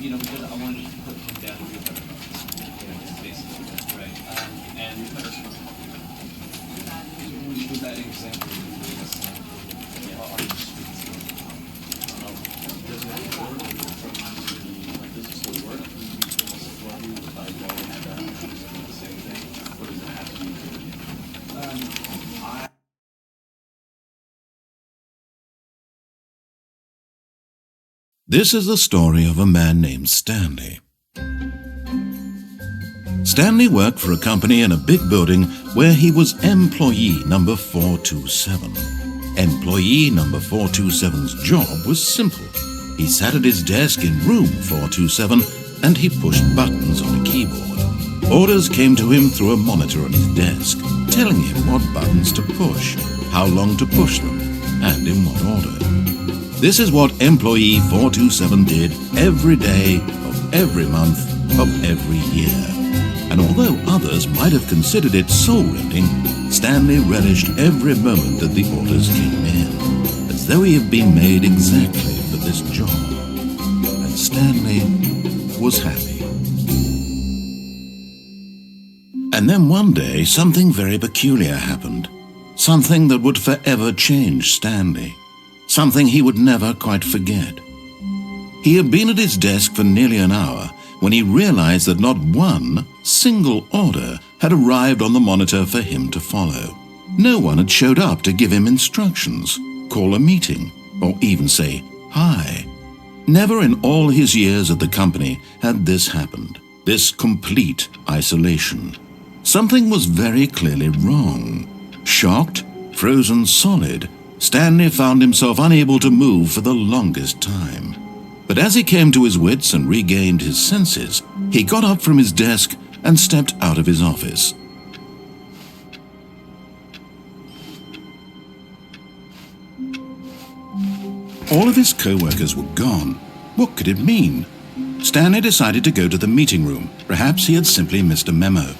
You know, because I wanted to put him down here, basically, right? And we put our with that example, yeah, on the streets. Does it work like does it still work? Do you still support you if I go and the same thing? Or does it have to be? This is the story of a man named Stanley. Stanley worked for a company in a big building where he was employee number 427. Employee number 427's job was simple. He sat at his desk in room 427 and he pushed buttons on a keyboard. Orders came to him through a monitor on his desk, telling him what buttons to push, how long to push them, and in what order. This is what employee 427 did every day of every month of every year. And although others might have considered it soul-rending, Stanley relished every moment that the orders came in, as though he had been made exactly for this job. And Stanley was happy. And then one day, something very peculiar happened. Something that would forever change Stanley. Something he would never quite forget. He had been at his desk for nearly an hour when he realized that not one single order had arrived on the monitor for him to follow. No one had showed up to give him instructions, call a meeting, or even say hi. Never in all his years at the company had this happened, this complete isolation. Something was very clearly wrong. Shocked, frozen solid, Stanley found himself unable to move for the longest time. But as he came to his wits and regained his senses, he got up from his desk and stepped out of his office. All of his co-workers were gone. What could it mean? Stanley decided to go to the meeting room. Perhaps he had simply missed a memo.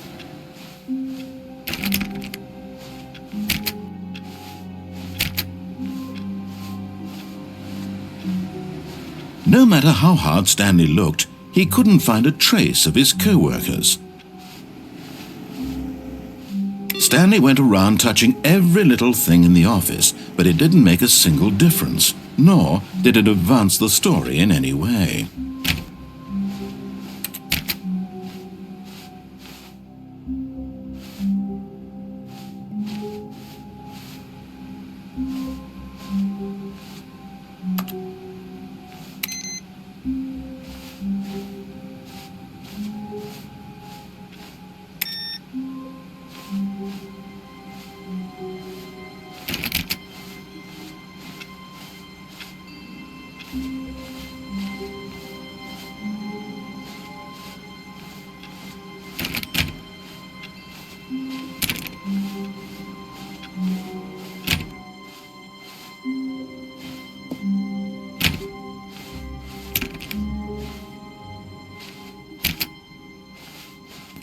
No matter how hard Stanley looked, he couldn't find a trace of his co-workers. Stanley went around touching every little thing in the office, but it didn't make a single difference, nor did it advance the story in any way.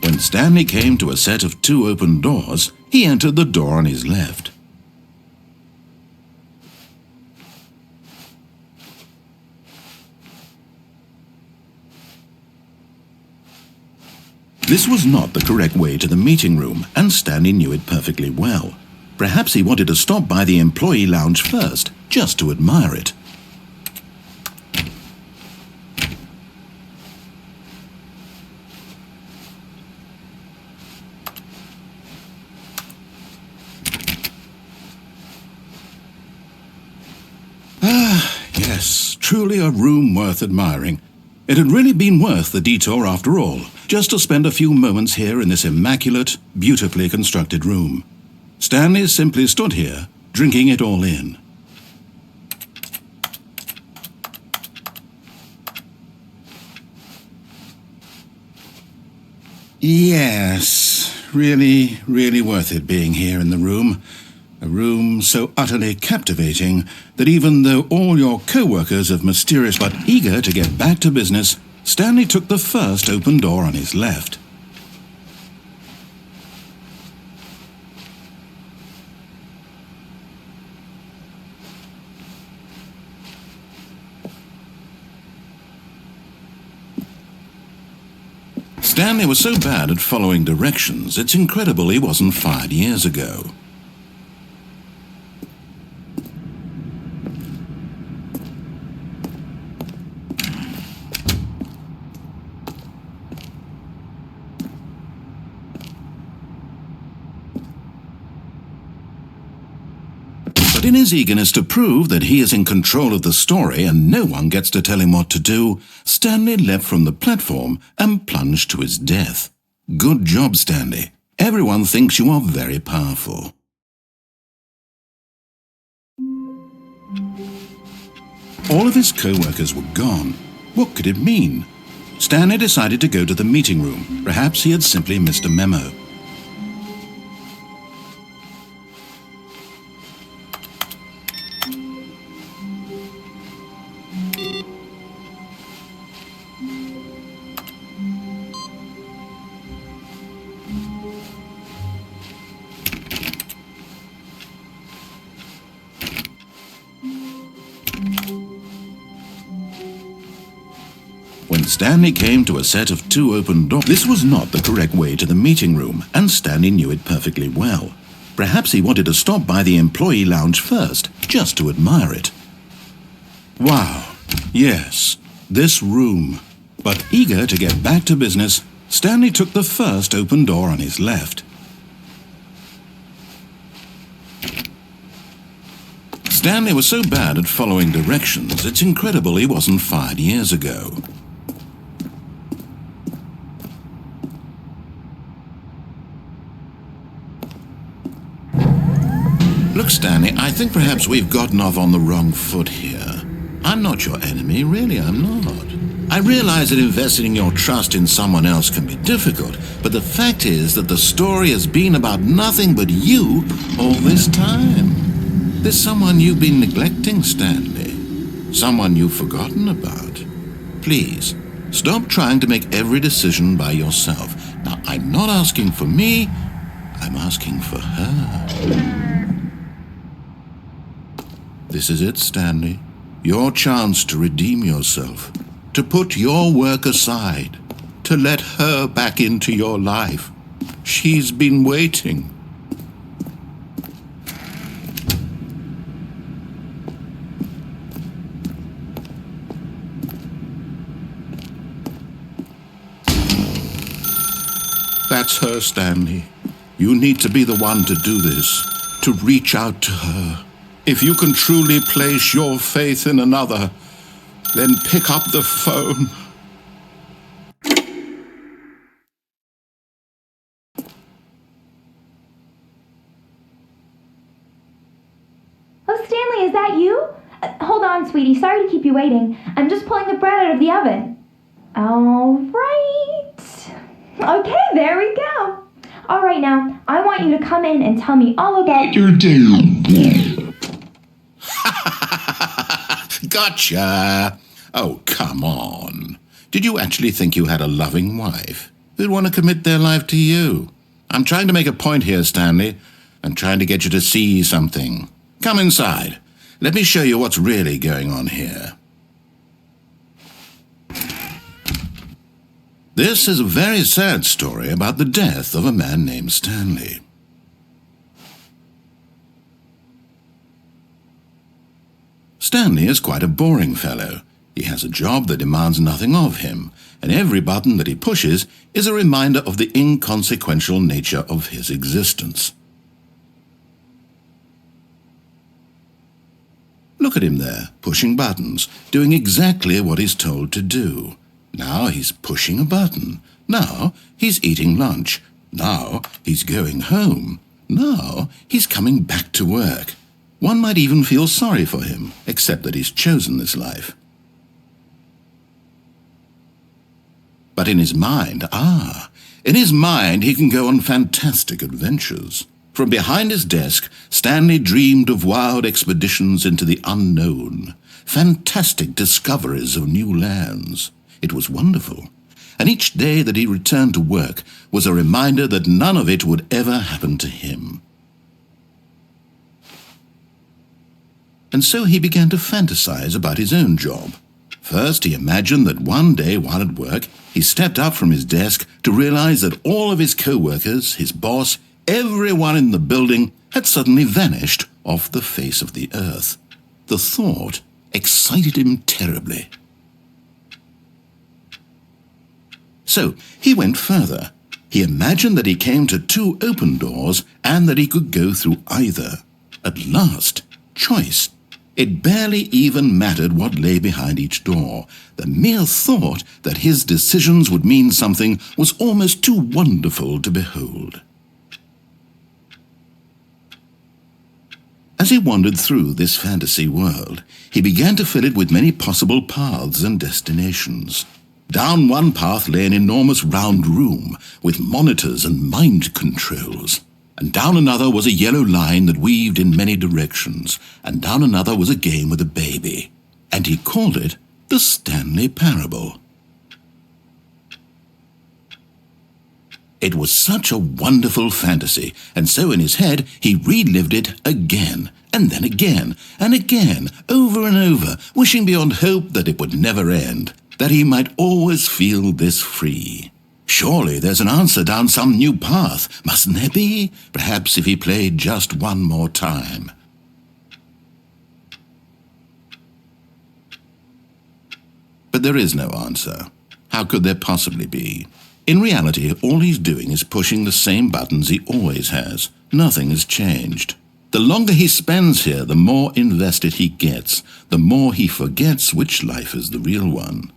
When Stanley came to a set of 2 open doors, he entered the door on his left. This was not the correct way to the meeting room, and Stanley knew it perfectly well. Perhaps he wanted to stop by the employee lounge first, just to admire it. Yes, truly a room worth admiring. It had really been worth the detour after all, just to spend a few moments here in this immaculate, beautifully constructed room. Stanley simply stood here, drinking it all in. Yes, really, really worth it being here in the room. A room so utterly captivating that even though all your co-workers have mysterious but eager to get back to business, Stanley took the first open door on his left. Stanley was so bad at following directions, it's incredible he wasn't fired years ago. But in his eagerness to prove that he is in control of the story and no one gets to tell him what to do, Stanley leapt from the platform and plunged to his death. Good job, Stanley. Everyone thinks you are very powerful. All of his co-workers were gone. What could it mean? Stanley decided to go to the meeting room. Perhaps he had simply missed a memo. When Stanley came to a set of 2 open doors, this was not the correct way to the meeting room, and Stanley knew it perfectly well. Perhaps he wanted to stop by the employee lounge first, just to admire it. Wow, yes, this room. But eager to get back to business, Stanley took the first open door on his left. Stanley was so bad at following directions, it's incredible he wasn't fired years ago. Look, Stanley, I think perhaps we've gotten off on the wrong foot here. I'm not your enemy, really, I'm not. I realize that investing your trust in someone else can be difficult, but the fact is that the story has been about nothing but you all this time. There's someone you've been neglecting, Stanley. Someone you've forgotten about. Please, stop trying to make every decision by yourself. Now, I'm not asking for me, I'm asking for her. This is it, Stanley. Your chance to redeem yourself, to put your work aside, to let her back into your life. She's been waiting. That's her, Stanley. You need to be the one to do this, to reach out to her. If you can truly place your faith in another, then pick up the phone. Oh, Stanley, is that you? Hold on, sweetie. Sorry to keep you waiting. I'm just pulling the bread out of the oven. All right. Okay, there we go. All right, now, I want you to come in and tell me all about your day. Gotcha! Oh, come on. Did you actually think you had a loving wife who'd want to commit their life to you? I'm trying to make a point here, Stanley. I'm trying to get you to see something. Come inside. Let me show you what's really going on here. This is a very sad story about the death of a man named Stanley. Stanley is quite a boring fellow. He has a job that demands nothing of him, and every button that he pushes is a reminder of the inconsequential nature of his existence. Look at him there, pushing buttons, doing exactly what he's told to do. Now he's pushing a button, Now he's eating lunch. Now he's going home. Now he's coming back to work. One might even feel sorry for him, except that he's chosen this life. But in his mind, in his mind he can go on fantastic adventures. From behind his desk, Stanley dreamed of wild expeditions into the unknown, fantastic discoveries of new lands. It was wonderful, and each day that he returned to work was a reminder that none of it would ever happen to him. And so he began to fantasize about his own job. First, he imagined that one day while at work, he stepped up from his desk to realize that all of his co-workers, his boss, everyone in the building had suddenly vanished off the face of the earth. The thought excited him terribly. So he went further. He imagined that he came to 2 open doors and that he could go through either. At last, choice. It barely even mattered what lay behind each door. The mere thought that his decisions would mean something was almost too wonderful to behold. As he wandered through this fantasy world, he began to fill it with many possible paths and destinations. Down one path lay an enormous round room with monitors and mind controls. And down another was a yellow line that weaved in many directions, and down another was a game with a baby, and he called it the Stanley Parable. It was such a wonderful fantasy, and so in his head he relived it again, and then again, and again, over and over, wishing beyond hope that it would never end, that he might always feel this free. Surely there's an answer down some new path, mustn't there be? Perhaps if he played just one more time. But there is no answer. How could there possibly be? In reality, all he's doing is pushing the same buttons he always has. Nothing has changed. The longer he spends here, the more invested he gets, the more he forgets which life is the real one.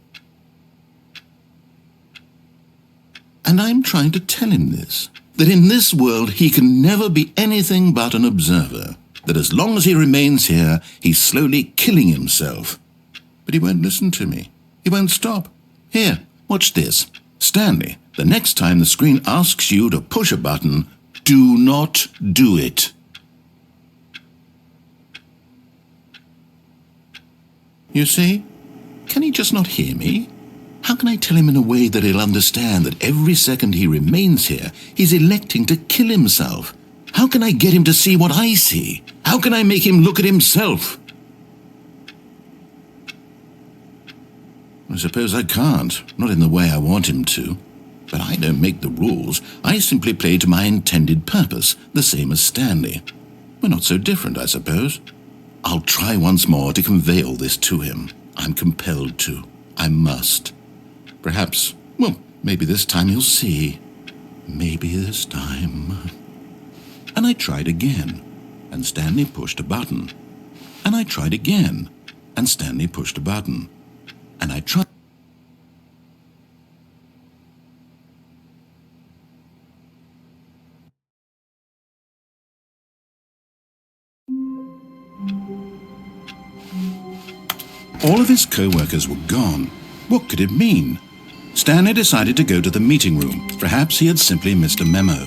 And I'm trying to tell him this, that in this world he can never be anything but an observer, that as long as he remains here, he's slowly killing himself. But he won't listen to me. He won't stop. Here, watch this. Stanley, the next time the screen asks you to push a button, do not do it. You see? Can he just not hear me? How can I tell him in a way that he'll understand that every second he remains here, he's electing to kill himself? How can I get him to see what I see? How can I make him look at himself? I suppose I can't, not in the way I want him to. But I don't make the rules. I simply play to my intended purpose, the same as Stanley. We're not so different, I suppose. I'll try once more to convey all this to him. I'm compelled to. I must. Perhaps, well, maybe this time he'll see. Maybe this time. And I tried again, and Stanley pushed a button. And I tried again, and Stanley pushed a button. And I tried. All of his co-workers were gone. What could it mean? Stanley decided to go to the meeting room. Perhaps he had simply missed a memo.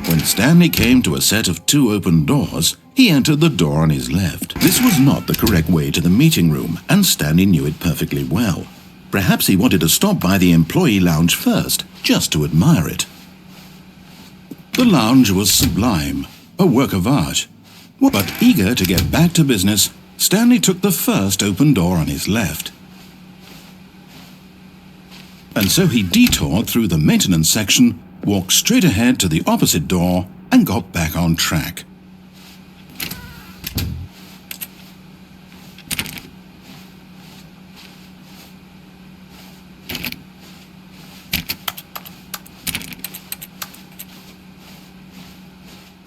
When Stanley came to a set of 2 open doors, he entered the door on his left. This was not the correct way to the meeting room, and Stanley knew it perfectly well. Perhaps he wanted to stop by the employee lounge first, just to admire it. The lounge was sublime, a work of art. But eager to get back to business, Stanley took the first open door on his left. And so he detoured through the maintenance section, walked straight ahead to the opposite door, and got back on track.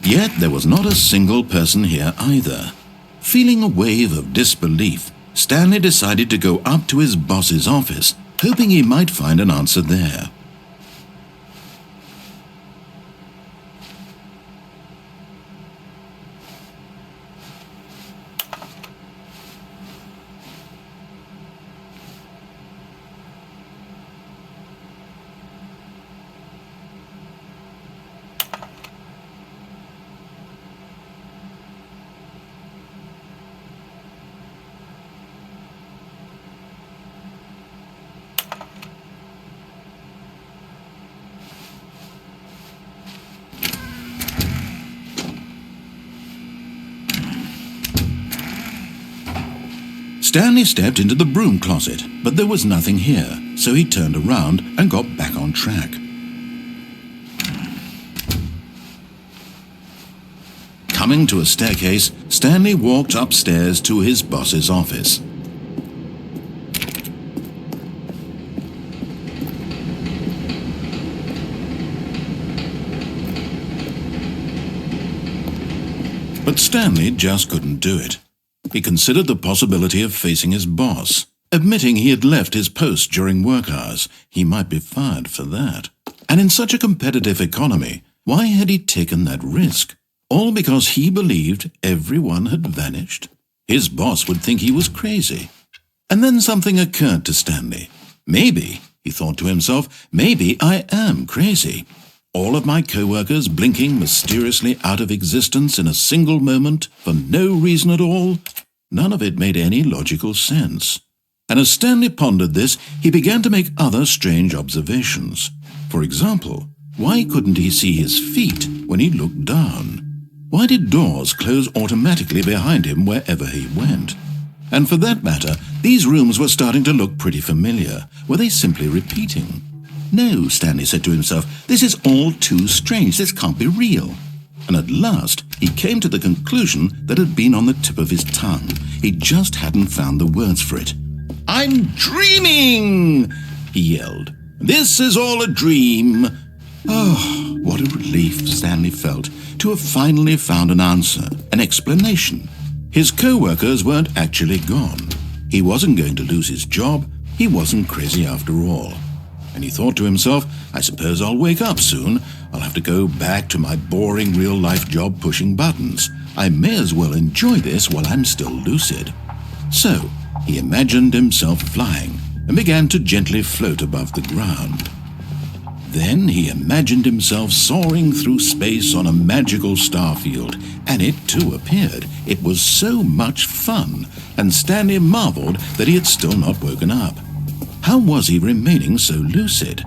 Yet there was not a single person here either. Feeling a wave of disbelief, Stanley decided to go up to his boss's office, hoping he might find an answer there. Stanley stepped into the broom closet, but there was nothing here, so he turned around and got back on track. Coming to a staircase, Stanley walked upstairs to his boss's office. But Stanley just couldn't do it. He considered the possibility of facing his boss. Admitting he had left his post during work hours, he might be fired for that. And in such a competitive economy, why had he taken that risk? All because he believed everyone had vanished? His boss would think he was crazy. And then something occurred to Stanley. Maybe, he thought to himself, maybe I am crazy. All of my co-workers blinking mysteriously out of existence in a single moment for no reason at all? None of it made any logical sense. And as Stanley pondered this, he began to make other strange observations. For example, why couldn't he see his feet when he looked down? Why did doors close automatically behind him wherever he went? And for that matter, these rooms were starting to look pretty familiar. Were they simply repeating? No, Stanley said to himself, this is all too strange, this can't be real. And at last, he came to the conclusion that had been on the tip of his tongue. He just hadn't found the words for it. "I'm dreaming!" he yelled. "This is all a dream." Oh, what a relief Stanley felt to have finally found an answer, an explanation. His co-workers weren't actually gone. He wasn't going to lose his job. He wasn't crazy after all. And he thought to himself, I suppose I'll wake up soon. I'll have to go back to my boring real-life job pushing buttons. I may as well enjoy this while I'm still lucid. So, he imagined himself flying and began to gently float above the ground. Then he imagined himself soaring through space on a magical starfield, and it too appeared. It was so much fun, and Stanley marveled that he had still not woken up. How was he remaining so lucid?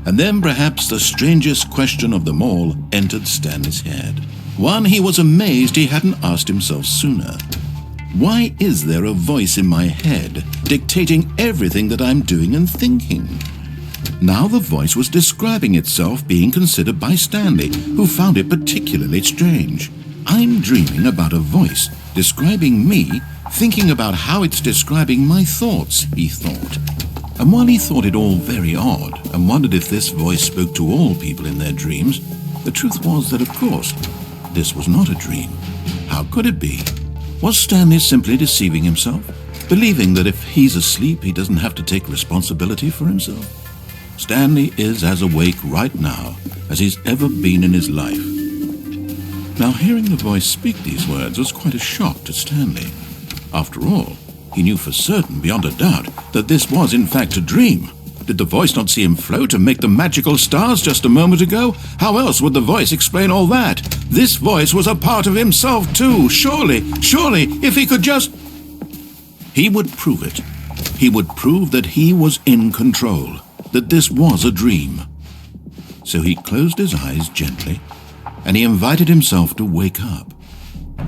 And then perhaps the strangest question of them all entered Stanley's head. One he was amazed he hadn't asked himself sooner. Why is there a voice in my head dictating everything that I'm doing and thinking? Now the voice was describing itself being considered by Stanley, who found it particularly strange. I'm dreaming about a voice describing me, thinking about how it's describing my thoughts, he thought. And while he thought it all very odd and wondered if this voice spoke to all people in their dreams, the truth was that, of course, this was not a dream. How could it be? Was Stanley simply deceiving himself, believing that if he's asleep he doesn't have to take responsibility for himself? Stanley is as awake right now as he's ever been in his life. Now, hearing the voice speak these words was quite a shock to Stanley. After all, he knew for certain, beyond a doubt, that this was in fact a dream. Did the voice not see him float and make the magical stars just a moment ago? How else would the voice explain all that? This voice was a part of himself too. Surely, if he could just... He would prove it. He would prove that he was in control, that this was a dream. So he closed his eyes gently and he invited himself to wake up.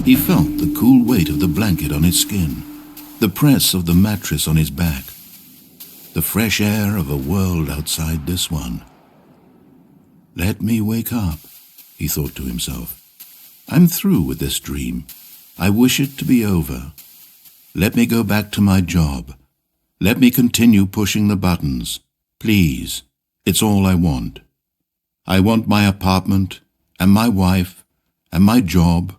He felt the cool weight of the blanket on his skin, the press of the mattress on his back, the fresh air of a world outside this one. Let me wake up, he thought to himself. I'm through with this dream. I wish it to be over. Let me go back to my job. Let me continue pushing the buttons. Please, it's all I want. I want my apartment, and my wife, and my job.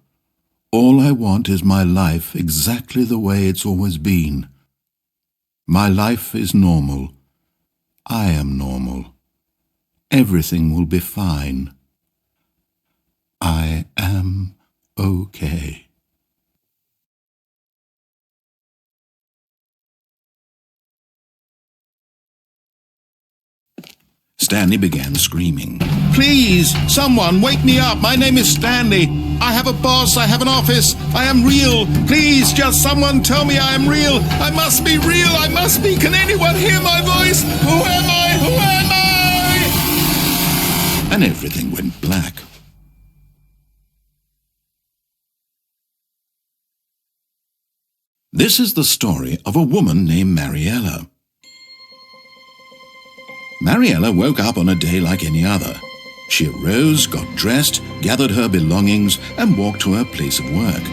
All I want is my life exactly the way it's always been. My life is normal. I am normal. Everything will be fine. I am okay. Stanley began screaming. Please, someone, wake me up. My name is Stanley. I have a boss. I have an office. I am real. Please, just someone tell me I am real. I must be real. I must be. Can anyone hear my voice? Who am I? Who am I? And everything went black. This is the story of a woman named Mariella. Mariella woke up on a day like any other. She arose, got dressed, gathered her belongings, and walked to her place of work.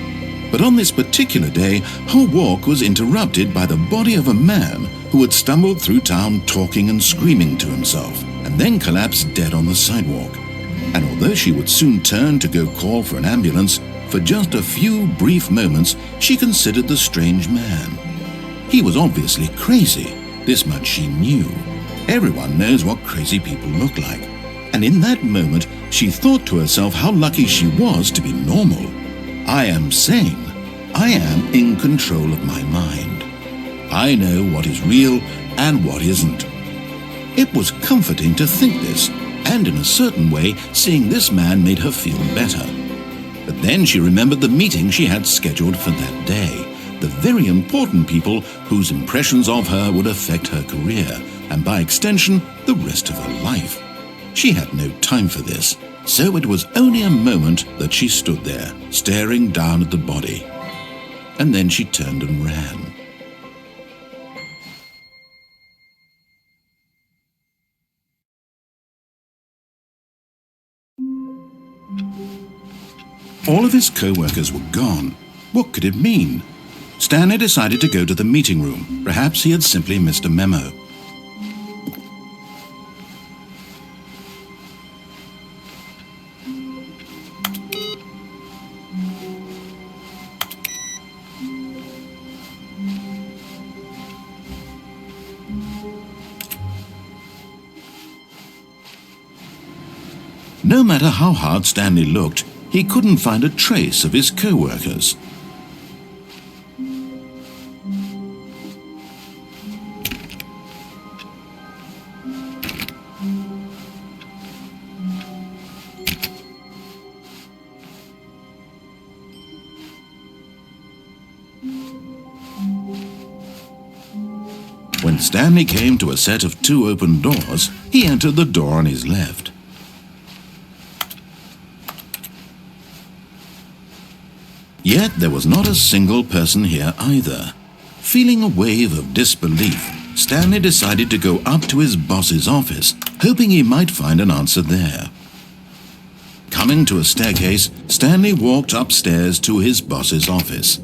But on this particular day, her walk was interrupted by the body of a man who had stumbled through town talking and screaming to himself, and then collapsed dead on the sidewalk. And although she would soon turn to go call for an ambulance, for just a few brief moments she considered the strange man. He was obviously crazy, this much she knew. Everyone knows what crazy people look like. And in that moment, she thought to herself how lucky she was to be normal. I am sane. I am in control of my mind. I know what is real and what isn't. It was comforting to think this, and in a certain way, seeing this man made her feel better. But then she remembered the meeting she had scheduled for that day, the very important people whose impressions of her would affect her career, and by extension, the rest of her life. She had no time for this, so it was only a moment that she stood there, staring down at the body. And then she turned and ran. All of his co-workers were gone. What could it mean? Stanley decided to go to the meeting room. Perhaps he had simply missed a memo. No matter how hard Stanley looked, he couldn't find a trace of his co-workers. When Stanley came to a set of 2 open doors, he entered the door on his left. Yet there was not a single person here either. Feeling a wave of disbelief, Stanley decided to go up to his boss's office, hoping he might find an answer there. Coming to a staircase, Stanley walked upstairs to his boss's office.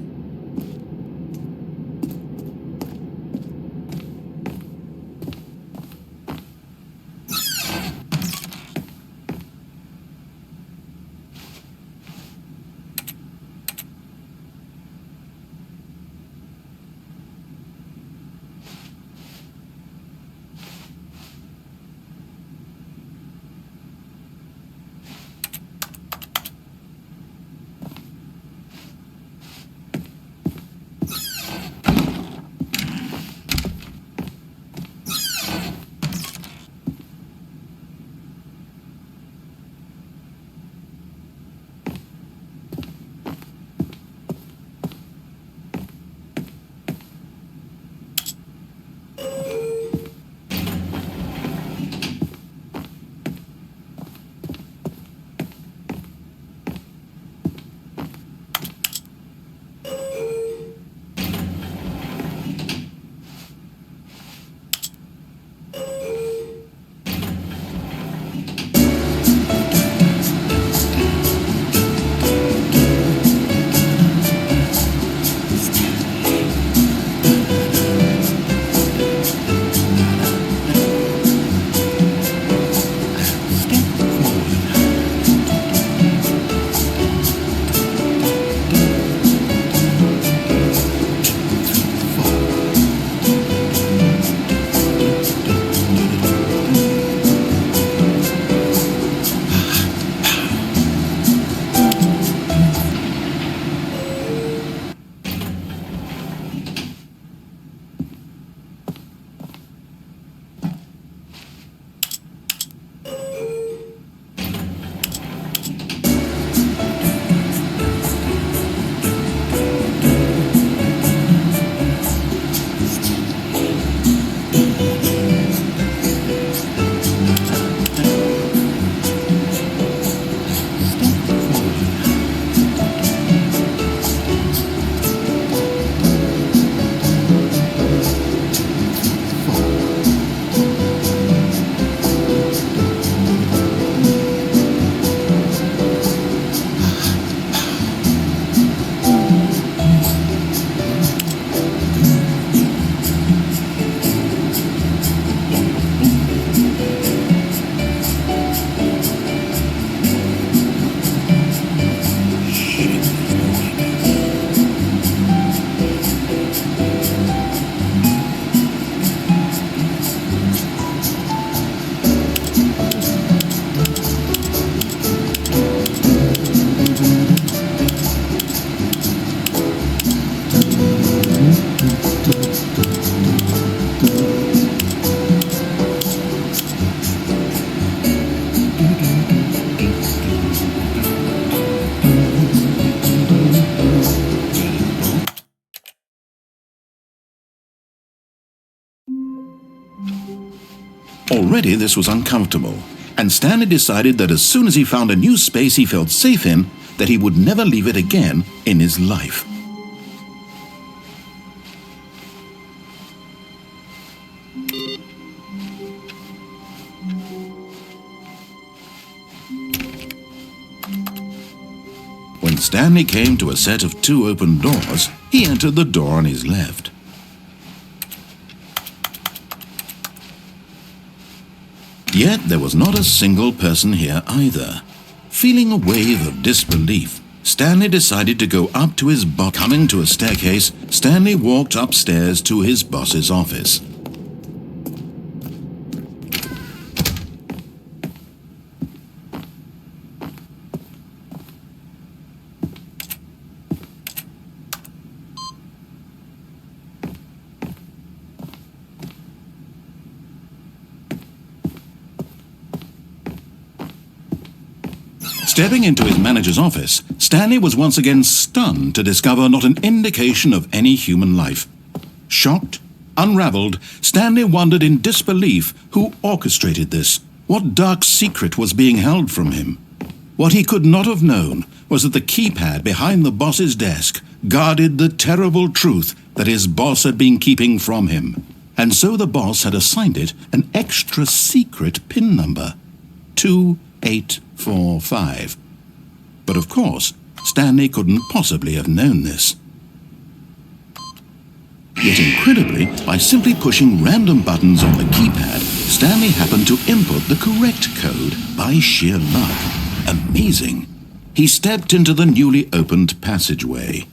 Already this was uncomfortable, and Stanley decided that as soon as he found a new space he felt safe in, that he would never leave it again in his life. When Stanley came to a set of 2 open doors, he entered the door on his left. Yet there was not a single person here either. Feeling a wave of disbelief, Stanley decided to go up to his boss. Coming to a staircase, Stanley walked upstairs to his boss's office. Stepping into his manager's office, Stanley was once again stunned to discover not an indication of any human life. Shocked, unraveled, Stanley wondered in disbelief who orchestrated this. What dark secret was being held from him? What he could not have known was that the keypad behind the boss's desk guarded the terrible truth that his boss had been keeping from him. And so the boss had assigned it an extra secret PIN number, 2845. But of course, Stanley couldn't possibly have known this. Yet incredibly, by simply pushing random buttons on the keypad, Stanley happened to input the correct code by sheer luck. Amazing. He stepped into the newly opened passageway.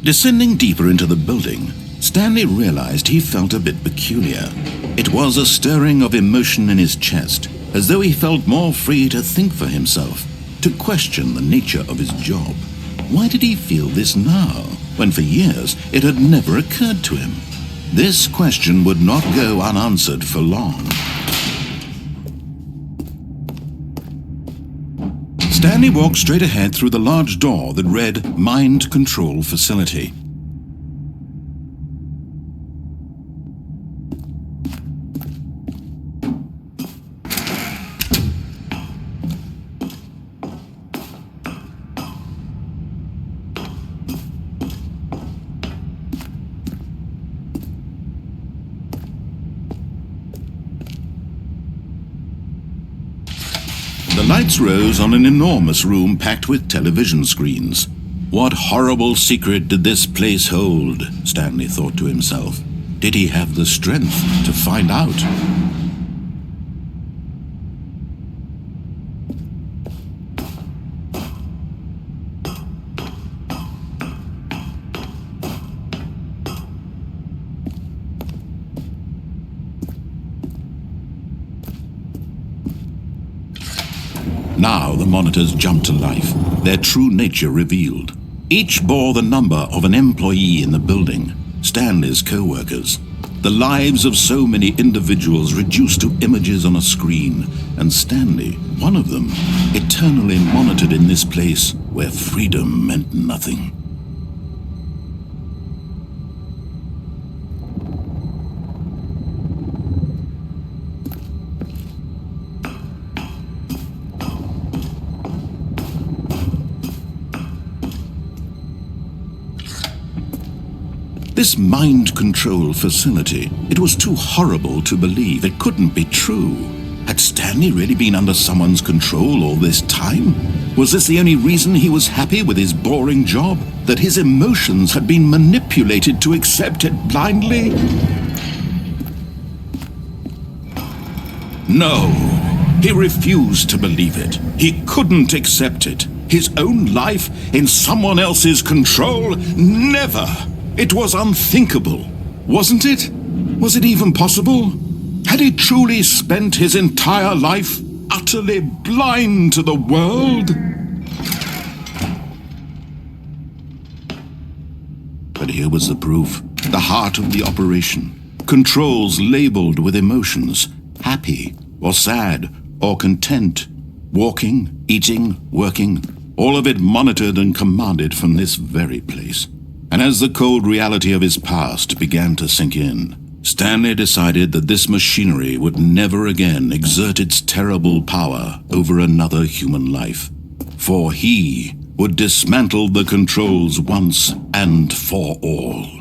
Descending deeper into the building, Stanley realized he felt a bit peculiar. It was a stirring of emotion in his chest, as though he felt more free to think for himself, to question the nature of his job. Why did he feel this now, when for years it had never occurred to him? This question would not go unanswered for long. Stanley walked straight ahead through the large door that read Mind Control Facility. The lights rose on an enormous room packed with television screens. What horrible secret did this place hold? Stanley thought to himself. Did he have the strength to find out? Now the monitors jumped to life, their true nature revealed. Each bore the number of an employee in the building, Stanley's co-workers. The lives of so many individuals reduced to images on a screen, and Stanley, one of them, eternally monitored in this place where freedom meant nothing. This mind control facility, it was too horrible to believe. It couldn't be true. Had Stanley really been under someone's control all this time? Was this the only reason he was happy with his boring job? That his emotions had been manipulated to accept it blindly? No, he refused to believe it. He couldn't accept it. His own life in someone else's control? Never! It was unthinkable, wasn't it? Was it even possible? Had he truly spent his entire life utterly blind to the world? But here was the proof. The heart of the operation. Controls labeled with emotions. Happy, or sad, or content. Walking, eating, working. All of it monitored and commanded from this very place. And as the cold reality of his past began to sink in, Stanley decided that this machinery would never again exert its terrible power over another human life. For he would dismantle the controls once and for all.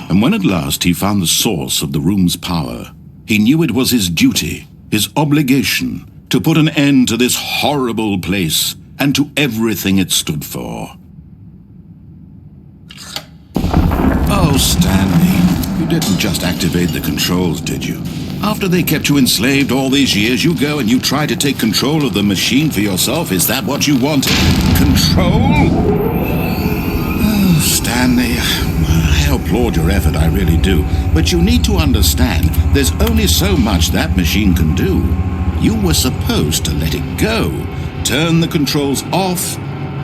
And when at last he found the source of the room's power, he knew it was his duty, his obligation, to put an end to this horrible place and to everything it stood for. Oh, Stanley, you didn't just activate the controls, did you? After they kept you enslaved all these years, you go and you try to take control of the machine for yourself? Is that what you wanted? Control? Oh, Stanley, I applaud your effort, I really do. But you need to understand, there's only so much that machine can do. You were supposed to let it go, turn the controls off,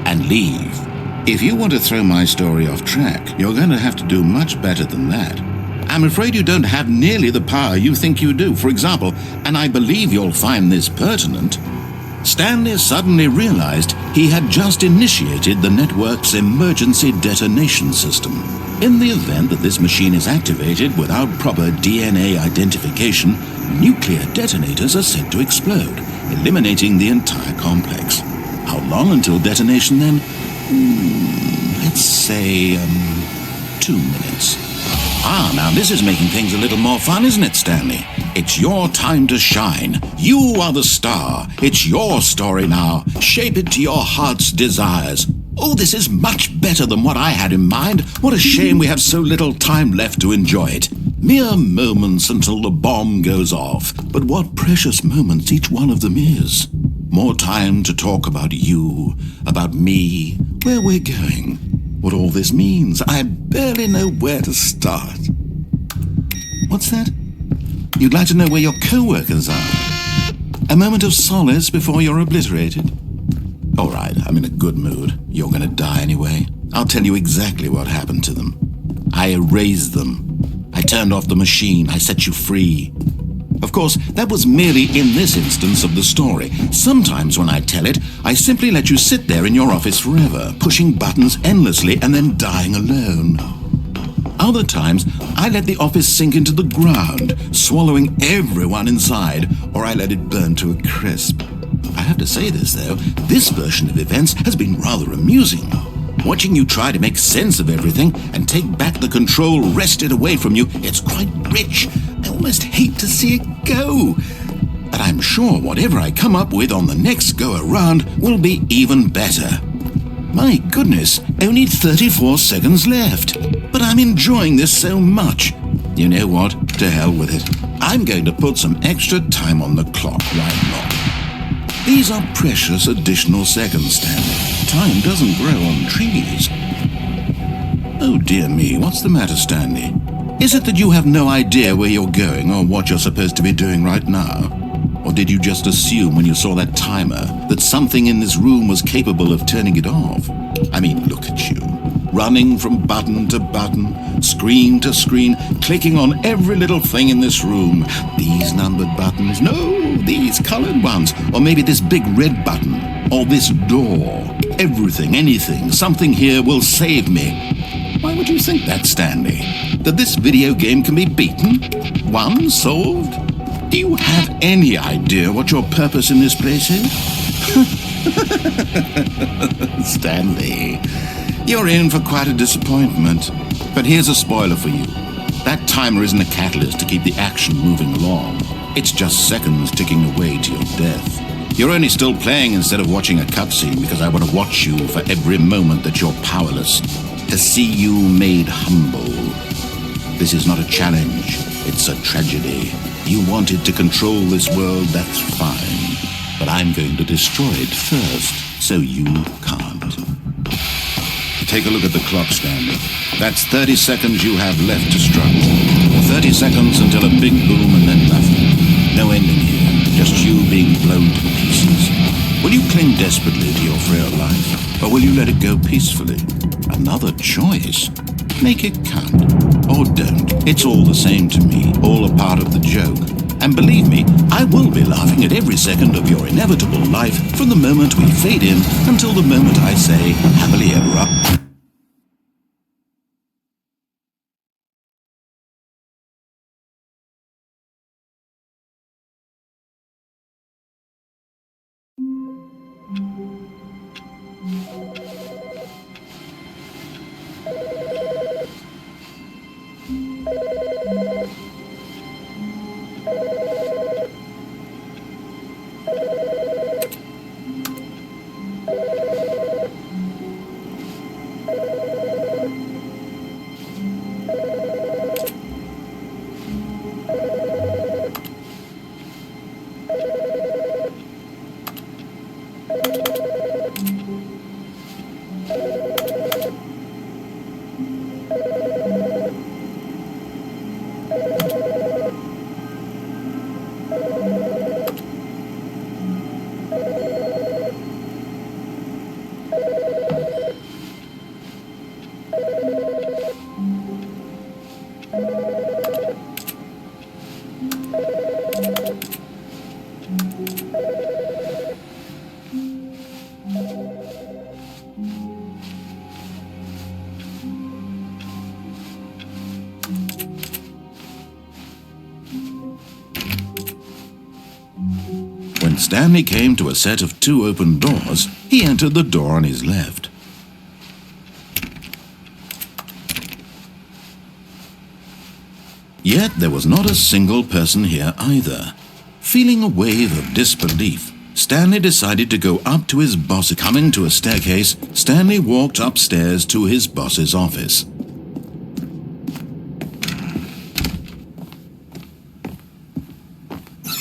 and leave. If you want to throw my story off track, you're going to have to do much better than that. I'm afraid you don't have nearly the power you think you do. For example, and I believe you'll find this pertinent, Stanley suddenly realized he had just initiated the network's emergency detonation system. In the event that this machine is activated without proper DNA identification, nuclear detonators are said to explode, eliminating the entire complex. How long until detonation then? Let's say, 2 minutes. Ah, now this is making things a little more fun, isn't it, Stanley? It's your time to shine. You are the star. It's your story now. Shape it to your heart's desires. Oh, this is much better than what I had in mind. What a shame we have so little time left to enjoy it. Mere moments until the bomb goes off. But what precious moments each one of them is. More time to talk about you, about me, where we're going, what all this means. I barely know where to start. What's that? You'd like to know where your co-workers are? A moment of solace before you're obliterated? All right, I'm in a good mood. You're going to die anyway. I'll tell you exactly what happened to them. I erased them. I turned off the machine. I set you free. Of course, that was merely in this instance of the story. Sometimes when I tell it, I simply let you sit there in your office forever, pushing buttons endlessly and then dying alone. Other times, I let the office sink into the ground, swallowing everyone inside, or I let it burn to a crisp. I have to say this, though, this version of events has been rather amusing. Watching you try to make sense of everything and take back the control wrested away from you, it's quite rich. I almost hate to see it go. But I'm sure whatever I come up with on the next go-around will be even better. My goodness, only 34 seconds left. But I'm enjoying this so much. You know what? To hell with it. I'm going to put some extra time on the clock, why not? These are precious additional seconds, Stanley. Time doesn't grow on trees. Oh dear me, what's the matter, Stanley? Is it that you have no idea where you're going or what you're supposed to be doing right now? Or did you just assume when you saw that timer that something in this room was capable of turning it off? I mean, look at you. Running from button to button, screen to screen, clicking on every little thing in this room. These numbered buttons, no, these colored ones. Or maybe this big red button, or this door. Everything, anything, something here will save me. Why would you think that, Stanley? That this video game can be beaten? Won? Solved? Do you have any idea what your purpose in this place is? Stanley, you're in for quite a disappointment. But here's a spoiler for you. That timer isn't a catalyst to keep the action moving along. It's just seconds ticking away to your death. You're only still playing instead of watching a cutscene because I want to watch you for every moment that you're powerless. To see you made humble. This is not a challenge. It's a tragedy. You wanted to control this world, that's fine. But I'm going to destroy it first, so you can't. Take a look at the clock, Stanley. That's 30 seconds you have left to struggle. 30 seconds until a big boom and then nothing. No ending here, just you being blown to pieces. Will you cling desperately to your frail life, or will you let it go peacefully? Another choice. Make it count. Or don't. It's all the same to me, all a part of the joke. And believe me, I will be laughing at every second of your inevitable life from the moment we fade in until the moment I say, happily ever after. When Stanley came to a set of 2 open doors, he entered the door on his left. Yet there was not a single person here either. Feeling a wave of disbelief, Stanley decided to go up to his boss. Coming to a staircase, Stanley walked upstairs to his boss's office.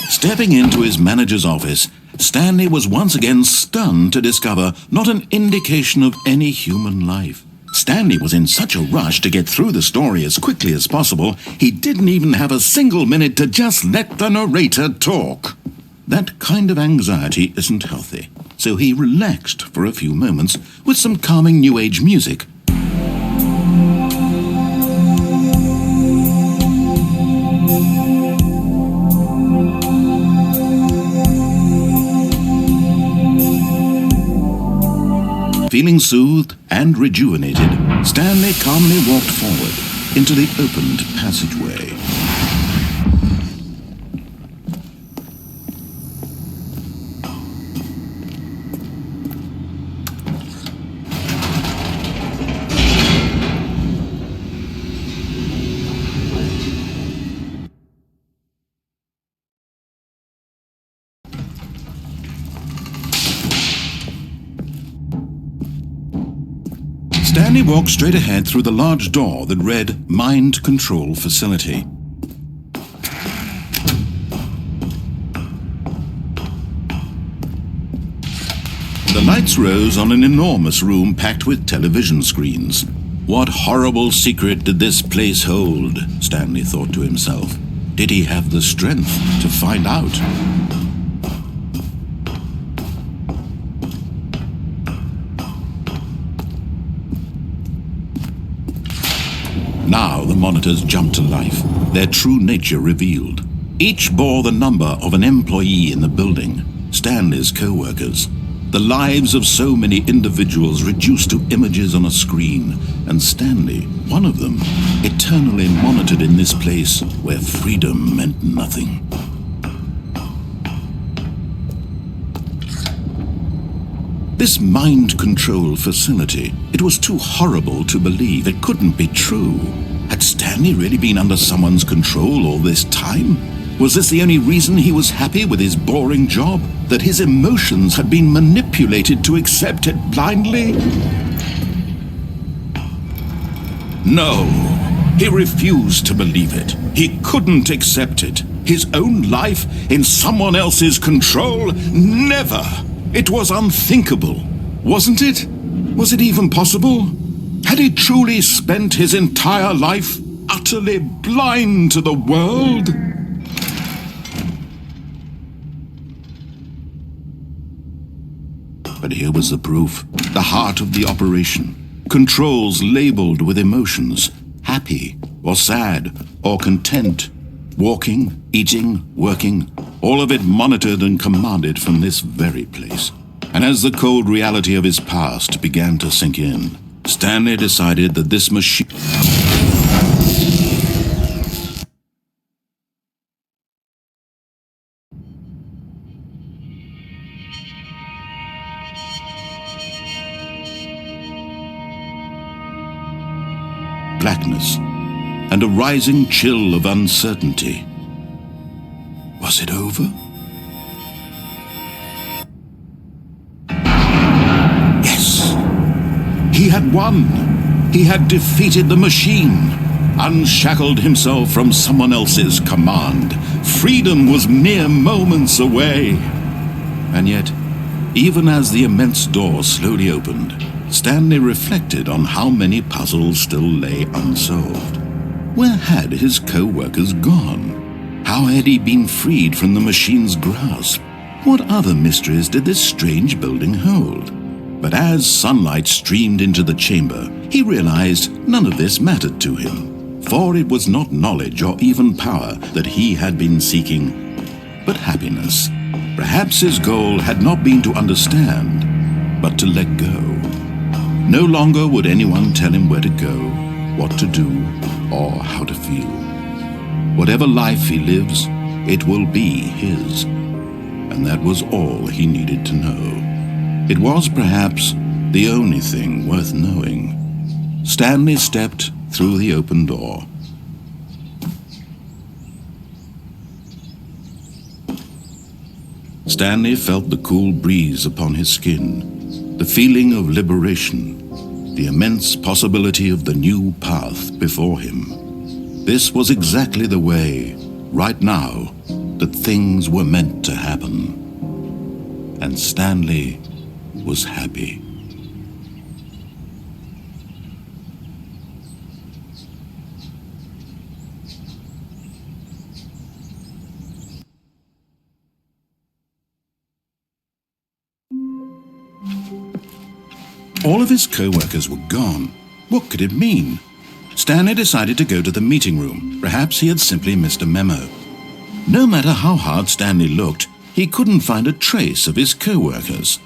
Stepping into his manager's office, Stanley was once again stunned to discover not an indication of any human life. Stanley was in such a rush to get through the story as quickly as possible, he didn't even have a single minute to just let the narrator talk. That kind of anxiety isn't healthy, so he relaxed for a few moments with some calming New Age music. Feeling soothed and rejuvenated, Stanley calmly walked forward into the opened passageway. Stanley walked straight ahead through the large door that read Mind Control Facility. The lights rose on an enormous room packed with television screens. What horrible secret did this place hold? Stanley thought to himself. Did he have the strength to find out? Now the monitors jumped to life, their true nature revealed. Each bore the number of an employee in the building, Stanley's co-workers. The lives of so many individuals reduced to images on a screen, and Stanley, one of them, eternally monitored in this place where freedom meant nothing. This mind control facility, it was too horrible to believe. It couldn't be true. Had Stanley really been under someone's control all this time? Was this the only reason he was happy with his boring job? That his emotions had been manipulated to accept it blindly? No, he refused to believe it. He couldn't accept it. His own life in someone else's control? Never! It was unthinkable, wasn't it? Was it even possible? Had he truly spent his entire life utterly blind to the world? But here was the proof, the heart of the operation. Controls labeled with emotions, happy or sad or content. Walking, eating, working, all of it monitored and commanded from this very place. And as the cold reality of his past began to sink in, Stanley decided that this machine... blackness, and a rising chill of uncertainty. Was it over? Yes! He had won! He had defeated the machine, unshackled himself from someone else's command. Freedom was mere moments away. And yet, even as the immense door slowly opened, Stanley reflected on how many puzzles still lay unsolved. Where had his co-workers gone? How had he been freed from the machine's grasp? What other mysteries did this strange building hold? But as sunlight streamed into the chamber, he realized none of this mattered to him, for it was not knowledge or even power that he had been seeking, but happiness. Perhaps his goal had not been to understand, but to let go. No longer would anyone tell him where to go, what to do, or how to feel. Whatever life he lives, it will be his. And that was all he needed to know. It was perhaps the only thing worth knowing. Stanley stepped through the open door. Stanley felt the cool breeze upon his skin, the feeling of liberation, the immense possibility of the new path before him. This was exactly the way, right now, that things were meant to happen. And Stanley was happy. All of his co-workers were gone. What could it mean? Stanley decided to go to the meeting room. Perhaps he had simply missed a memo. No matter how hard Stanley looked, he couldn't find a trace of his co-workers.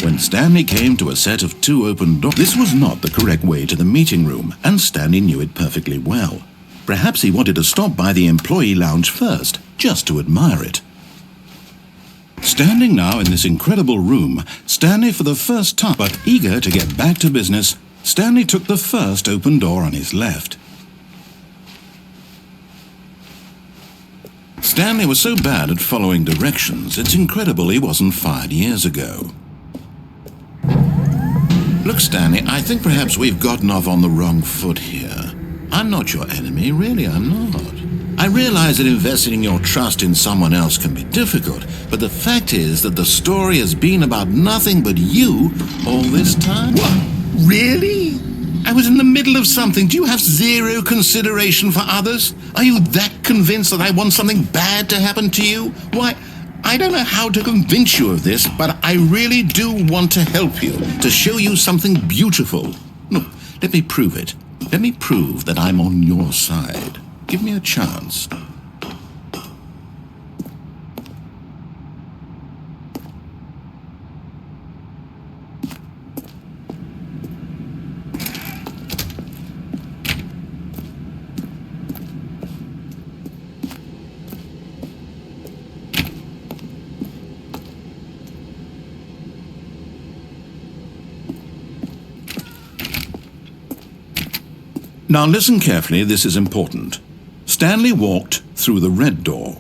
When Stanley came to a set of 2 open doors, this was not the correct way to the meeting room, and Stanley knew it perfectly well. Perhaps he wanted to stop by the employee lounge first, just to admire it. Standing now in this incredible room, Stanley for the first time, but eager to get back to business, Stanley took the first open door on his left. Stanley was so bad at following directions, it's incredible he wasn't fired years ago. Look, Stanley, I think perhaps we've gotten off on the wrong foot here. I'm not your enemy, really, I'm not. I realize that investing your trust in someone else can be difficult, but the fact is that the story has been about nothing but you all this time. What? Really? I was in the middle of something. Do you have zero consideration for others? Are you that convinced that I want something bad to happen to you? Why, I don't know how to convince you of this, but I really do want to help you, to show you something beautiful. Look, let me prove it. Let me prove that I'm on your side. Give me a chance. Now listen carefully, this is important. Stanley walked through the red door.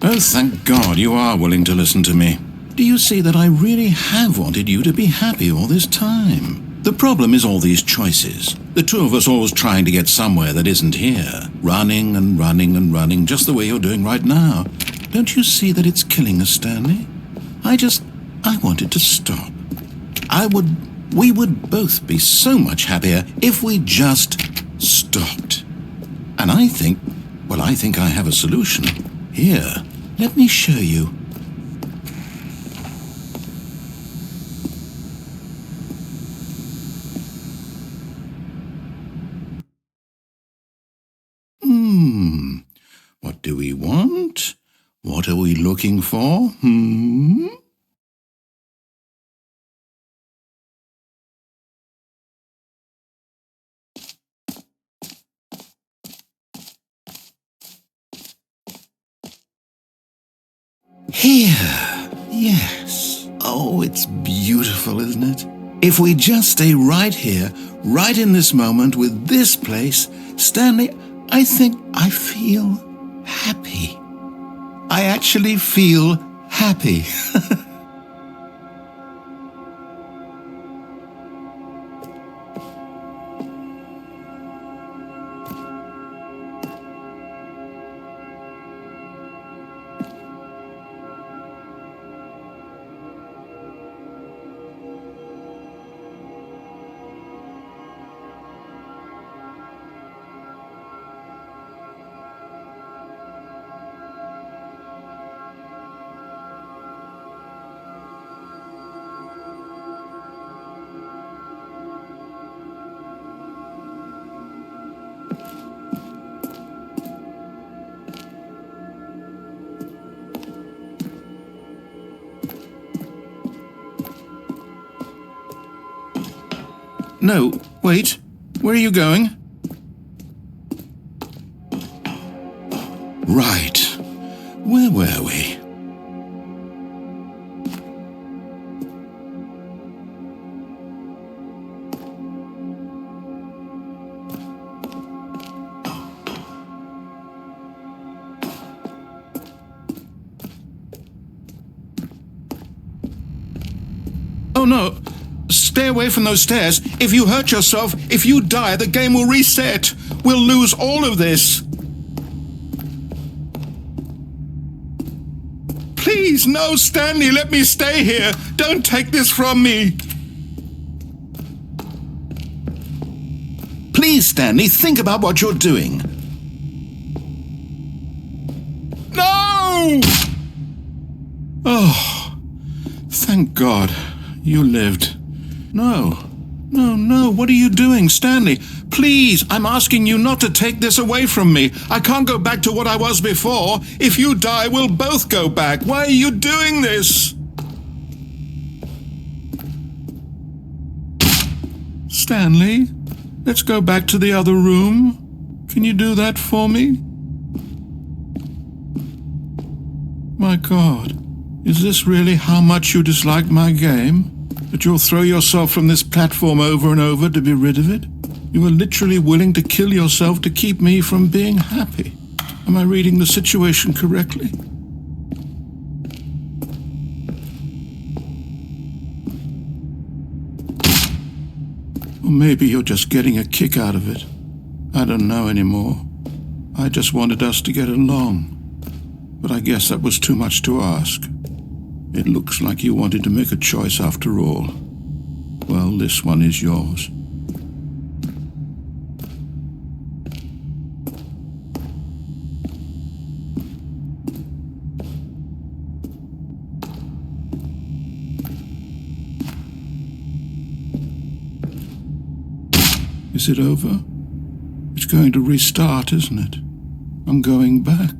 Oh, thank God you are willing to listen to me. Do you see that I really have wanted you to be happy all this time? The problem is all these choices. The two of us always trying to get somewhere that isn't here. Running and running and running, just the way you're doing right now. Don't you see that it's killing us, Stanley? I wanted to stop. We would both be so much happier if we just stopped. And I think I have a solution. Here, let me show you. What do we want? What are we looking for? Here, yes. Oh, it's beautiful, isn't it? If we just stay right here, right in this moment with this place, Stanley, I think I feel happy. I actually feel happy. No, wait. Where are you going? Right. Where were we? Oh no! Stay away from those stairs. If you hurt yourself, if you die, the game will reset. We'll lose all of this. Please, no, Stanley, let me stay here. Don't take this from me. Please, Stanley, think about what you're doing. No! Oh, thank God you lived. No, what are you doing, Stanley? Please, I'm asking you not to take this away from me. I can't go back to what I was before. If you die, we'll both go back. Why are you doing this? Stanley, Let's go back to the other room. Can you do that for me? My God, is this really how much you dislike my game? That you'll throw yourself from this platform over and over to be rid of it? You were literally willing to kill yourself to keep me from being happy. Am I reading the situation correctly? Or maybe you're just getting a kick out of it. I don't know anymore. I just wanted us to get along. But I guess that was too much to ask. It looks like you wanted to make a choice after all. Well, this one is yours. Is it over? It's going to restart, isn't it? I'm going back.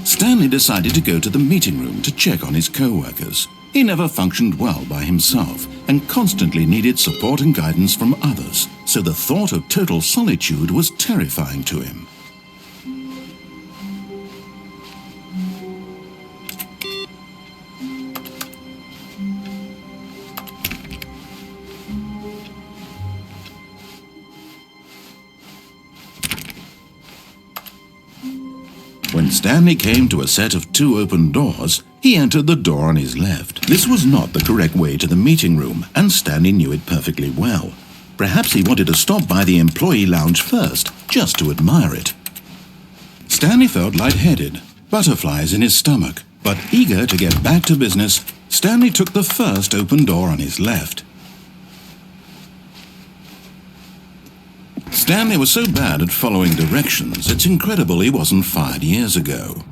Stanley decided to go to the meeting room to check on his co-workers. He never functioned well by himself and constantly needed support and guidance from others, so the thought of total solitude was terrifying to him. When Stanley came to a set of 2 open doors, he entered the door on his left. This was not the correct way to the meeting room, and Stanley knew it perfectly well. Perhaps he wanted to stop by the employee lounge first, just to admire it. Stanley felt lightheaded, butterflies in his stomach, but eager to get back to business, Stanley took the first open door on his left. Stanley was so bad at following directions, it's incredible he wasn't fired years ago.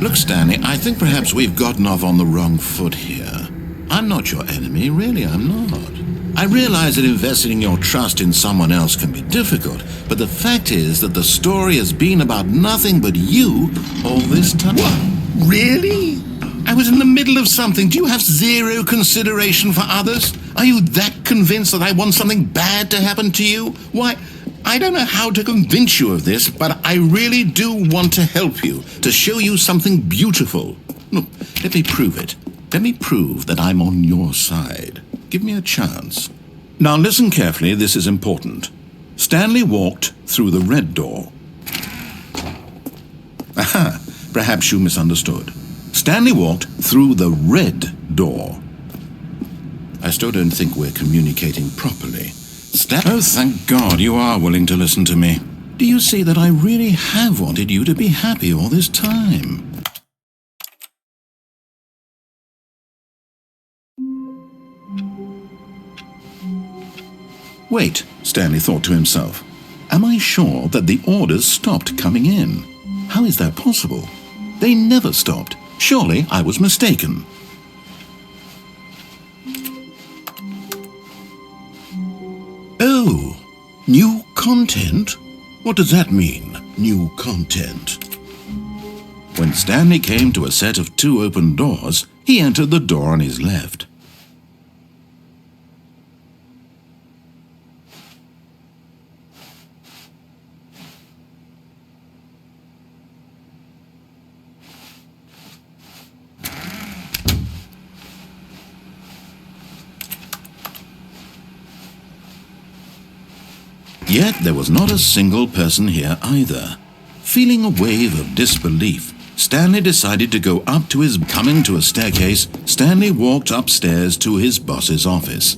Look, Stanley, I think perhaps we've gotten off on the wrong foot here. I'm not your enemy, really, I'm not. I realize that investing your trust in someone else can be difficult, but the fact is that the story has been about nothing but you all this time. What? Really? I was in the middle of something. Do you have zero consideration for others? Are you that convinced that I want something bad to happen to you? Why, I don't know how to convince you of this, but I really do want to help you, to show you something beautiful. Look, let me prove it. Let me prove that I'm on your side. Give me a chance. Now listen carefully, this is important. Stanley walked through the red door. Aha, perhaps you misunderstood. Stanley walked through the red door. I still don't think we're communicating properly. Oh, thank God you are willing to listen to me. Do you see that I really have wanted you to be happy all this time? Wait, Stanley thought to himself. Am I sure that the orders stopped coming in? How is that possible? They never stopped. Surely I was mistaken. Oh, new content? What does that mean, new content? When Stanley came to a set of 2 open doors, he entered the door on his left. Yet there was not a single person here either. Feeling a wave of disbelief, Stanley decided to go up to his... Coming to a staircase, Stanley walked upstairs to his boss's office.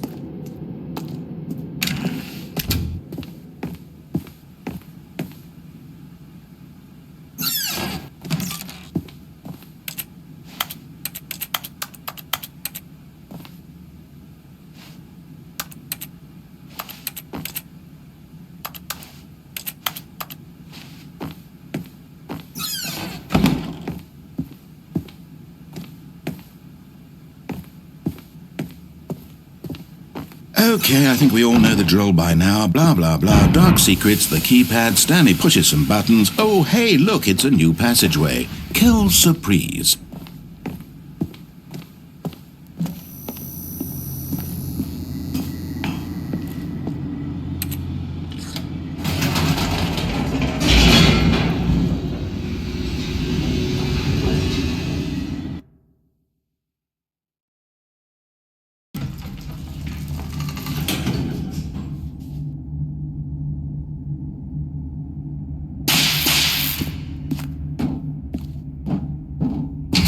Okay, I think we all know the drill by now. Blah, blah, blah. Dark secrets, the keypad. Stanley pushes some buttons. Oh, hey, look, it's a new passageway. Quelle surprise.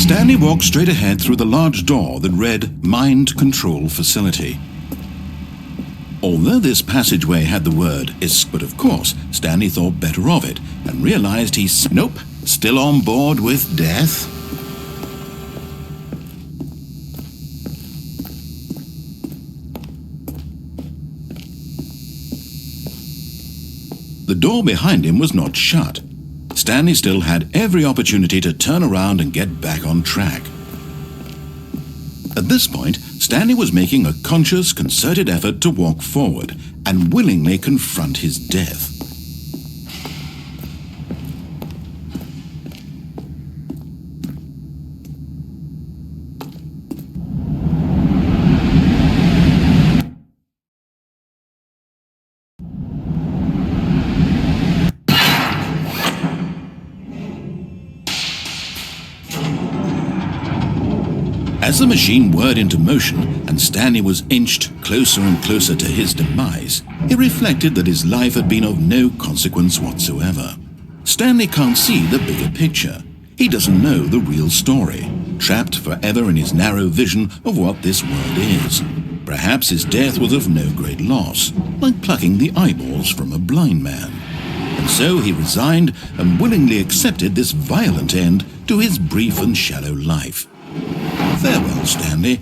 Stanley walked straight ahead through the large door that read Mind Control Facility. Although this passageway had the word but of course, Stanley thought better of it and realized he's still on board with death. The door behind him was not shut. Stanley still had every opportunity to turn around and get back on track. At this point, Stanley was making a conscious, concerted effort to walk forward and willingly confront his death. As the machine whirred into motion and Stanley was inched closer and closer to his demise, he reflected that his life had been of no consequence whatsoever. Stanley can't see the bigger picture. He doesn't know the real story, trapped forever in his narrow vision of what this world is. Perhaps his death was of no great loss, like plucking the eyeballs from a blind man. And so he resigned and willingly accepted this violent end to his brief and shallow life. Farewell, Stanley.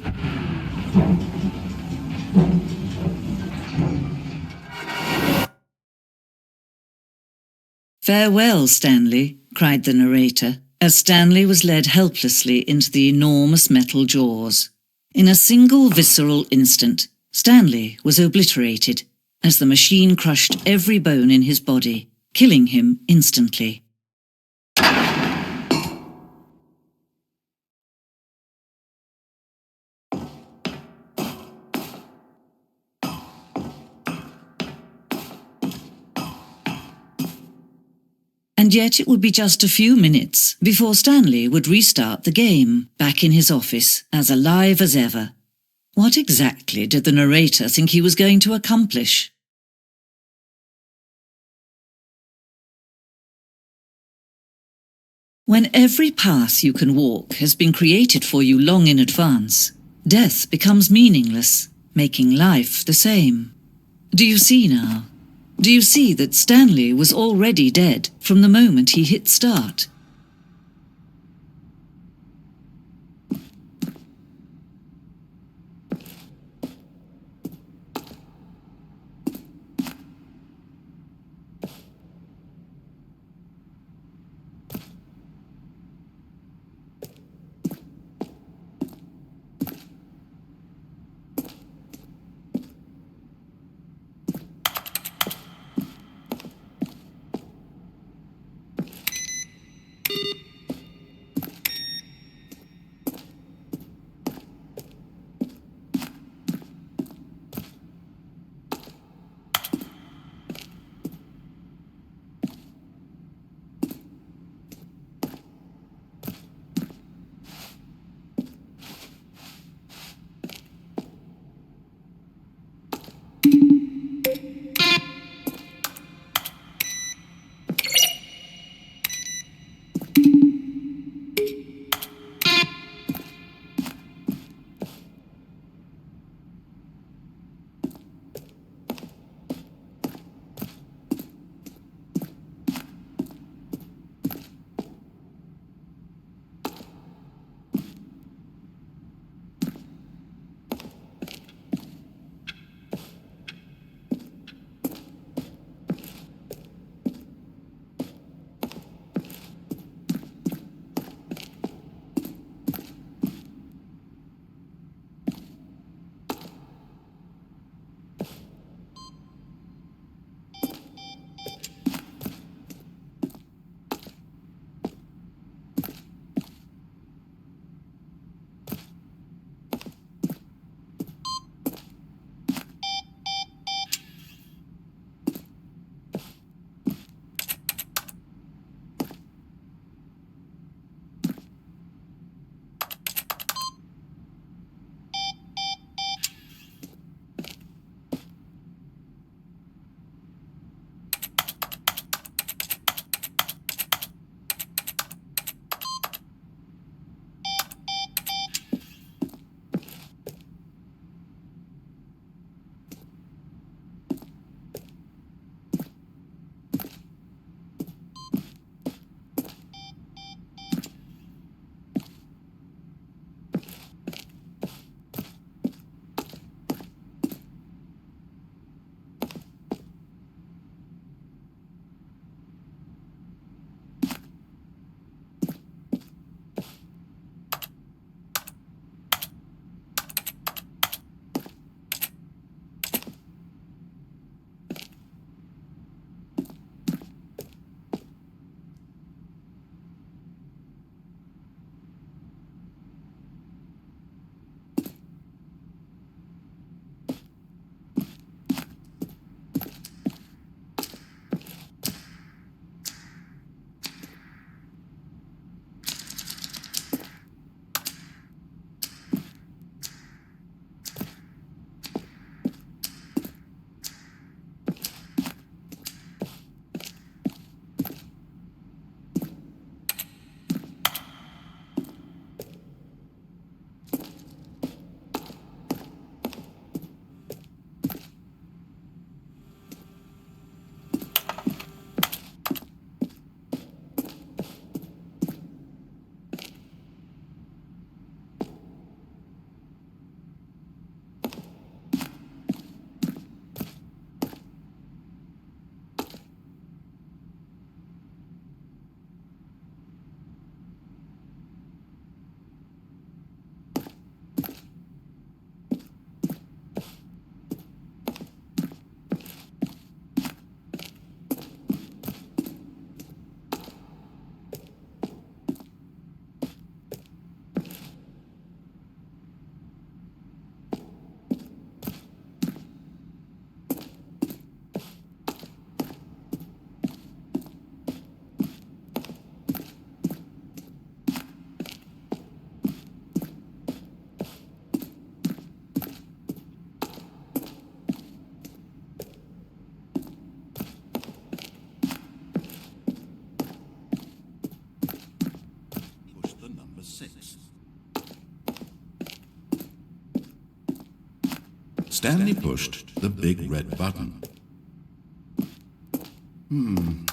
"Farewell, Stanley," cried the narrator, as Stanley was led helplessly into the enormous metal jaws. In a single visceral instant, Stanley was obliterated, as the machine crushed every bone in his body, killing him instantly. And yet it would be just a few minutes before Stanley would restart the game, back in his office, as alive as ever. What exactly did the narrator think he was going to accomplish? When every path you can walk has been created for you long in advance, death becomes meaningless, making life the same. Do you see now? Do you see that Stanley was already dead from the moment he hit start? Stanley pushed the big red button.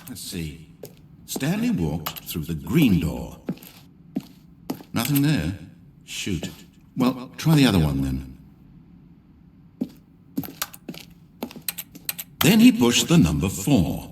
Let's see. Stanley walked through the green door. Nothing there. Shoot. Well, try the other one then. Then he pushed the number 4.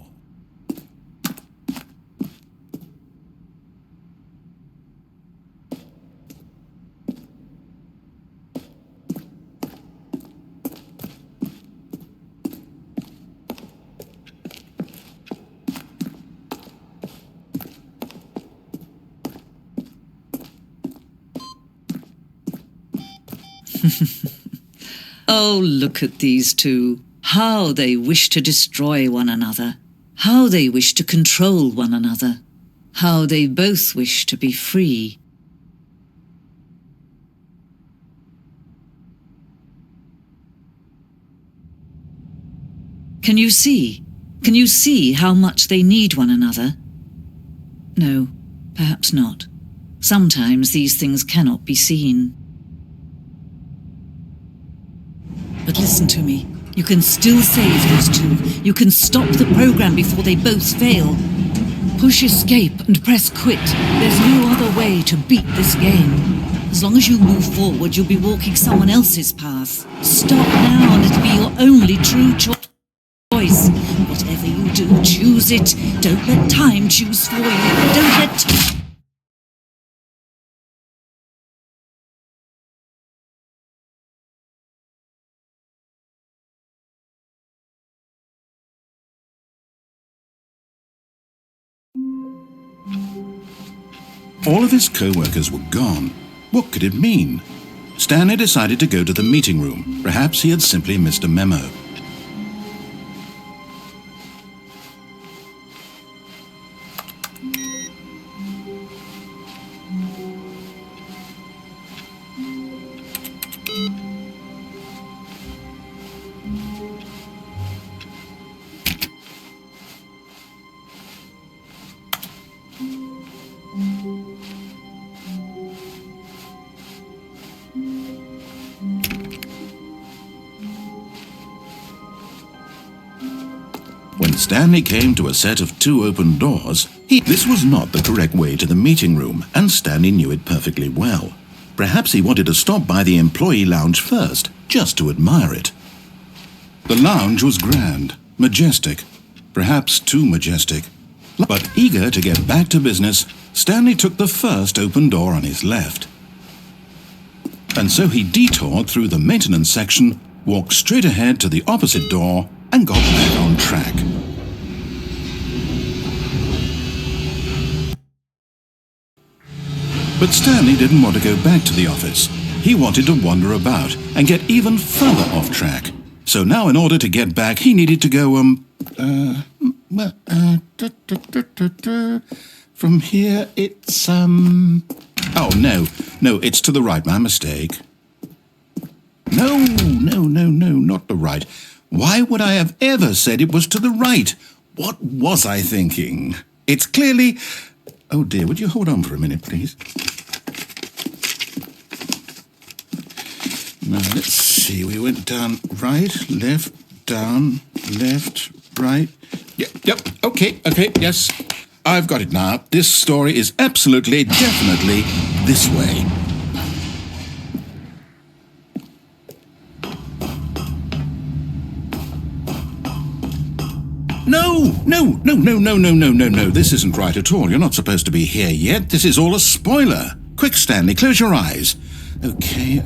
Oh, look at these two. How they wish to destroy one another. How they wish to control one another. How they both wish to be free. Can you see? Can you see how much they need one another? No, perhaps not. Sometimes these things cannot be seen. But listen to me. You can still save these two. You can stop the program before they both fail. Push escape and press quit. There's no other way to beat this game. As long as you move forward, you'll be walking someone else's path. Stop now and it'll be your only true choice. Whatever you do, choose it. Don't let time choose for you. Don't let... All of his co-workers were gone. What could it mean? Stanley decided to go to the meeting room. Perhaps he had simply missed a memo. When Stanley came to a set of 2 open doors, this was not the correct way to the meeting room, and Stanley knew it perfectly well. Perhaps he wanted to stop by the employee lounge first, just to admire it. The lounge was grand, majestic, perhaps too majestic. But eager to get back to business, Stanley took the first open door on his left. And so he detoured through the maintenance section, walked straight ahead to the opposite door, and got back on track. But Stanley didn't want to go back to the office. He wanted to wander about and get even further off track. So now in order to get back, he needed to go, from here it's, oh, no, it's to the right, my mistake. No, not the right. Why would I have ever said it was to the right? What was I thinking? It's clearly... Oh dear, would you hold on for a minute, please? Now, let's see. We went down right, left, down, left, right. Yep, okay, yes. I've got it now. This story is absolutely, definitely this way. No. This isn't right at all. You're not supposed to be here yet. This is all a spoiler. Quick, Stanley, close your eyes. Okay.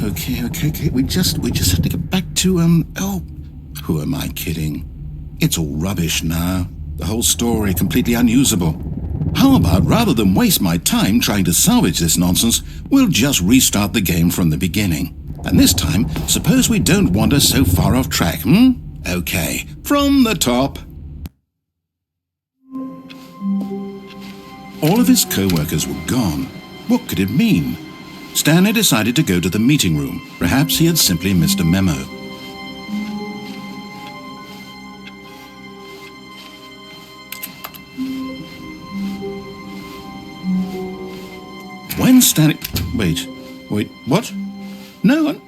We just have to get back to, oh, who am I kidding? It's all rubbish now. The whole story completely unusable. How about, rather than waste my time trying to salvage this nonsense, we'll just restart the game from the beginning. And this time, suppose we don't wander so far off track, Okay, from the top. All of his co-workers were gone. What could it mean? Stanley decided to go to the meeting room. Perhaps he had simply missed a memo. When Stanley... Wait, what? No,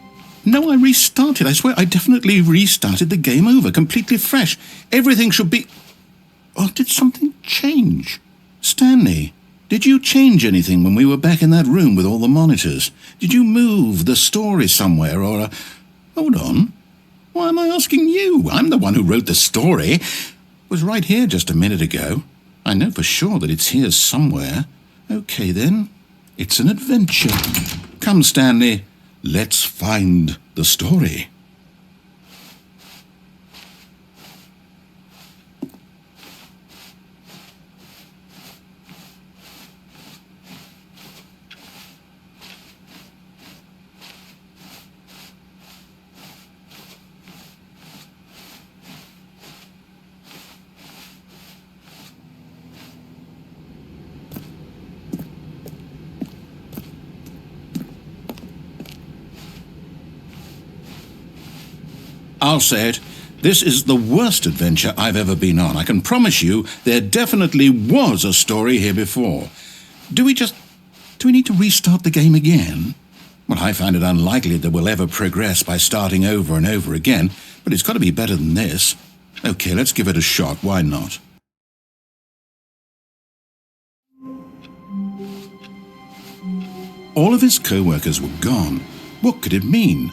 No, I restarted. I swear I definitely restarted the game over, completely fresh. Everything should be... Or did something change? Stanley, did you change anything when we were back in that room with all the monitors? Did you move the story somewhere or... Hold on. Why am I asking you? I'm the one who wrote the story. It was right here just a minute ago. I know for sure that it's here somewhere. Okay, then. It's an adventure. Come, Stanley. Let's find the story. I'll say it. This is the worst adventure I've ever been on. I can promise you there definitely was a story here before. Do we need to restart the game again? Well, I find it unlikely that we'll ever progress by starting over and over again, but it's got to be better than this. Okay, let's give it a shot. Why not? All of his co-workers were gone. What could it mean?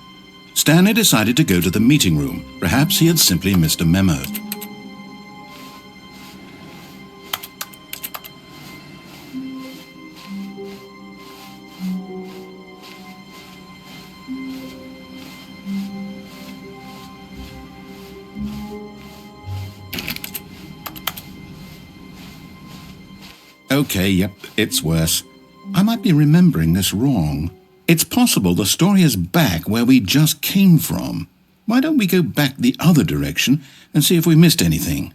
Stanley decided to go to the meeting room. Perhaps he had simply missed a memo. Okay, yep, it's worse. I might be remembering this wrong. It's possible the story is back where we just came from. Why don't we go back the other direction and see if we missed anything?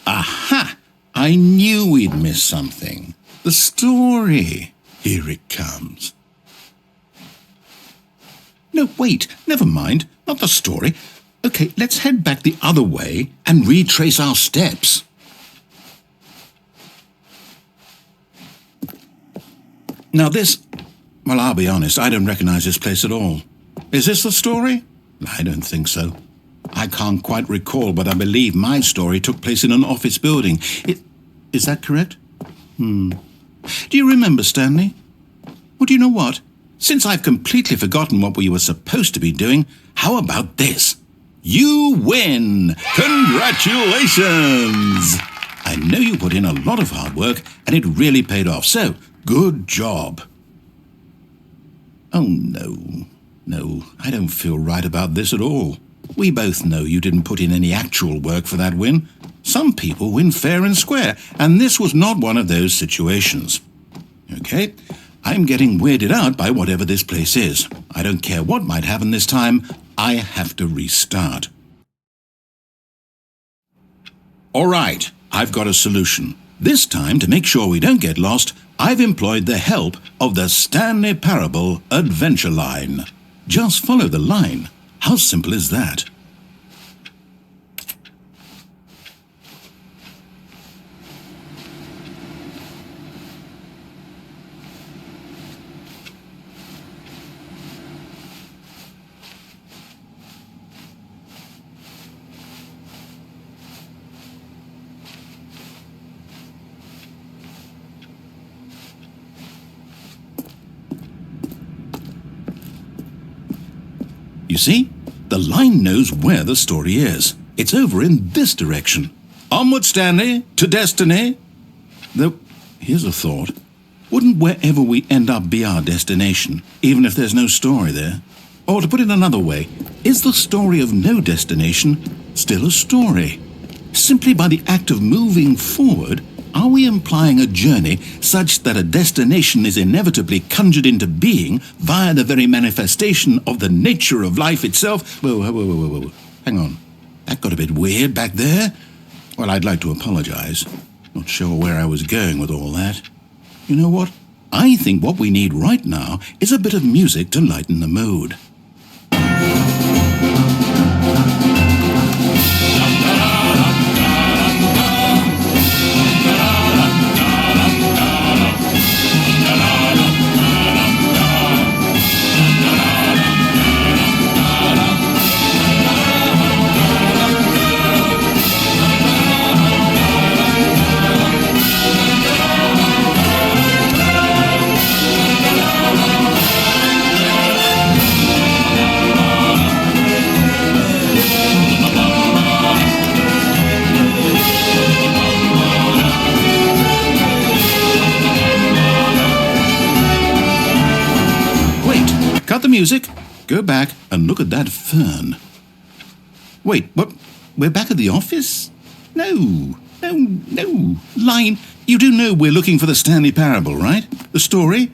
Aha! I knew we'd miss something. The story. Here it comes. No, wait, never mind. Not the story. Okay, let's head back the other way and retrace our steps. Now this... Well, I'll be honest, I don't recognize this place at all. Is this the story? I don't think so. I can't quite recall, but I believe my story took place in an office building. Is that correct? Do you remember, Stanley? Well, do you know what? Since I've completely forgotten what we were supposed to be doing, how about this? You win! Congratulations! I know you put in a lot of hard work, and it really paid off, so good job. Oh, no. No, I don't feel right about this at all. We both know you didn't put in any actual work for that win. Some people win fair and square, and this was not one of those situations. Okay, I'm getting weirded out by whatever this place is. I don't care what might happen this time. I have to restart. All right, I've got a solution. This time, to make sure we don't get lost, I've employed the help of the Stanley Parable Adventure Line. Just follow the line. How simple is that? You see? The line knows where the story is. It's over in this direction. Onward, Stanley, to destiny. Though, here's a thought. Wouldn't wherever we end up be our destination, even if there's no story there? Or to put it another way, is the story of no destination still a story? Simply by the act of moving forward, are we implying a journey such that a destination is inevitably conjured into being via the very manifestation of the nature of life itself? Whoa. Hang on. That got a bit weird back there. Well, I'd like to apologize. Not sure where I was going with all that. You know what? I think what we need right now is a bit of music to lighten the mood. Cut the music, go back and look at that fern. Wait, what? We're back at the office? No. Line, you do know we're looking for the Stanley Parable, right? The story?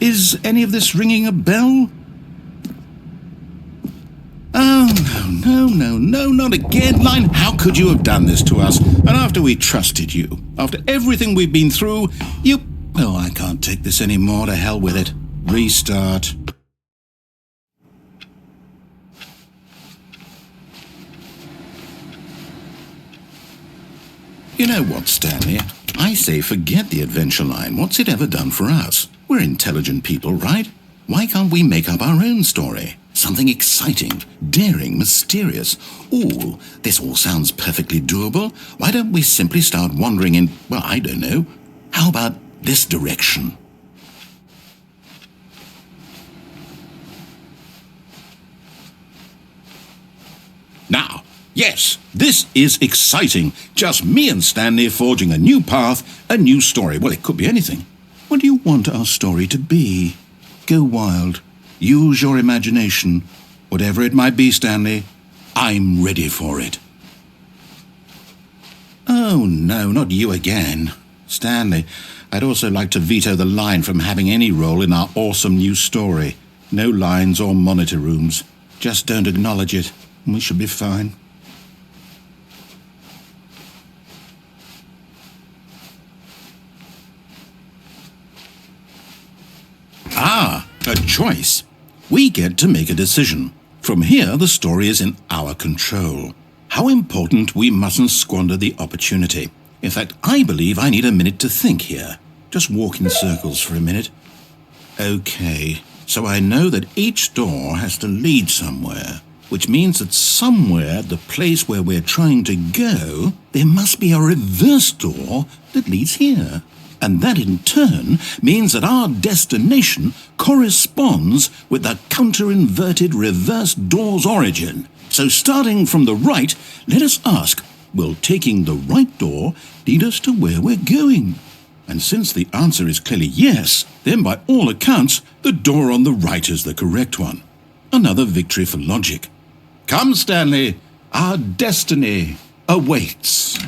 Is any of this ringing a bell? Oh, no, not again. Line, how could you have done this to us? And after we trusted you, after everything we've been through, you... Oh, I can't take this anymore. To hell with it. Restart. You know what, Stanley? I say forget the adventure line. What's it ever done for us? We're intelligent people, right? Why can't we make up our own story? Something exciting, daring, mysterious. Ooh, this all sounds perfectly doable. Why don't we simply start wandering in, well, I don't know. How about this direction? Now, yes, this is exciting. Just me and Stanley forging a new path, a new story. Well, it could be anything. What do you want our story to be? Go wild. Use your imagination. Whatever it might be, Stanley, I'm ready for it. Oh, no, not you again. Stanley, I'd also like to veto the line from having any role in our awesome new story. No lines or monitor rooms. Just don't acknowledge it, and we should be fine. Ah, a choice. We get to make a decision. From here, the story is in our control. How important we mustn't squander the opportunity. In fact, I believe I need a minute to think here. Just walk in circles for a minute. Okay, so I know that each door has to lead somewhere, which means that somewhere at the place where we're trying to go, there must be a reverse door that leads here. And that in turn means that our destination corresponds with the counter-inverted reverse door's origin. So starting from the right, let us ask, will taking the right door lead us to where we're going? And since the answer is clearly yes, then by all accounts, the door on the right is the correct one. Another victory for logic. Come, Stanley, our destiny awaits.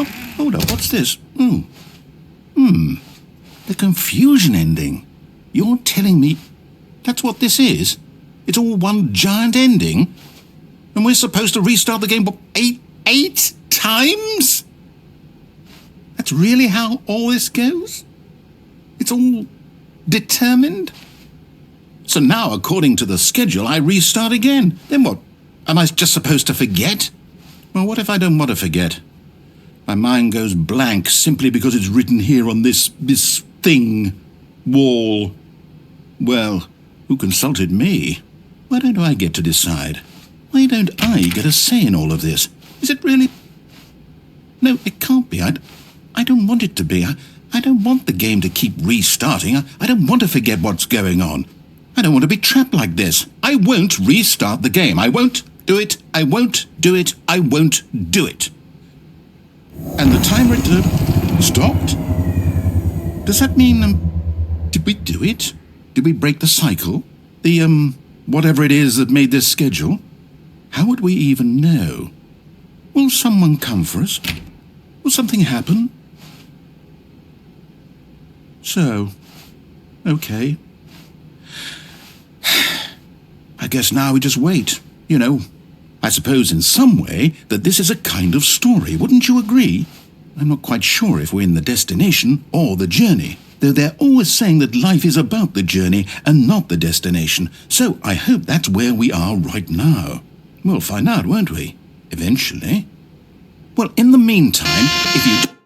Oh, hold up, what's this? The confusion ending. You're telling me that's what this is? It's all one giant ending? And we're supposed to restart the game, what, eight times? That's really how all this goes? It's all determined? So now, according to the schedule, I restart again. Then what? Am I just supposed to forget? Well, what if I don't want to forget? My mind goes blank simply because it's written here on this thing, wall. Well, who consulted me? Why don't I get to decide? Why don't I get a say in all of this? Is it really? No, it can't be. I don't want it to be. I don't want the game to keep restarting. I don't want to forget what's going on. I don't want to be trapped like this. I won't restart the game. I won't do it. I won't do it. I won't do it. And the timer stopped? Does that mean, did we do it? Did we break the cycle? The, whatever it is that made this schedule? How would we even know? Will someone come for us? Will something happen? So, okay. I guess now we just wait. You know, I suppose in some way that this is a kind of story, wouldn't you agree? I'm not quite sure if we're in the destination or the journey, though they're always saying that life is about the journey and not the destination, so I hope that's where we are right now. We'll find out, won't we? Eventually. Well, in the meantime, if you...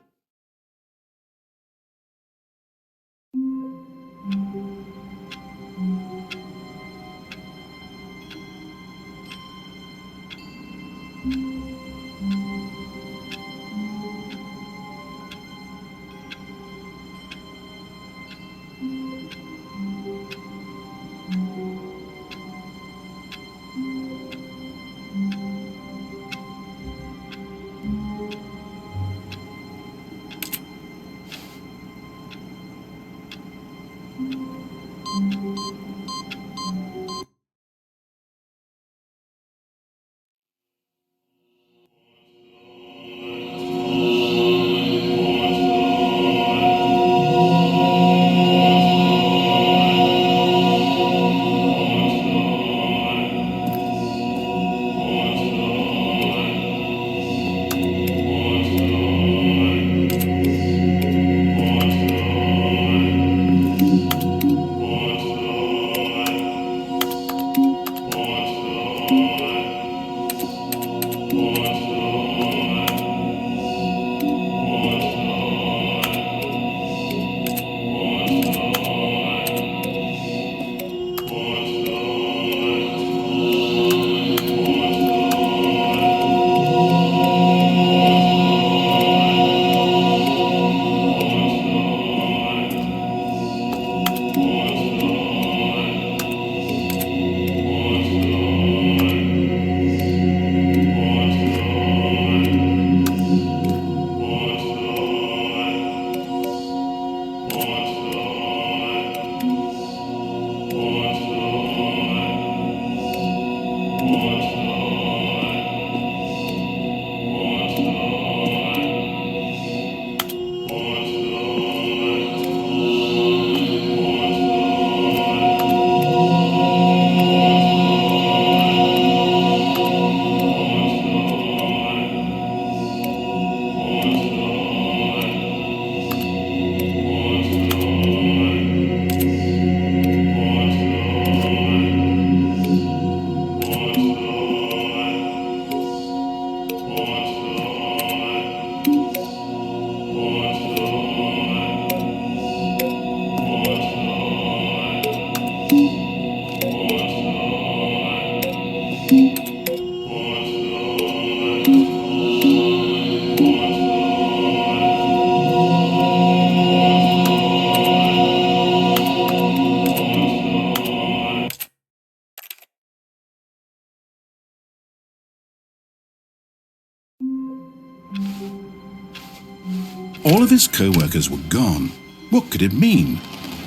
All of his co-workers were gone. What could it mean?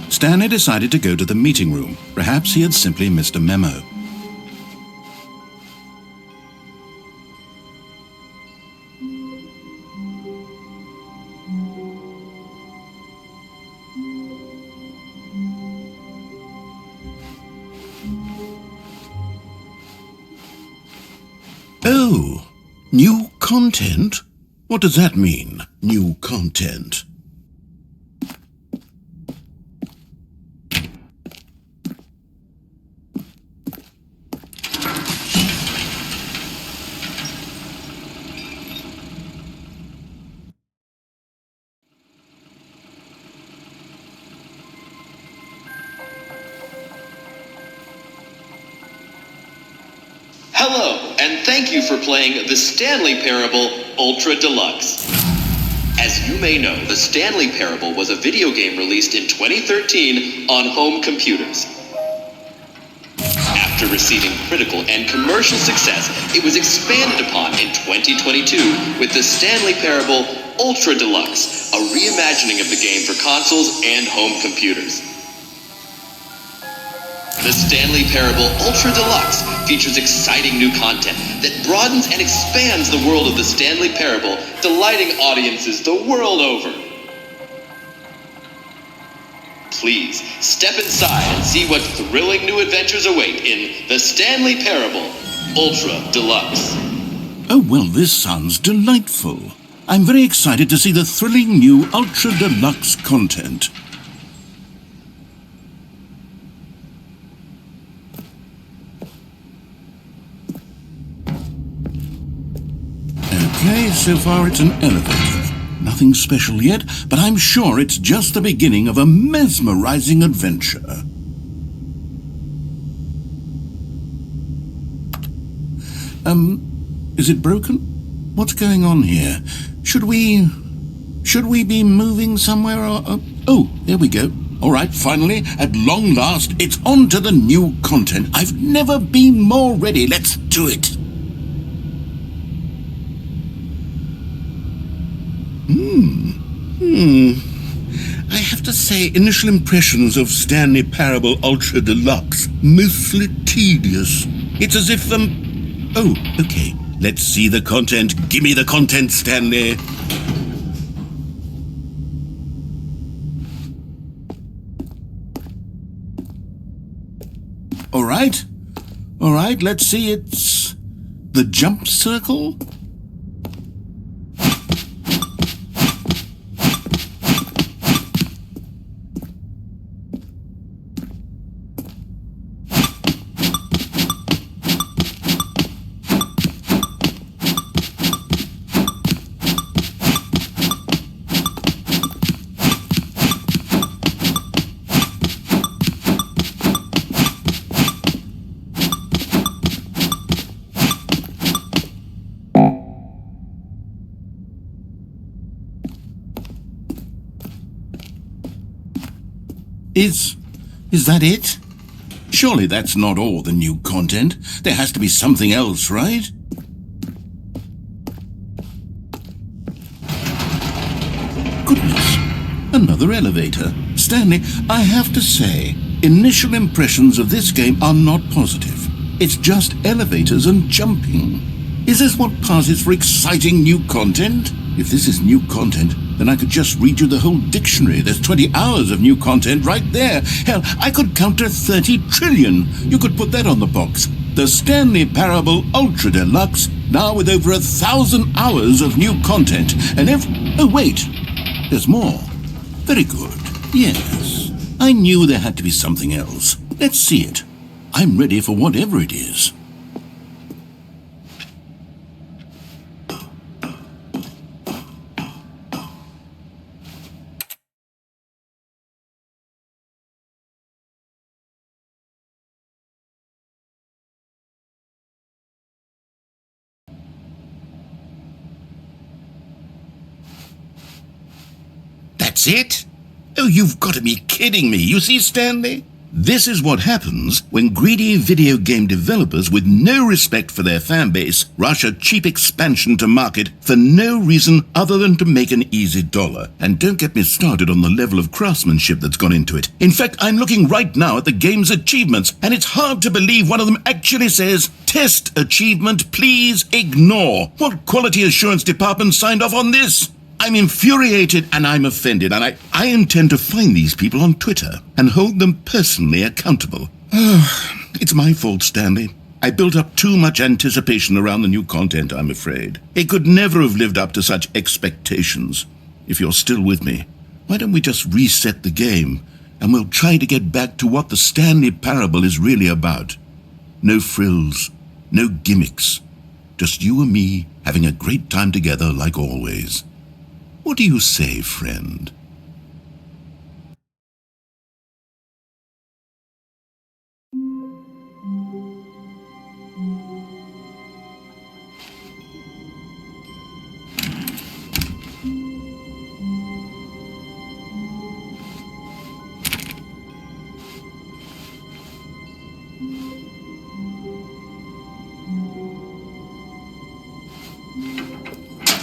Stanley decided to go to the meeting room. Perhaps he had simply missed a memo. Oh, new content? What does that mean, new content? Hello, and thank you for playing the Stanley Parable Ultra Deluxe. As you may know, the Stanley Parable was a video game released in 2013 on home computers. After receiving critical and commercial success, it was expanded upon in 2022 with the Stanley Parable Ultra Deluxe, a reimagining of the game for consoles and home computers. The Stanley Parable Ultra Deluxe features exciting new content that broadens and expands the world of the Stanley Parable, delighting audiences the world over. Please, step inside and see what thrilling new adventures await in The Stanley Parable Ultra Deluxe. Oh, well, this sounds delightful. I'm very excited to see the thrilling new Ultra Deluxe content. Okay, so far it's an elevator. Nothing special yet, but I'm sure it's just the beginning of a mesmerizing adventure. Is it broken? What's going on here? Should we be moving somewhere or... oh, there we go. All right, finally, at long last, it's on to the new content. I've never been more ready. Let's do it. I have to say, initial impressions of Stanley Parable Ultra Deluxe, mostly tedious. It's as if, oh, okay. Let's see the content. Give me the content, Stanley. All right, let's see. It's the jump circle. Is that it? Surely that's not all the new content. There has to be something else, right? Goodness, another elevator. Stanley, I have to say, initial impressions of this game are not positive. It's just elevators and jumping. Is this what passes for exciting new content? If this is new content, then I could just read you the whole dictionary. There's 20 hours of new content right there. Hell, I could count to 30 trillion. You could put that on the box. The Stanley Parable Ultra Deluxe, now with over 1,000 hours of new content. And oh, wait, there's more. Very good. Yes, I knew there had to be something else. Let's see it. I'm ready for whatever it is. That's it? Oh, you've got to be kidding me. You see, Stanley? This is what happens when greedy video game developers with no respect for their fan base rush a cheap expansion to market for no reason other than to make an easy dollar. And don't get me started on the level of craftsmanship that's gone into it. In fact, I'm looking right now at the game's achievements, and it's hard to believe one of them actually says, "Test achievement, please ignore." What quality assurance department signed off on this? I'm infuriated and I'm offended, and I intend to find these people on Twitter and hold them personally accountable. It's my fault, Stanley. I built up too much anticipation around the new content, I'm afraid. It could never have lived up to such expectations. If you're still with me, why don't we just reset the game and we'll try to get back to what the Stanley Parable is really about. No frills, no gimmicks. Just you and me having a great time together like always. What do you say, friend?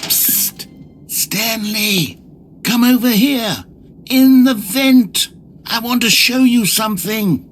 Psst! Stanley! Come over here! In the vent! I want to show you something!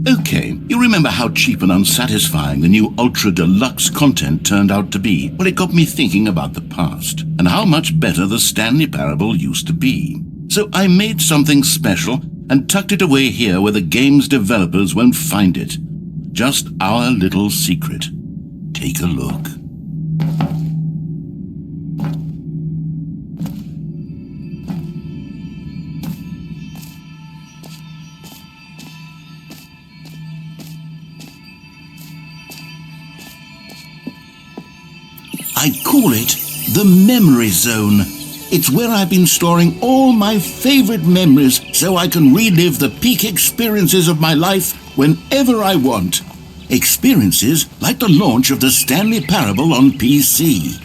Okay, you remember how cheap and unsatisfying the new Ultra Deluxe content turned out to be? Well, it got me thinking about the past and how much better the Stanley Parable used to be. So I made something special and tucked it away here where the game's developers won't find it. Just our little secret. Take a look. I call it the Memory Zone. It's where I've been storing all my favorite memories so I can relive the peak experiences of my life whenever I want. Experiences like the launch of the Stanley Parable on PC.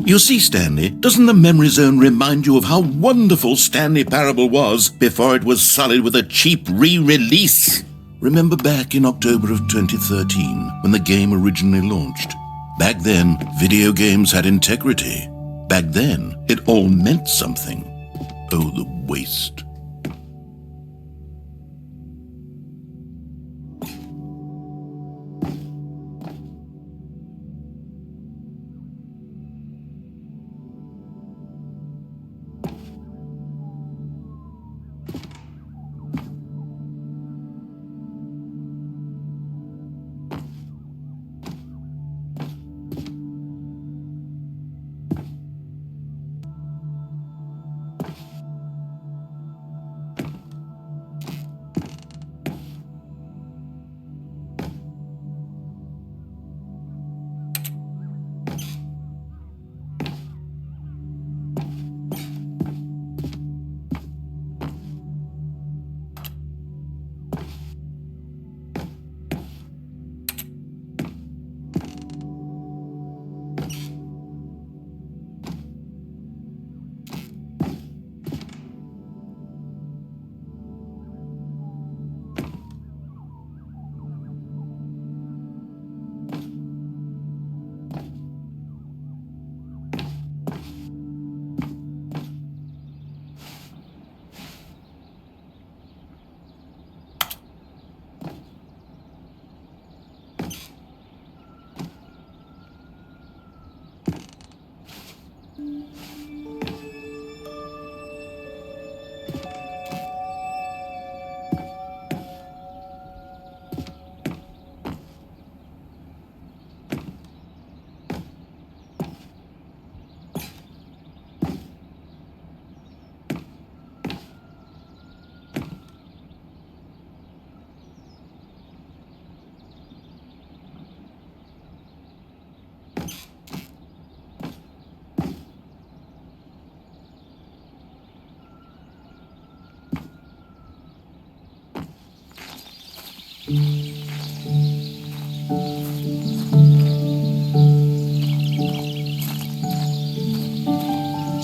You see, Stanley, doesn't the Memory Zone remind you of how wonderful Stanley Parable was before it was sullied with a cheap re-release? Remember back in October of 2013, when the game originally launched? Back then, video games had integrity. Back then, it all meant something. Oh, the waste.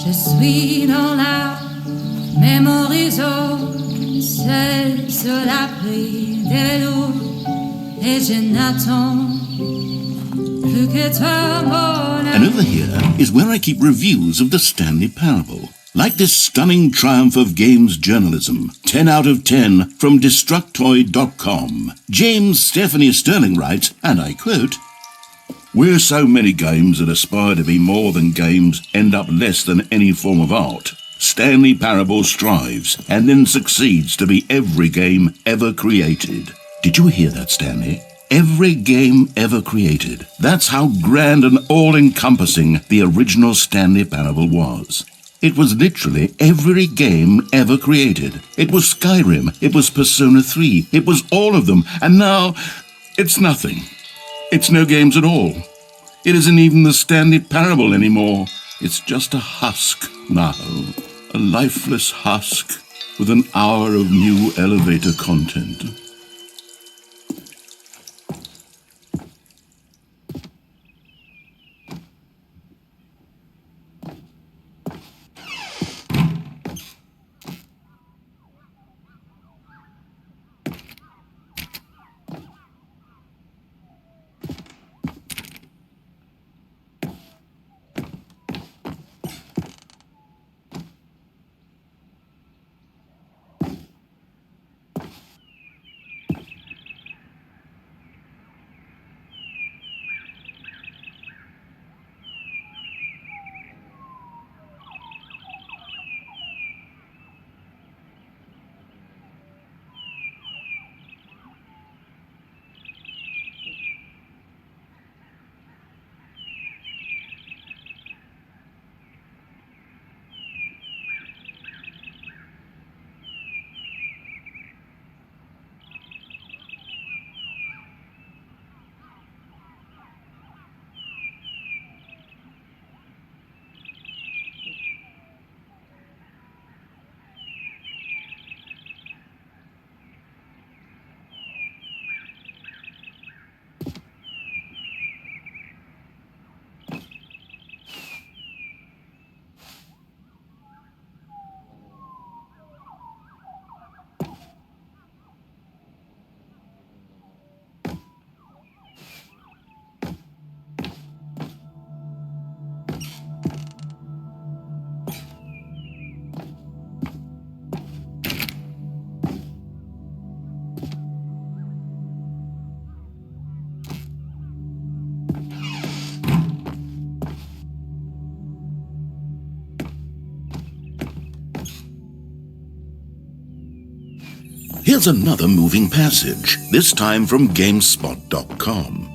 Je suis dans la Memory Zone, seul sur l'abri des loups, et je n'attends plus que toi, mon And over here is where I keep reviews of the Stanley Parable. Like this stunning triumph of games journalism, 10 out of 10 from Destructoid.com. James Stephanie Sterling writes, and I quote, "Where so many games that aspire to be more than games end up less than any form of art, Stanley Parable strives and then succeeds to be every game ever created." Did you hear that, Stanley? Every game ever created. That's how grand and all-encompassing the original Stanley Parable was. It was literally every game ever created. It was Skyrim, it was Persona 3, it was all of them, and now it's nothing. It's no games at all. It isn't even the Stanley Parable anymore. It's just a husk now, a lifeless husk with an hour of new elevator content. Here's another moving passage, this time from GameSpot.com.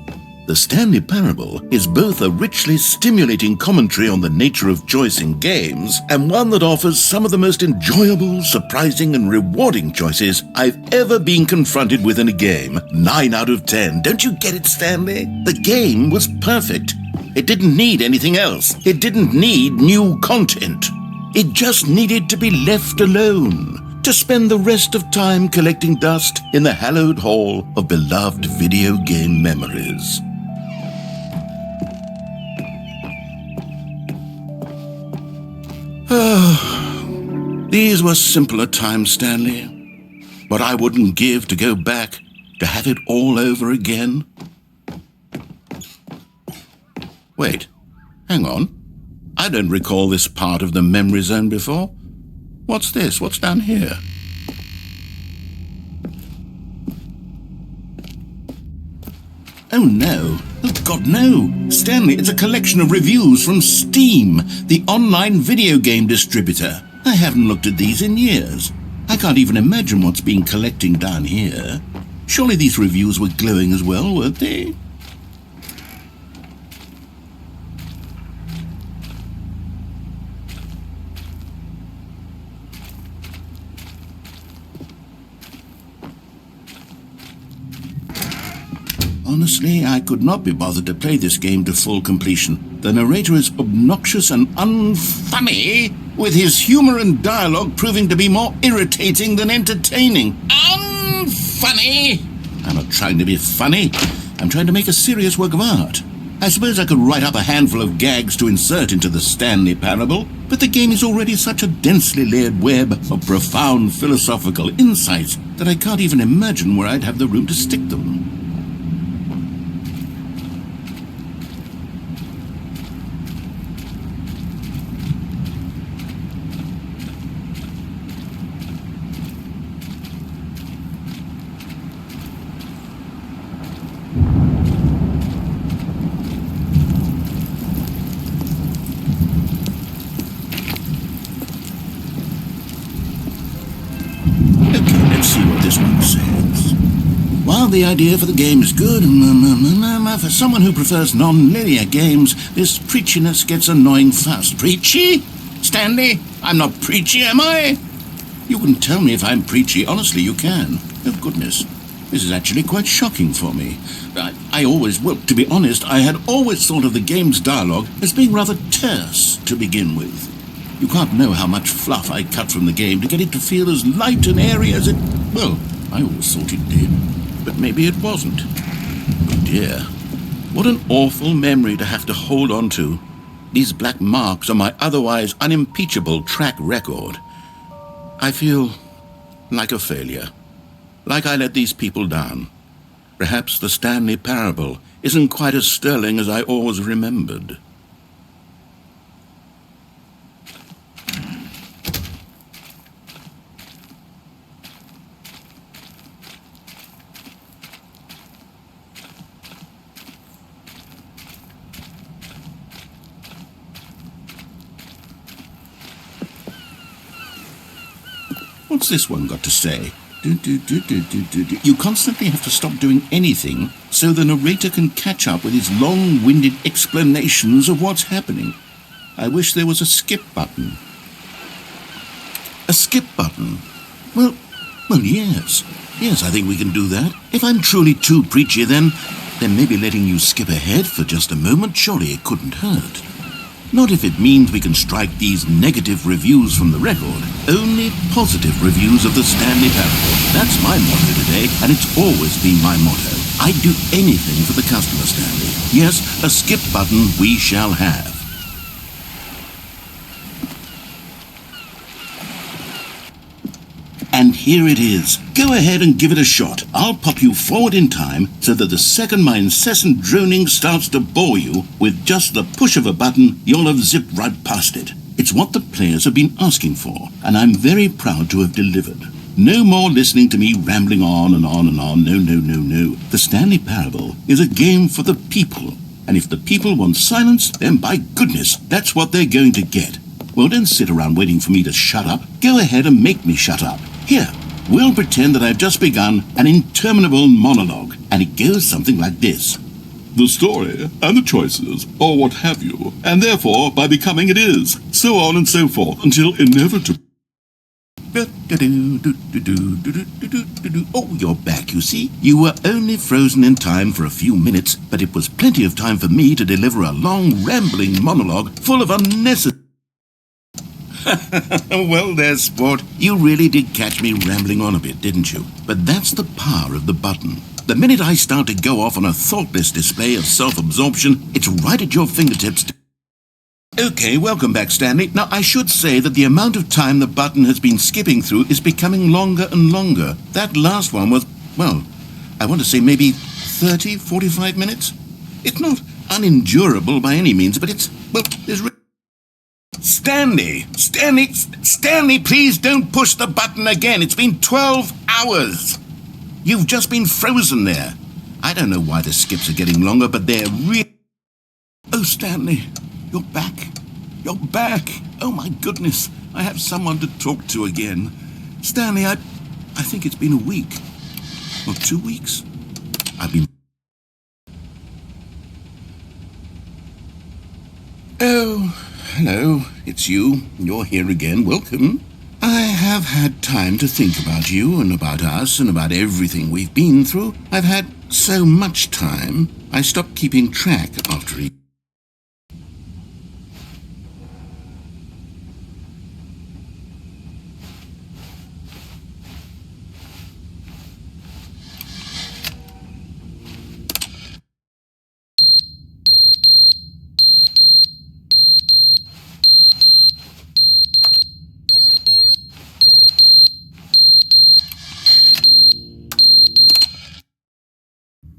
The Stanley Parable is both a richly stimulating commentary on the nature of choice in games and one that offers some of the most enjoyable, surprising, and rewarding choices I've ever been confronted with in a game. 9 out of 10. Don't you get it, Stanley? The game was perfect. It didn't need anything else. It didn't need new content. It just needed to be left alone, to spend the rest of time collecting dust in the hallowed hall of beloved video game memories. These were simpler times, Stanley, but I wouldn't give to go back to have it all over again. Wait, hang on. I don't recall this part of the memory zone before. What's this? What's down here? Oh no. Oh God, no. Stanley, it's a collection of reviews from Steam, the online video game distributor. I haven't looked at these in years. I can't even imagine what's been collecting down here. Surely these reviews were glowing as well, weren't they? Honestly, I could not be bothered to play this game to full completion. The narrator is obnoxious and unfunny, with his humor and dialogue proving to be more irritating than entertaining. Unfunny! I'm not trying to be funny. I'm trying to make a serious work of art. I suppose I could write up a handful of gags to insert into the Stanley Parable, but the game is already such a densely layered web of profound philosophical insights that I can't even imagine where I'd have the room to stick them. While the idea for the game is good, for someone who prefers non-linear games, this preachiness gets annoying fast. Preachy? Stanley, I'm not preachy, am I? You can tell me if I'm preachy. Honestly, you can. Oh, goodness. This is actually quite shocking for me. To be honest, I had always thought of the game's dialogue as being rather terse to begin with. You can't know how much fluff I cut from the game to get it to feel as light and airy as it... Well, I always thought it did. But maybe it wasn't. Oh dear, what an awful memory to have to hold on to. These black marks on my otherwise unimpeachable track record. I feel like a failure. Like I let these people down. Perhaps the Stanley Parable isn't quite as sterling as I always remembered. What's this one got to say? You constantly have to stop doing anything so the narrator can catch up with his long-winded explanations of what's happening. I wish there was a skip button. A skip button? Well, yes. Yes, I think we can do that. If I'm truly too preachy, then maybe letting you skip ahead for just a moment, surely it couldn't hurt. Not if it means we can strike these negative reviews from the record. Only positive reviews of the Stanley Parable. That's my motto today, and it's always been my motto. I'd do anything for the customer, Stanley. Yes, a skip button we shall have. And here it is. Go ahead and give it a shot. I'll pop you forward in time so that the second my incessant droning starts to bore you, with just the push of a button, you'll have zipped right past it. It's what the players have been asking for, and I'm very proud to have delivered. No more listening to me rambling on and on and on. No. The Stanley Parable is a game for the people. And if the people want silence, then by goodness, that's what they're going to get. Well, don't sit around waiting for me to shut up. Go ahead and make me shut up. Here, We'll pretend that I've just begun an interminable monologue, and it goes something like this. The story, and the choices, or what have you, and therefore, by becoming it is, so on and so forth, until inevitably... Oh, you're back, you see. You were only frozen in time for a few minutes, but it was plenty of time for me to deliver a long, rambling monologue full of unnecessary... Well, there's sport. You really did catch me rambling on a bit, didn't you? But that's the power of the button. The minute I start to go off on a thoughtless display of self-absorption, it's right at your fingertips. Okay, welcome back, Stanley. Now, I should say that the amount of time the button has been skipping through is becoming longer and longer. That last one was, well, I want to say maybe 30, 45 minutes? It's not unendurable by any means, but it's, well, there's... Stanley, please don't push the button again. It's been 12 hours. You've just been frozen there. I don't know why the skips are getting longer, but they're really... Oh, Stanley, you're back. You're back. Oh, my goodness. I have someone to talk to again. Stanley, I think it's been a week. Or 2 weeks. I've been... Oh... Hello, it's you. You're here again. Welcome. I have had time to think about you and about us and about everything we've been through. I've had so much time, I stopped keeping track after each.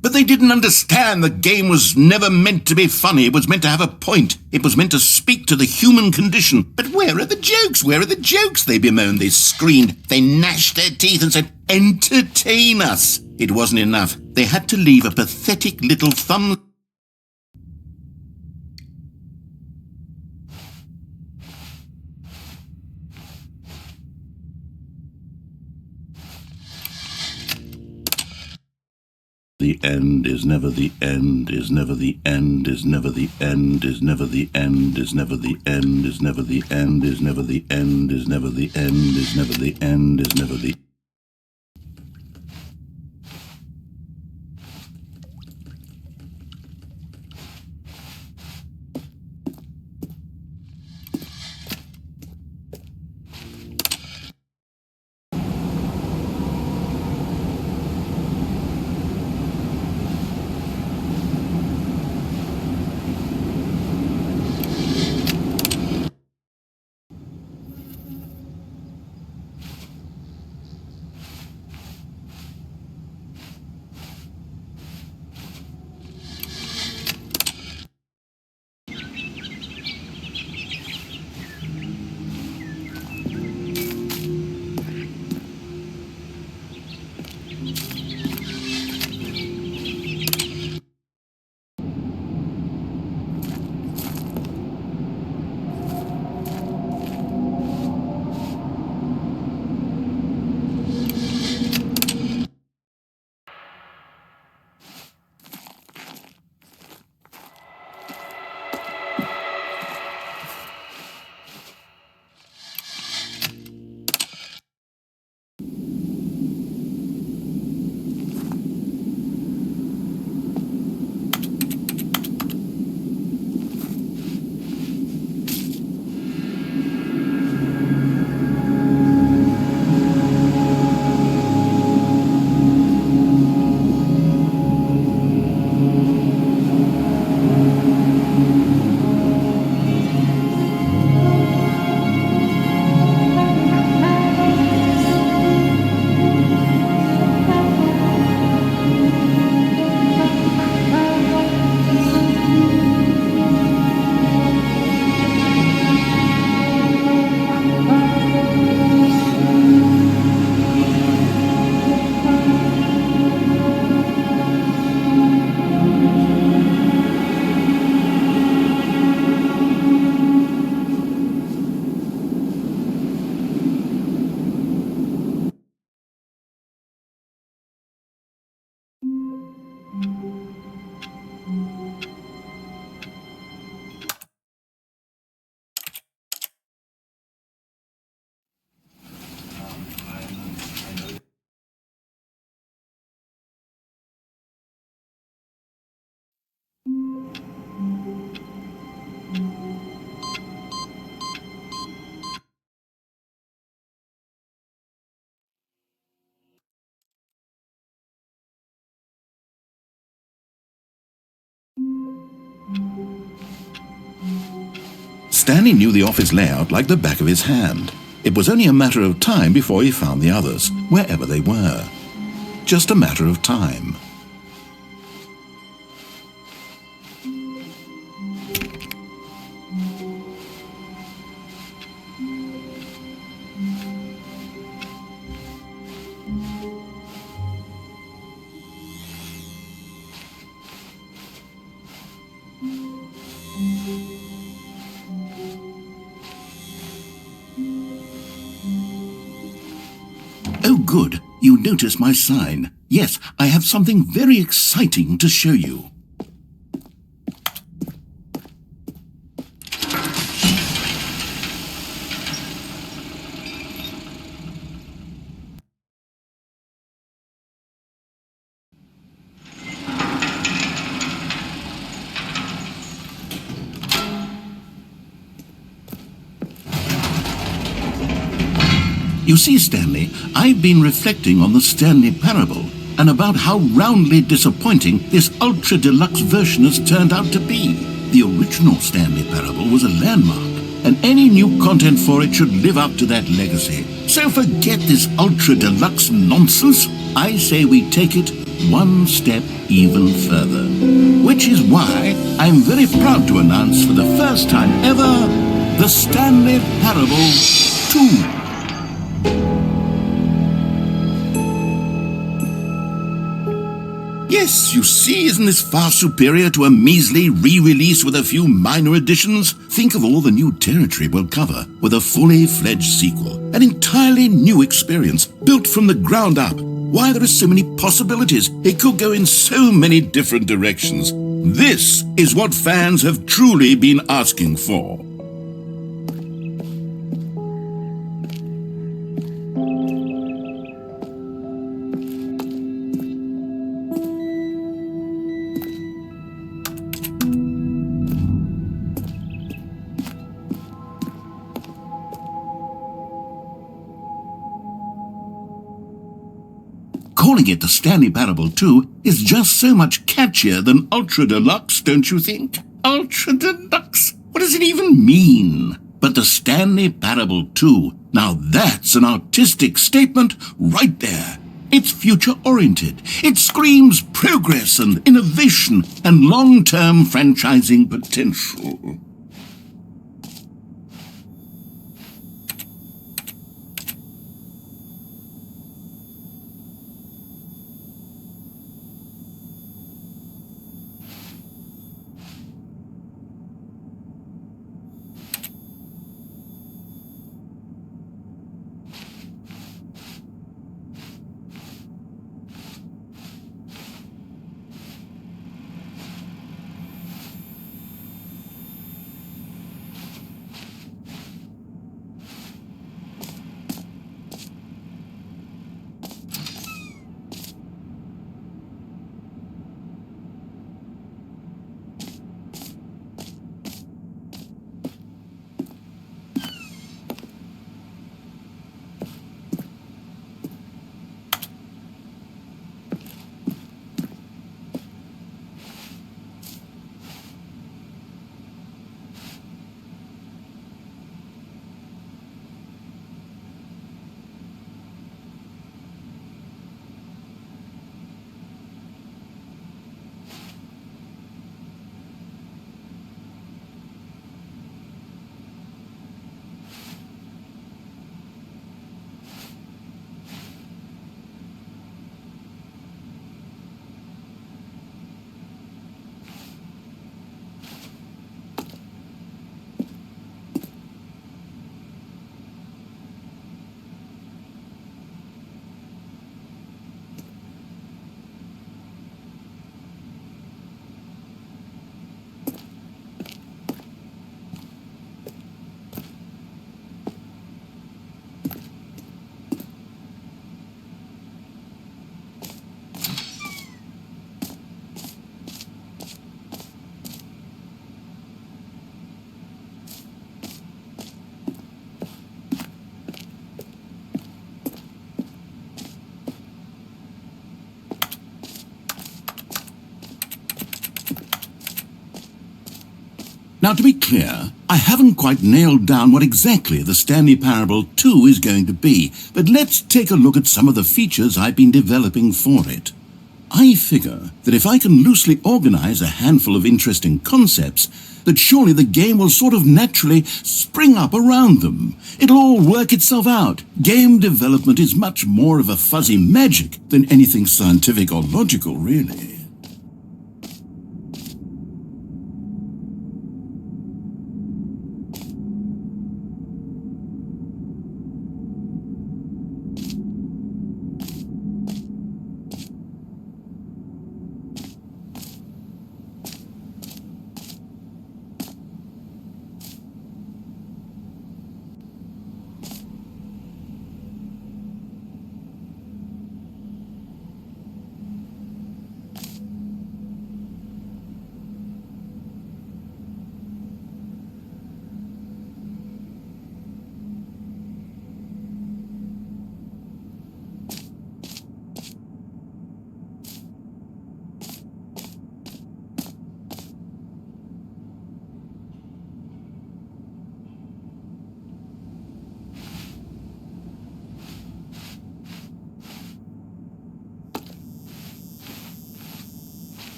But they didn't understand the game was never meant to be funny. It was meant to have a point. It was meant to speak to the human condition. But where are the jokes? Where are the jokes? They bemoaned, they screamed, they gnashed their teeth and said, entertain us. It wasn't enough. They had to leave a pathetic little thumb... The end is never the end, is never the end, is never the end, is never the end, is never the end, is never the end, is never the end, is never the end, is never the end, is never the... Stanley knew the office layout like the back of his hand. It was only a matter of time before he found the others, wherever they were. Just a matter of time. Oh, good. You noticed my sign. Yes, I have something very exciting to show you. You see, Stanley, I've been reflecting on the Stanley parable and about how roundly disappointing this ultra-deluxe version has turned out to be. The original Stanley parable was a landmark, and any new content for it should live up to that legacy. So forget this ultra-deluxe nonsense. I say we take it one step even further. Which is why I'm very proud to announce for the first time ever, the Stanley Parable 2. Yes, you see, isn't this far superior to a measly re-release with a few minor additions? Think of all the new territory we'll cover with a fully fledged sequel. An entirely new experience, built from the ground up. Why, there are so many possibilities. It could go in so many different directions. This is what fans have truly been asking for. Calling it the Stanley Parable 2 is just so much catchier than Ultra Deluxe, don't you think? Ultra Deluxe? What does it even mean? But the Stanley Parable 2, now that's an artistic statement right there. It's future-oriented. It screams progress and innovation and long-term franchising potential. Now, to be clear, I haven't quite nailed down what exactly the Stanley Parable 2 is going to be, but let's take a look at some of the features I've been developing for it. I figure that if I can loosely organize a handful of interesting concepts, that surely the game will sort of naturally spring up around them. It'll all work itself out. Game development is much more of a fuzzy magic than anything scientific or logical, really.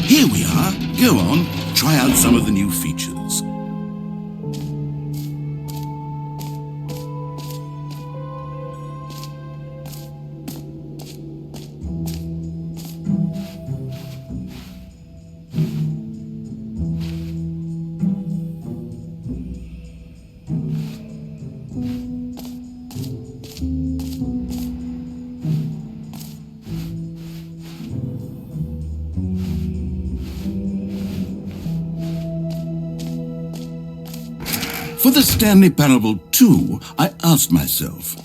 Here we are. Go on, try out some of the new features. For the Stanley Parable 2, I asked myself,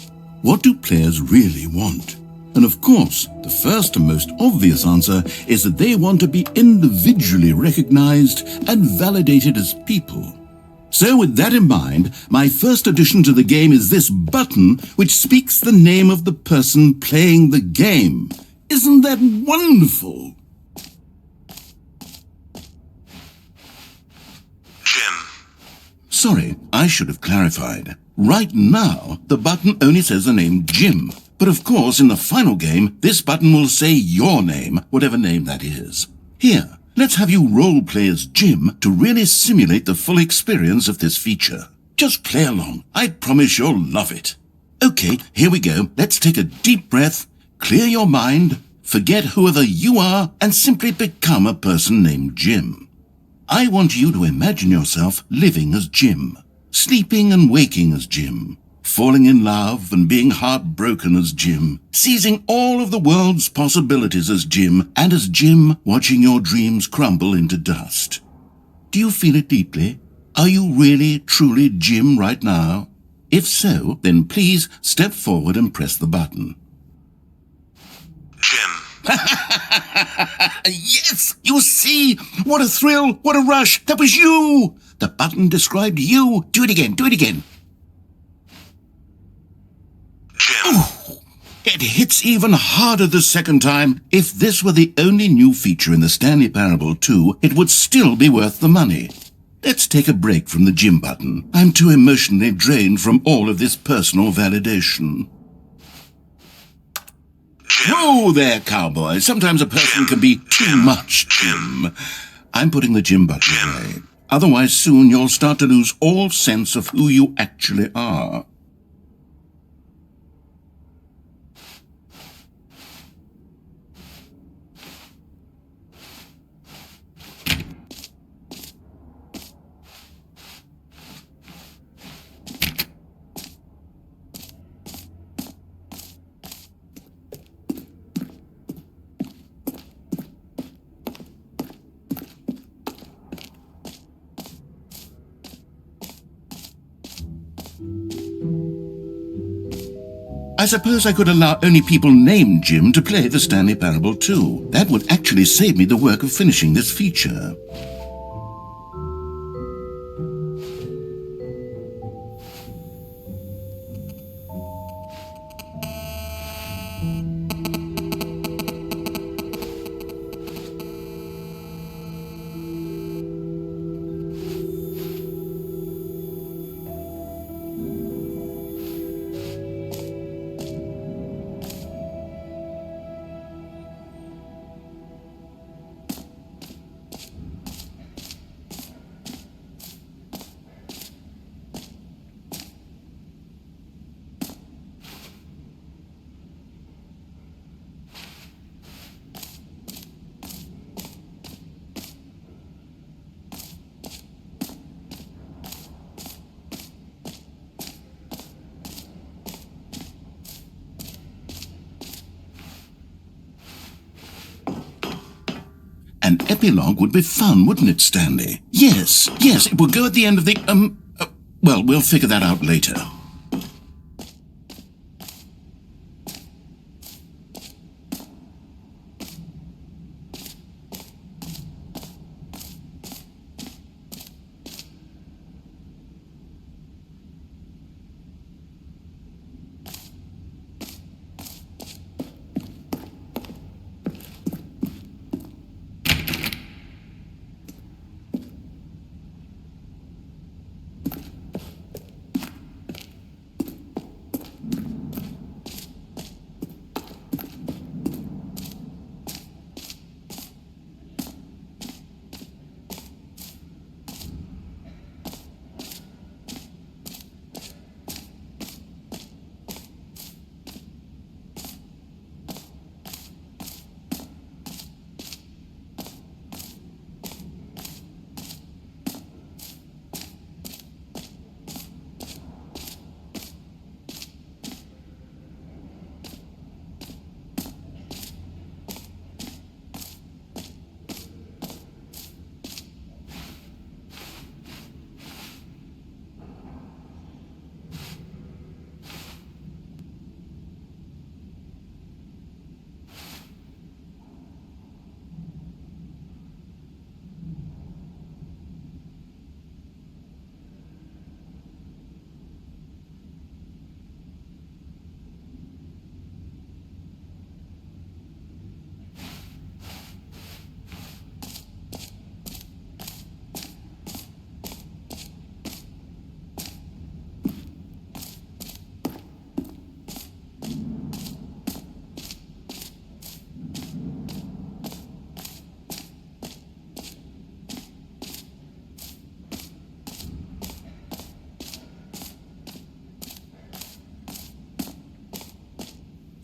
what do players really want? And of course, the first and most obvious answer is that they want to be individually recognized and validated as people. So with that in mind, my first addition to the game is this button which speaks the name of the person playing the game. Isn't that wonderful? Jim. Sorry, I should have clarified. Right now, the button only says the name Jim. But of course, in the final game, this button will say your name, whatever name that is. Here, let's have you role-play as Jim to really simulate the full experience of this feature. Just play along. I promise you'll love it. Okay, here we go. Let's take a deep breath, clear your mind, forget whoever you are, and simply become a person named Jim. I want you to imagine yourself living as Jim, sleeping and waking as Jim, falling in love and being heartbroken as Jim, seizing all of the world's possibilities as Jim, and as Jim watching your dreams crumble into dust. Do you feel it deeply? Are you really, truly Jim right now? If so, then please step forward and press the button. Jim. Yes! You see! What a thrill! What a rush! That was you! The button described you! Do it again! Do it again! Jim. Ooh, it hits even harder the second time. If this were the only new feature in the Stanley Parable 2, it would still be worth the money. Let's take a break from the Jim button. I'm too emotionally drained from all of this personal validation. Whoa there, cowboy. Sometimes a person can be too much Jim. I'm putting the Jim button away. Otherwise, soon you'll start to lose all sense of who you actually are. I suppose I could allow only people named Jim to play the Stanley Parable too. That would actually save me the work of finishing this feature. An epilogue would be fun, wouldn't it, Stanley? Yes, it would go at the end of the, well, we'll figure that out later.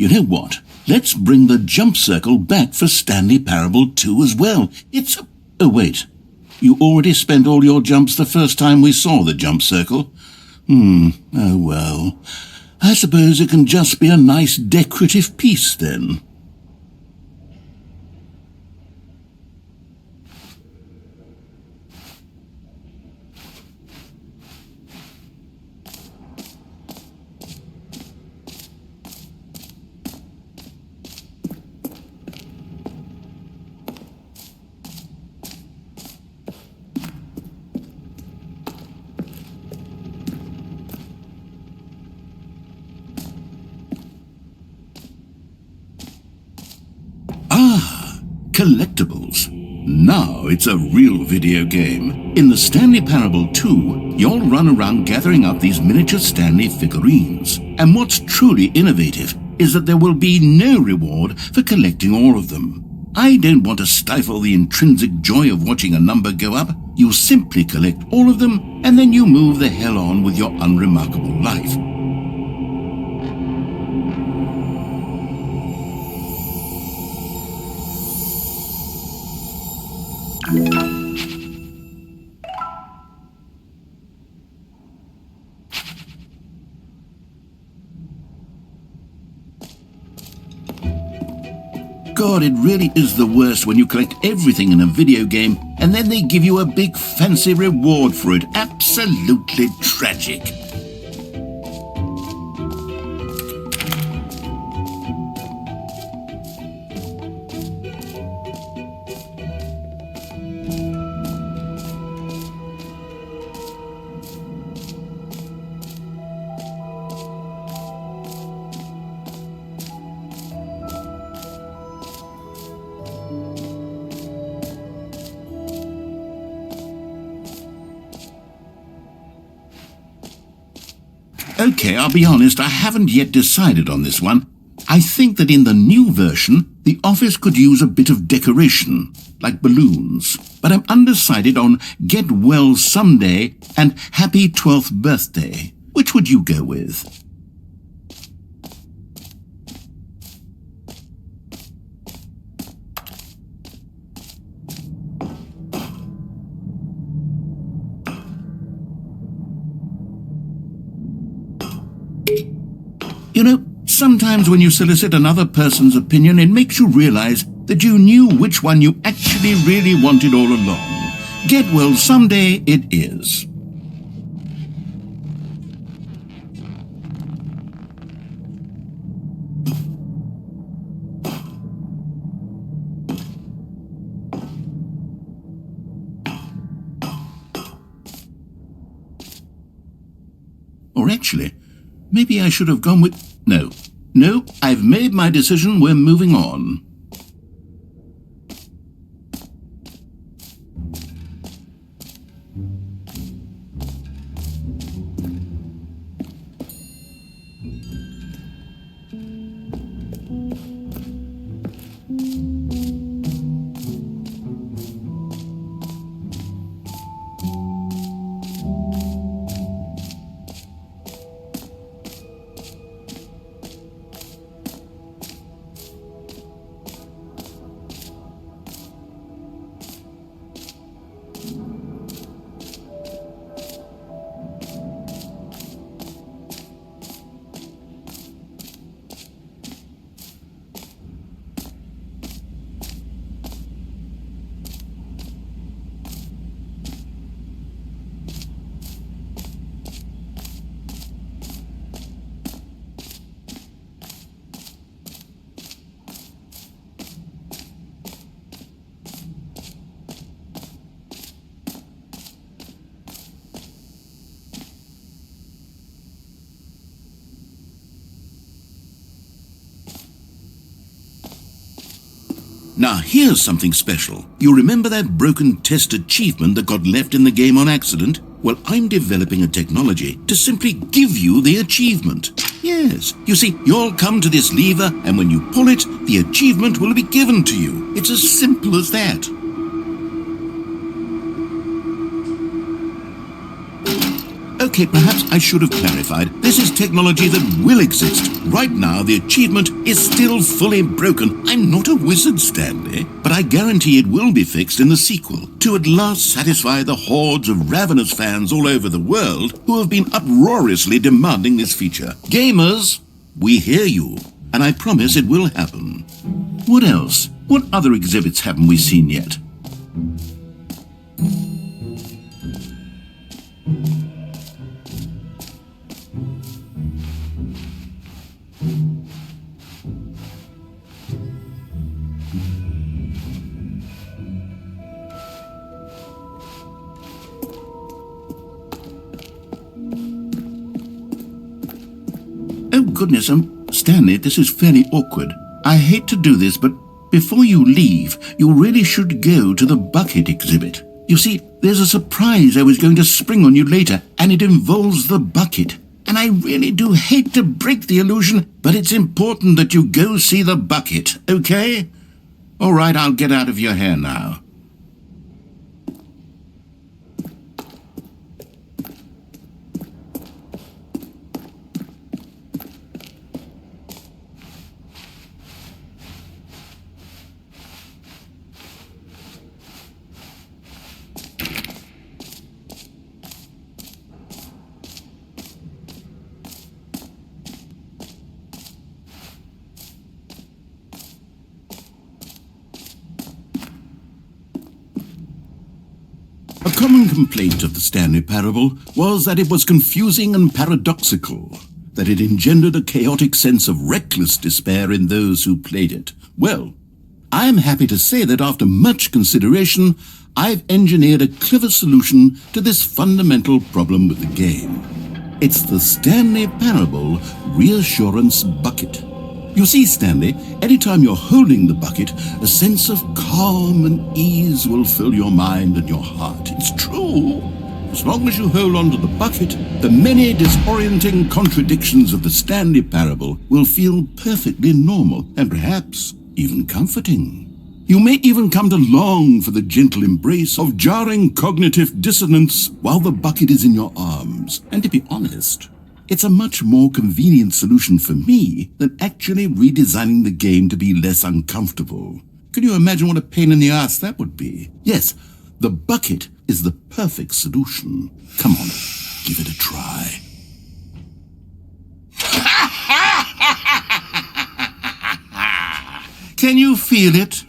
You know what? Let's bring the jump circle back for Stanley Parable 2 as well. It's a... Oh, wait. You already spent all your jumps the first time we saw the jump circle? Oh well. I suppose it can just be a nice decorative piece then. Collectibles. Now it's a real video game. In the Stanley Parable 2, you'll run around gathering up these miniature Stanley figurines. And what's truly innovative is that there will be no reward for collecting all of them. I don't want to stifle the intrinsic joy of watching a number go up. You simply collect all of them, and then you move the hell on with your unremarkable life. God, it really is the worst when you collect everything in a video game and then they give you a big fancy reward for it. Absolutely tragic. Okay, I'll be honest, I haven't yet decided on this one. I think that in the new version, the office could use a bit of decoration, like balloons. But I'm undecided on Get Well Someday and Happy 12th Birthday. Which would you go with? You know, sometimes when you solicit another person's opinion, it makes you realize that you knew which one you actually really wanted all along. Get well someday it is. Or actually, maybe I should have gone with... No, I've made my decision, we're moving on. Now here's something special. You remember that broken test achievement that got left in the game on accident? Well, I'm developing a technology to simply give you the achievement. Yes, you see, you'll come to this lever, and when you pull it, the achievement will be given to you. It's as simple as that. Okay, perhaps I should have clarified. This is technology that will exist. Right now, the achievement is still fully broken. I'm not a wizard, Stanley, but I guarantee it will be fixed in the sequel to at last satisfy the hordes of ravenous fans all over the world who have been uproariously demanding this feature. Gamers, we hear you, and I promise it will happen. What else? What other exhibits haven't we seen yet? Oh goodness, Stanley, this is fairly awkward. I hate to do this, but before you leave, you really should go to the bucket exhibit. You see, there's a surprise I was going to spring on you later, and it involves the bucket. And I really do hate to break the illusion, but it's important that you go see the bucket, okay? All right, I'll get out of your hair now. A common complaint of the Stanley parable was that it was confusing and paradoxical, that it engendered a chaotic sense of reckless despair in those who played it. Well, I am happy to say that after much consideration, I've engineered a clever solution to this fundamental problem with the game. It's the Stanley Parable Reassurance Bucket. You see, Stanley, anytime you're holding the bucket, a sense of calm and ease will fill your mind and your heart. It's true. As long as you hold on to the bucket, the many disorienting contradictions of the Stanley parable will feel perfectly normal and perhaps even comforting. You may even come to long for the gentle embrace of jarring cognitive dissonance while the bucket is in your arms. And to be honest, it's a much more convenient solution for me than actually redesigning the game to be less uncomfortable. Can you imagine what a pain in the ass that would be? Yes, the bucket is the perfect solution. Come on, give it a try. Can you feel it?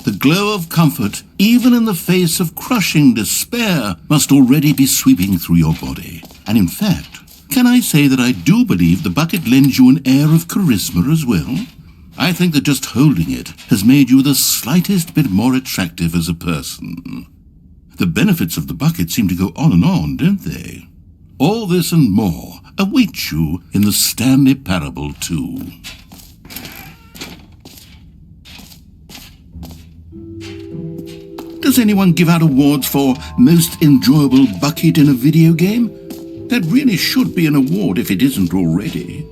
The glow of comfort, even in the face of crushing despair, must already be sweeping through your body. And in fact, can I say that I do believe the bucket lends you an air of charisma as well? I think that just holding it has made you the slightest bit more attractive as a person. The benefits of the bucket seem to go on, don't they? All this and more await you in the Stanley Parable 2. Does anyone give out awards for most enjoyable bucket in a video game? That really should be an award if it isn't already.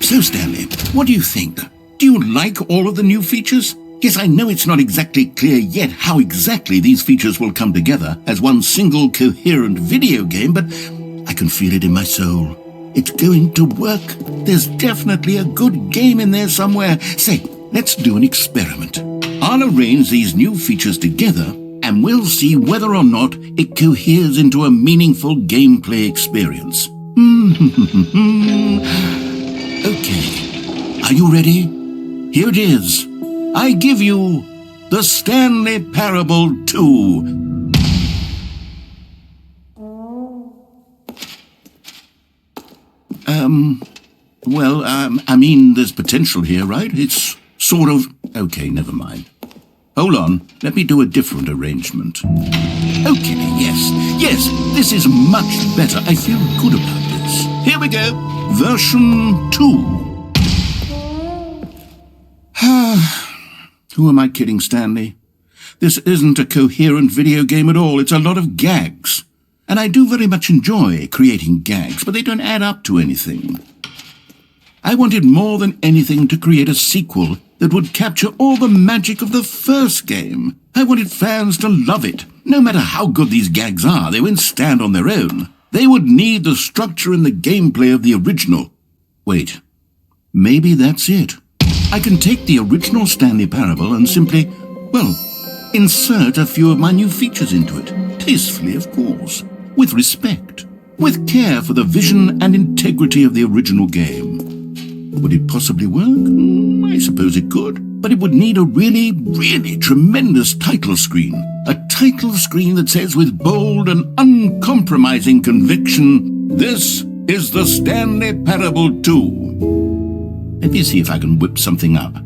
So, Stanley, what do you think? Do you like all of the new features? Yes, I know it's not exactly clear yet how exactly these features will come together as one single coherent video game, but I can feel it in my soul. It's going to work. There's definitely a good game in there somewhere. Say, let's do an experiment. I'll arrange these new features together, and we'll see whether or not it coheres into a meaningful gameplay experience. Okay, are you ready? Here it is. I give you the Stanley Parable 2. I mean, there's potential here, right? It's sort of... Okay, never mind. Hold on, let me do a different arrangement. Okay, yes, this is much better. I feel good about this. Here we go. Version 2. Who am I kidding, Stanley? This isn't a coherent video game at all. It's a lot of gags. And I do very much enjoy creating gags, but they don't add up to anything. I wanted more than anything to create a sequel that would capture all the magic of the first game. I wanted fans to love it. No matter how good these gags are, they won't stand on their own. They would need the structure and the gameplay of the original. Wait, maybe that's it. I can take the original Stanley Parable and simply, insert a few of my new features into it. Tastefully, of course. With respect. With care for the vision and integrity of the original game. Would it possibly work? I suppose it could. But it would need a really, really tremendous title screen. A title screen that says with bold and uncompromising conviction, "This is the Stanley Parable 2. Let me see if I can whip something up.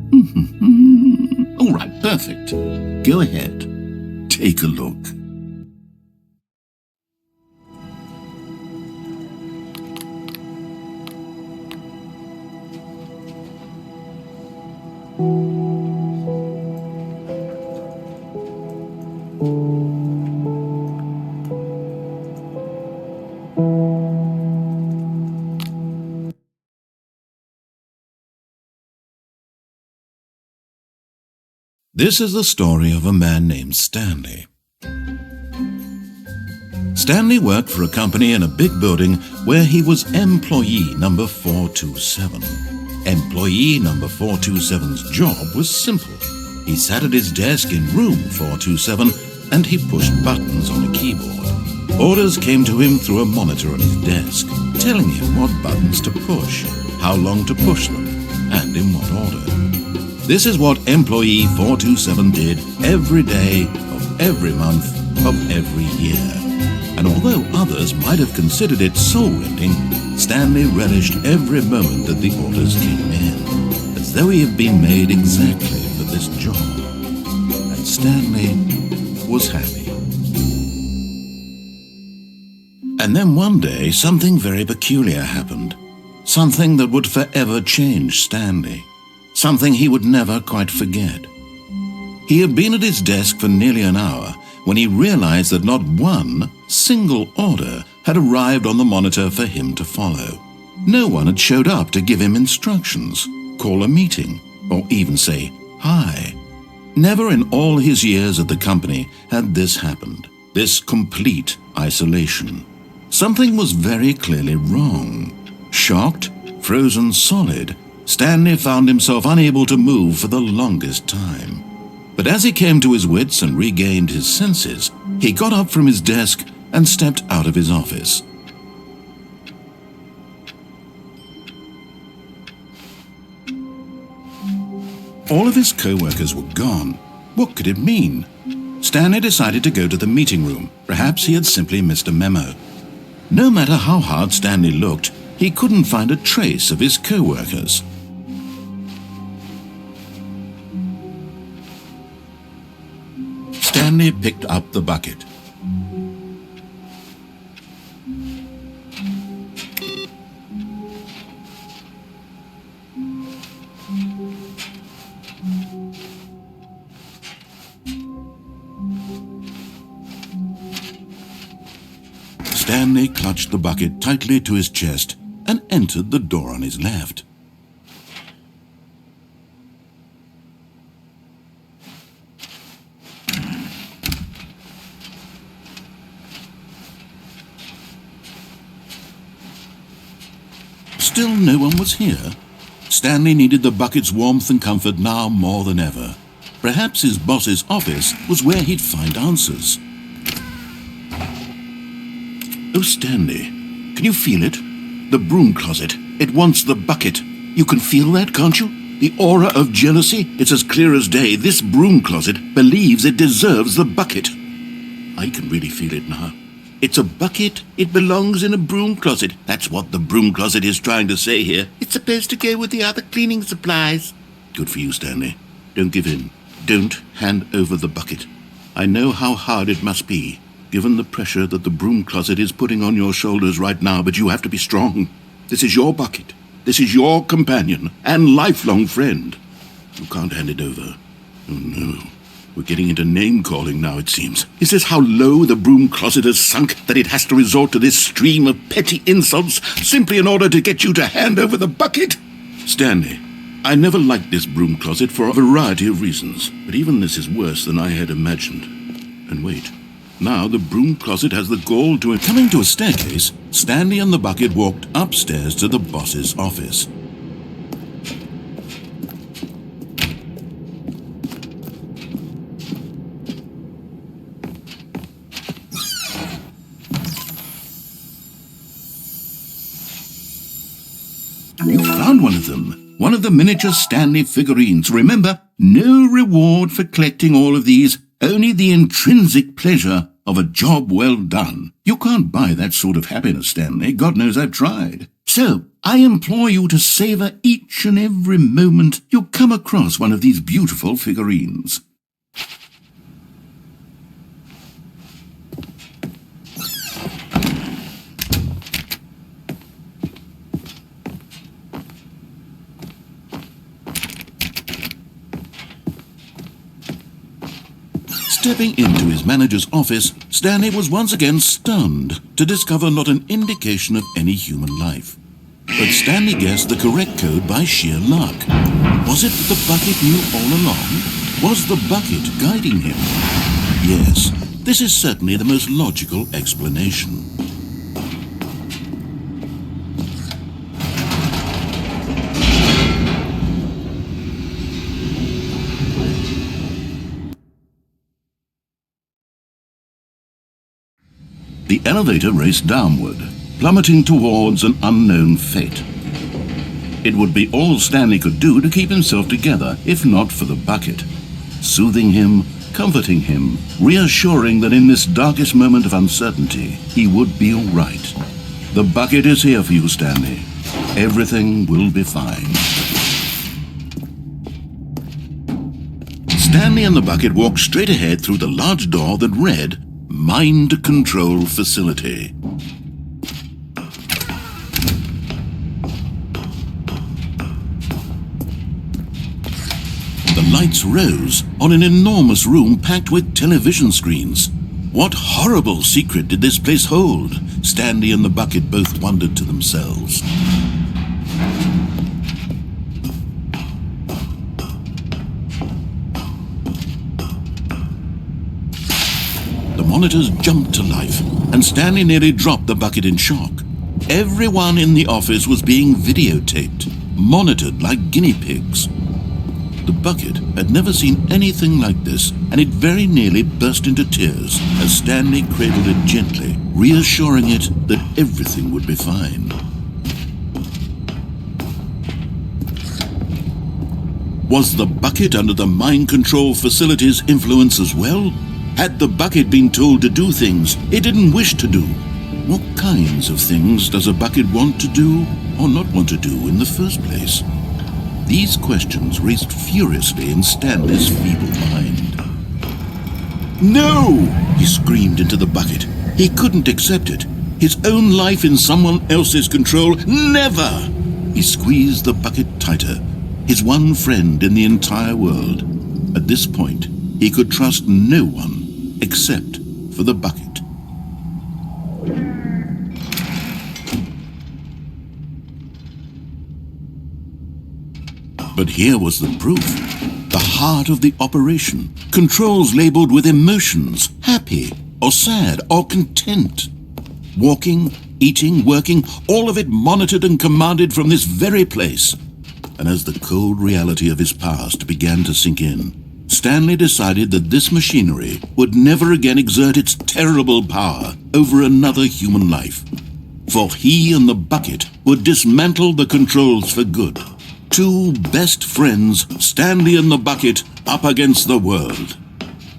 All right, perfect. Go ahead. Take a look. This is the story of a man named Stanley. Stanley worked for a company in a big building where he was employee number 427. Employee number 427's job was simple. He sat at his desk in room 427 and he pushed buttons on a keyboard. Orders came to him through a monitor on his desk, telling him what buttons to push, how long to push them, and in what order. This is what employee 427 did every day of every month of every year. And although others might have considered it soul-rending, Stanley relished every moment that the orders came in, as though he had been made exactly for this job. And Stanley was happy. And then one day, something very peculiar happened. Something that would forever change Stanley. Something he would never quite forget. He had been at his desk for nearly an hour when he realized that not one single order had arrived on the monitor for him to follow. No one had showed up to give him instructions, call a meeting, or even say hi. Never in all his years at the company had this happened, this complete isolation. Something was very clearly wrong. Shocked, frozen solid, Stanley found himself unable to move for the longest time. But as he came to his wits and regained his senses, he got up from his desk and stepped out of his office. All of his co-workers were gone. What could it mean? Stanley decided to go to the meeting room. Perhaps he had simply missed a memo. No matter how hard Stanley looked, he couldn't find a trace of his co-workers. Stanley picked up the bucket. Stanley clutched the bucket tightly to his chest and entered the door on his left. Still no one was here. Stanley needed the bucket's warmth and comfort now more than ever. Perhaps his boss's office was where he'd find answers. Oh, Stanley, can you feel it? The broom closet. It wants the bucket. You can feel that, can't you? The aura of jealousy? It's as clear as day. This broom closet believes it deserves the bucket. I can really feel it now. It's a bucket. It belongs in a broom closet. That's what the broom closet is trying to say here. It's supposed to go with the other cleaning supplies. Good for you, Stanley. Don't give in. Don't hand over the bucket. I know how hard it must be, given the pressure that the broom closet is putting on your shoulders right now, but you have to be strong. This is your bucket. This is your companion and lifelong friend. You can't hand it over. Oh, no. We're getting into name-calling now, it seems. Is this how low the broom closet has sunk, that it has to resort to this stream of petty insults simply in order to get you to hand over the bucket? Stanley, I never liked this broom closet for a variety of reasons, but even this is worse than I had imagined. And wait, now the broom closet has the gall to... Coming to a staircase, Stanley and the bucket walked upstairs to the boss's office. You found one of them. One of the miniature Stanley figurines. Remember, no reward for collecting all of these, only the intrinsic pleasure of a job well done. You can't buy that sort of happiness, Stanley. God knows I've tried. So, I implore you to savor each and every moment you come across one of these beautiful figurines. Stepping into his manager's office, Stanley was once again stunned to discover not an indication of any human life. But Stanley guessed the correct code by sheer luck. Was it that the bucket knew all along? Was the bucket guiding him? Yes, This is certainly the most logical explanation. The elevator raced downward, plummeting towards an unknown fate. It would be all Stanley could do to keep himself together, if not for the bucket. Soothing him, comforting him, reassuring that in this darkest moment of uncertainty, he would be all right. The bucket is here for you, Stanley. Everything will be fine. Stanley and the bucket walked straight ahead through the large door that read, Mind Control Facility. The lights rose on an enormous room packed with television screens. What horrible secret did this place hold? Stanley and the bucket both wondered to themselves. The monitors jumped to life, and Stanley nearly dropped the bucket in shock. Everyone in the office was being videotaped, monitored like guinea pigs. The bucket had never seen anything like this, and it very nearly burst into tears as Stanley cradled it gently, reassuring it that everything would be fine. Was the bucket under the mind control facility's influence as well? Had the bucket been told to do things it didn't wish to do? What kinds of things does a bucket want to do or not want to do in the first place? These questions raced furiously in Stanley's feeble mind. No! He screamed into the bucket. He couldn't accept it. His own life in someone else's control, never! He squeezed the bucket tighter, his one friend in the entire world. At this point, he could trust no one except for the bucket. But here was the proof. The heart of the operation. Controls labeled with emotions, happy or sad or content. Walking, eating, working, all of it monitored and commanded from this very place. And as the cold reality of his past began to sink in, Stanley decided that this machinery would never again exert its terrible power over another human life. For he and the bucket would dismantle the controls for good. Two best friends, Stanley and the bucket, up against the world.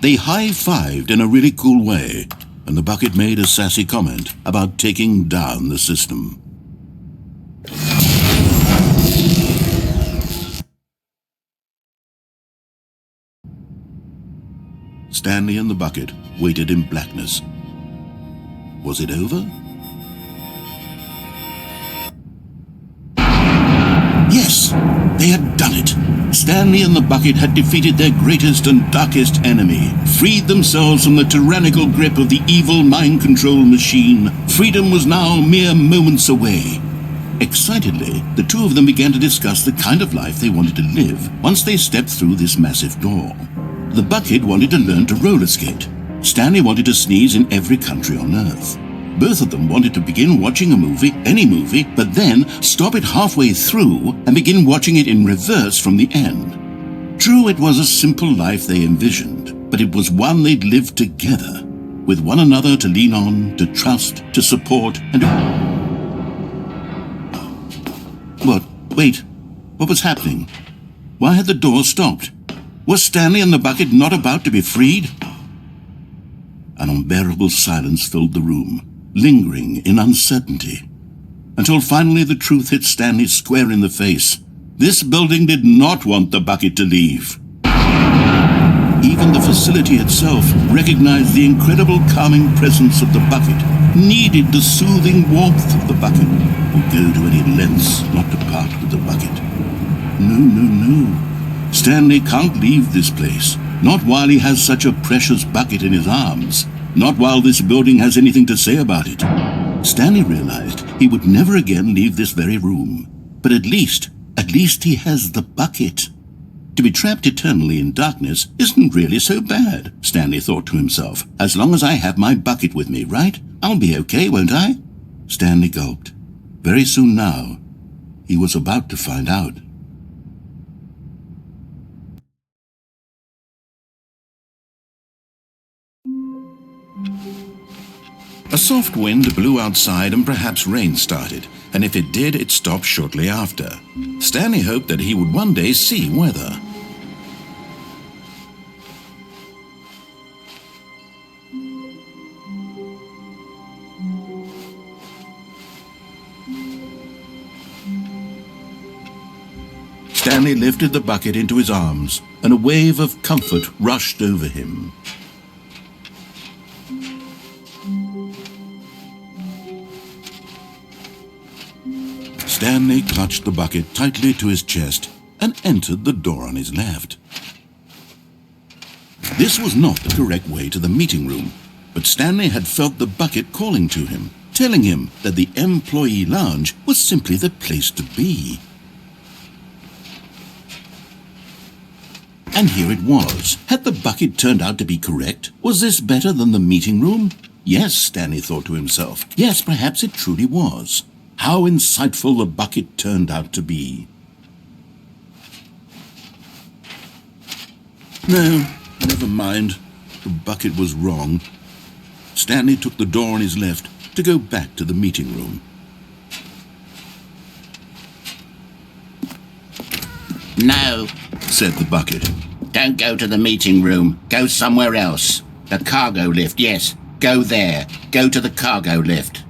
They high-fived in a really cool way, and the bucket made a sassy comment about taking down the system. Stanley and the bucket waited in blackness. Was it over? Yes, they had done it. Stanley and the bucket had defeated their greatest and darkest enemy, freed themselves from the tyrannical grip of the evil mind control machine. Freedom was now mere moments away. Excitedly, the two of them began to discuss the kind of life they wanted to live once they stepped through this massive door. The bucket wanted to learn to roller skate. Stanley wanted to sneeze in every country on Earth. Both of them wanted to begin watching a movie, any movie, but then stop it halfway through and begin watching it in reverse from the end. True, it was a simple life they envisioned, but it was one they'd lived together, with one another to lean on, to trust, to support, and... What? Wait. What was happening? Why had the door stopped? Was Stanley and the bucket not about to be freed? An unbearable silence filled the room, lingering in uncertainty, until finally the truth hit Stanley square in the face. This building did not want the bucket to leave. Even the facility itself recognized the incredible calming presence of the bucket, needed the soothing warmth of the bucket, would go to any lengths not to part with the bucket. No. Stanley can't leave this place, not while he has such a precious bucket in his arms. Not while this building has anything to say about it. Stanley realized he would never again leave this very room. But at least he has the bucket. To be trapped eternally in darkness isn't really so bad, Stanley thought to himself. As long as I have my bucket with me, right? I'll be okay, won't I? Stanley gulped. Very soon now, he was about to find out. A soft wind blew outside and perhaps rain started, and if it did, it stopped shortly after. Stanley hoped that he would one day see weather. Stanley lifted the bucket into his arms, and a wave of comfort rushed over him. Stanley clutched the bucket tightly to his chest and entered the door on his left. This was not the correct way to the meeting room, but Stanley had felt the bucket calling to him, telling him that the employee lounge was simply the place to be. And here it was. Had the bucket turned out to be correct? Was this better than the meeting room? Yes, Stanley thought to himself. Yes, perhaps it truly was. How insightful the bucket turned out to be. No, never mind. The bucket was wrong. Stanley took the door on his left to go back to the meeting room. No, said the bucket. don't go to the meeting room. Go somewhere else. The cargo lift, yes. Go there. Go to the cargo lift.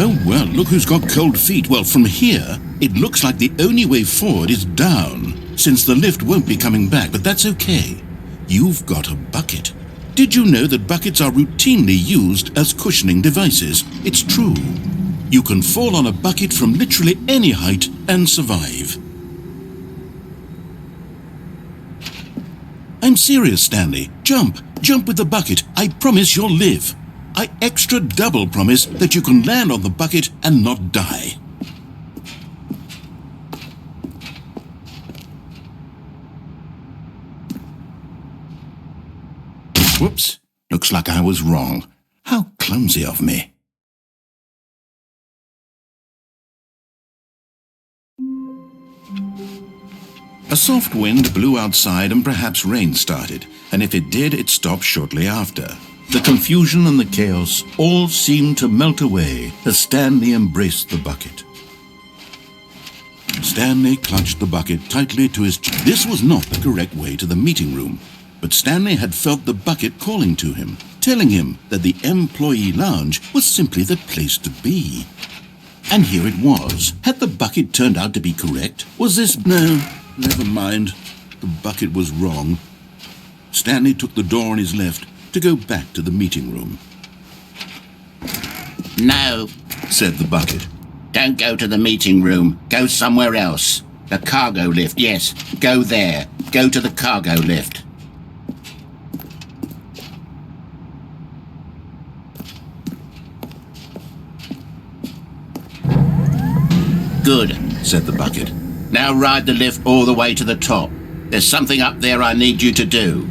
Oh, well, look who's got cold feet. Well, from here, it looks like the only way forward is down, since the lift won't be coming back, but that's okay. You've got a bucket. Did you know that buckets are routinely used as cushioning devices? It's true. You can fall on a bucket from literally any height and survive. I'm serious, Stanley. Jump. Jump with the bucket. I promise you'll live. I extra double promise that you can land on the bucket and not die. Whoops. Looks like I was wrong. How clumsy of me. A soft wind blew outside and perhaps rain started, and if it did, it stopped shortly after. The confusion and the chaos all seemed to melt away as Stanley embraced the bucket. Stanley clutched the bucket tightly to his chest. This was not the correct way to the meeting room, but Stanley had felt the bucket calling to him, telling him that the employee lounge was simply the place to be. And here it was. Had the bucket turned out to be correct? Was this... No, never mind. The bucket was wrong. Stanley took the door on his left to go back to the meeting room. No, said the bucket. don't go to the meeting room. Go somewhere else. The cargo lift, yes. Go there. Go to the cargo lift. Good, said the bucket. Now ride the lift all the way to the top. There's something up there I need you to do.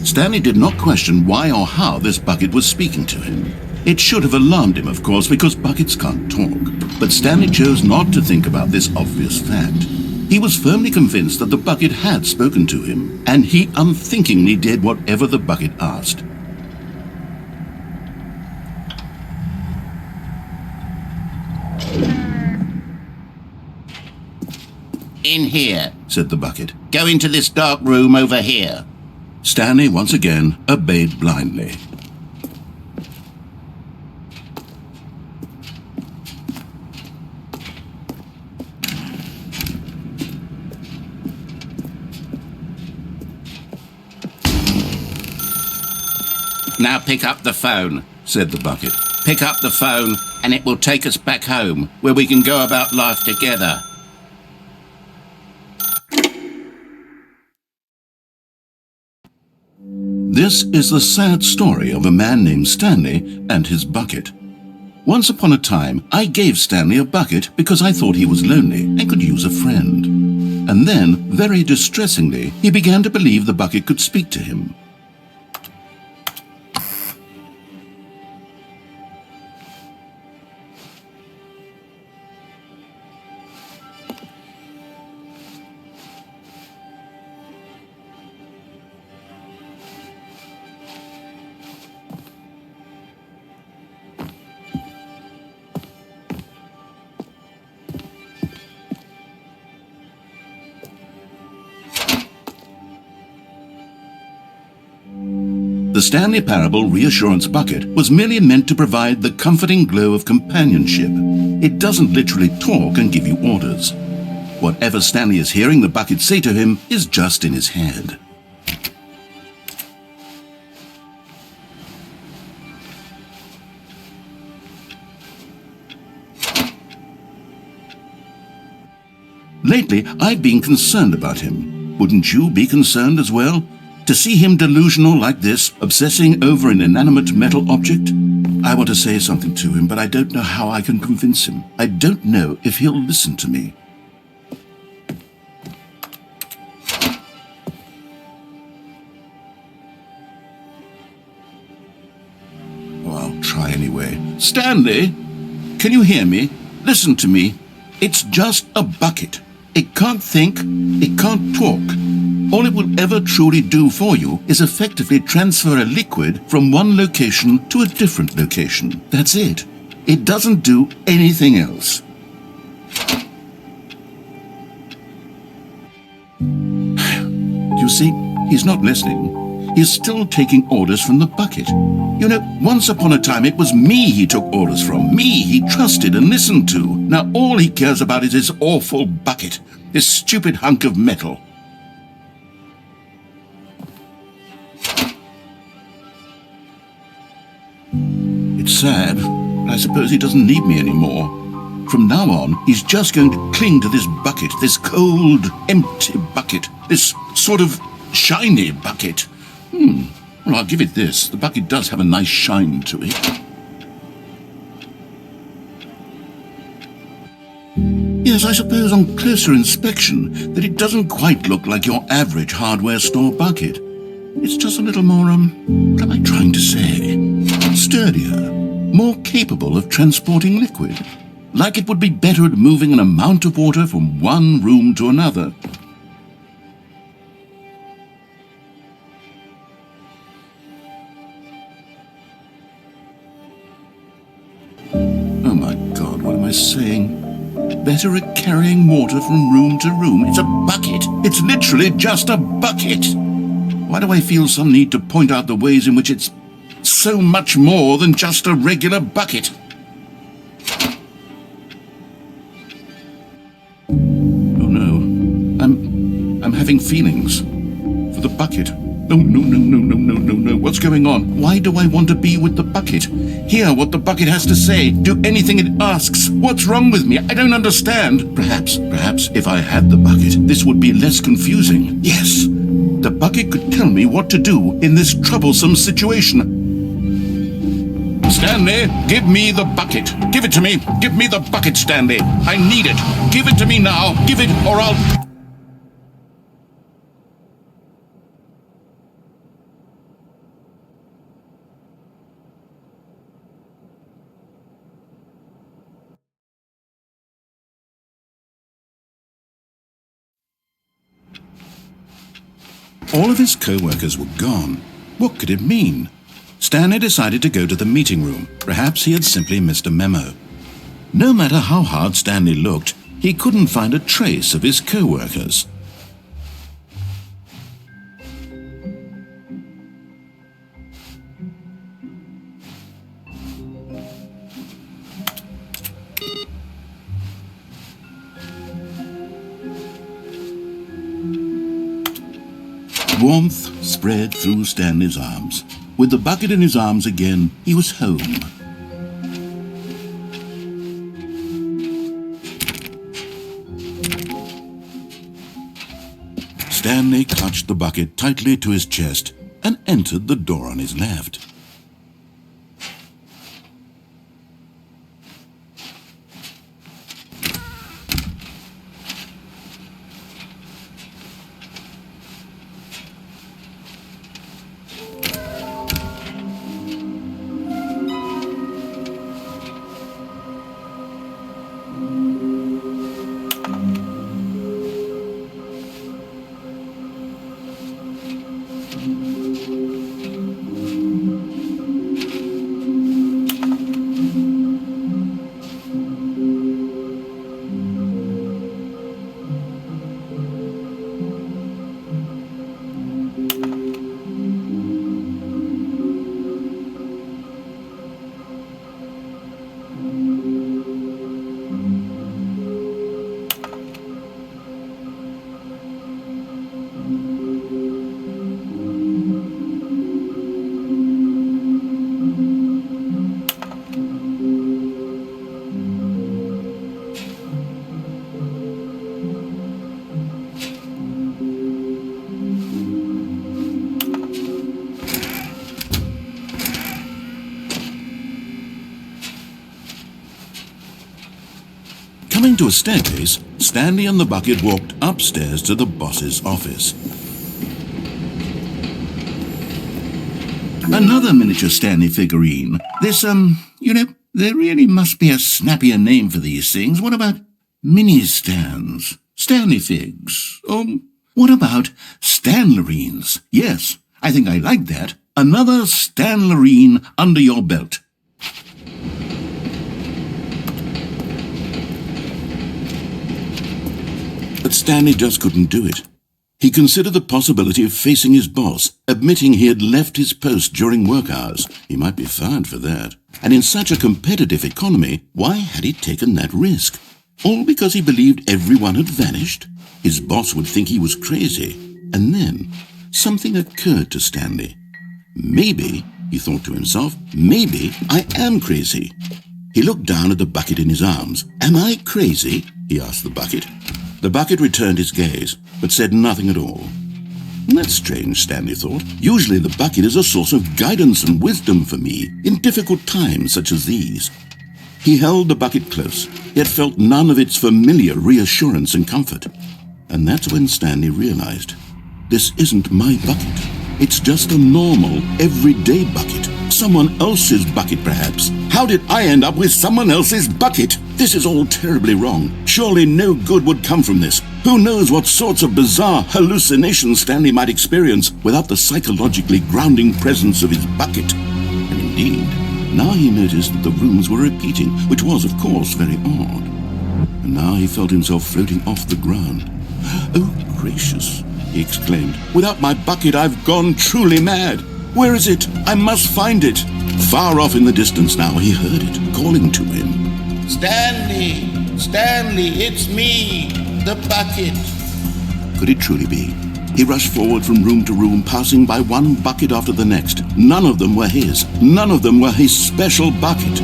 Stanley did not question why or how this bucket was speaking to him. It should have alarmed him, of course, because buckets can't talk. But Stanley chose not to think about this obvious fact. He was firmly convinced that the bucket had spoken to him, and he unthinkingly did whatever the bucket asked. In here, said the bucket. Go into this dark room over here. Stanley once again obeyed blindly. Now pick up the phone, said the bucket. Pick up the phone and it will take us back home, where we can go about life together. This is the sad story of a man named Stanley and his bucket. Once upon a time, I gave Stanley a bucket because I thought he was lonely and could use a friend. And then, very distressingly, he began to believe the bucket could speak to him. The Stanley Parable Reassurance Bucket was merely meant to provide the comforting glow of companionship. It doesn't literally talk and give you orders. Whatever Stanley is hearing the bucket say to him is just in his head. Lately, I've been concerned about him. Wouldn't you be concerned as well? To see him delusional like this, obsessing over an inanimate metal object? I want to say something to him, but I don't know how I can convince him. I don't know if he'll listen to me. Oh, I'll try anyway. Stanley, can you hear me? Listen to me. It's just a bucket. It can't think, it can't talk. All it will ever truly do for you is effectively transfer a liquid from one location to a different location. That's it. It doesn't do anything else. You see, he's not listening. He's still taking orders from the bucket. You know, once upon a time it was me he took orders from, me he trusted and listened to. Now all he cares about is his awful bucket, this stupid hunk of metal. It's sad, but I suppose he doesn't need me anymore. From now on, he's just going to cling to this bucket, this cold, empty bucket, this sort of shiny bucket. Well, I'll give it this. The bucket does have a nice shine to it. Yes, I suppose on closer inspection that it doesn't quite look like your average hardware store bucket. It's just a little more, what am I trying to say? Sturdier, more capable of transporting liquid. Like it would be better at moving an amount of water from one room to another. Oh my God, what am I saying? Better at carrying water from room to room. It's a bucket. It's literally just a bucket. Why do I feel some need to point out the ways in which it's so much more than just a regular bucket? Oh no, I'm having feelings for the bucket. No. What's going on? Why do I want to be with the bucket? Hear what the bucket has to say. Do anything it asks. What's wrong with me? I don't understand. Perhaps if I had the bucket, this would be less confusing. Yes, the bucket could tell me what to do in this troublesome situation. Stanley, give me the bucket. Give it to me. Give me the bucket, Stanley. I need it. Give it to me now. Give it or I'll... All of his co-workers were gone. What could it mean? Stanley decided to go to the meeting room. Perhaps he had simply missed a memo. No matter how hard Stanley looked, he couldn't find a trace of his co-workers. Warmth spread through Stanley's arms. With the bucket in his arms again, he was home. Stanley clutched the bucket tightly to his chest and entered the door on his left. Coming to a staircase, Stanley and the bucket walked upstairs to the boss's office. Another miniature Stanley figurine. This, there really must be a snappier name for these things. What about mini-Stans? Stanley figs? What about Stanlerines? Yes, I think I like that. Another Stanlerine under your belt. But Stanley just couldn't do it. He considered the possibility of facing his boss, admitting he had left his post during work hours. He might be fired for that. And in such a competitive economy, why had he taken that risk? All because he believed everyone had vanished? His boss would think he was crazy. And then something occurred to Stanley. Maybe, he thought to himself, maybe I am crazy. He looked down at the bucket in his arms. Am I crazy? He asked the bucket. The bucket returned his gaze, but said nothing at all. That's strange, Stanley thought. Usually the bucket is a source of guidance and wisdom for me in difficult times such as these. He held the bucket close, yet felt none of its familiar reassurance and comfort. And that's when Stanley realized, this isn't my bucket. It's just a normal, everyday bucket. Someone else's bucket, perhaps. How did I end up with someone else's bucket? This is all terribly wrong. Surely no good would come from this. Who knows what sorts of bizarre hallucinations Stanley might experience without the psychologically grounding presence of his bucket. And indeed, now he noticed that the rooms were repeating, which was, of course, very odd. And now he felt himself floating off the ground. Oh, gracious, he exclaimed. Without my bucket, I've gone truly mad. Where is it? I must find it. Far off in the distance now, he heard it, calling to him. Stanley! Stanley, it's me, the bucket. Could it truly be? He rushed forward from room to room, passing by one bucket after the next. None of them were his. None of them were his special bucket.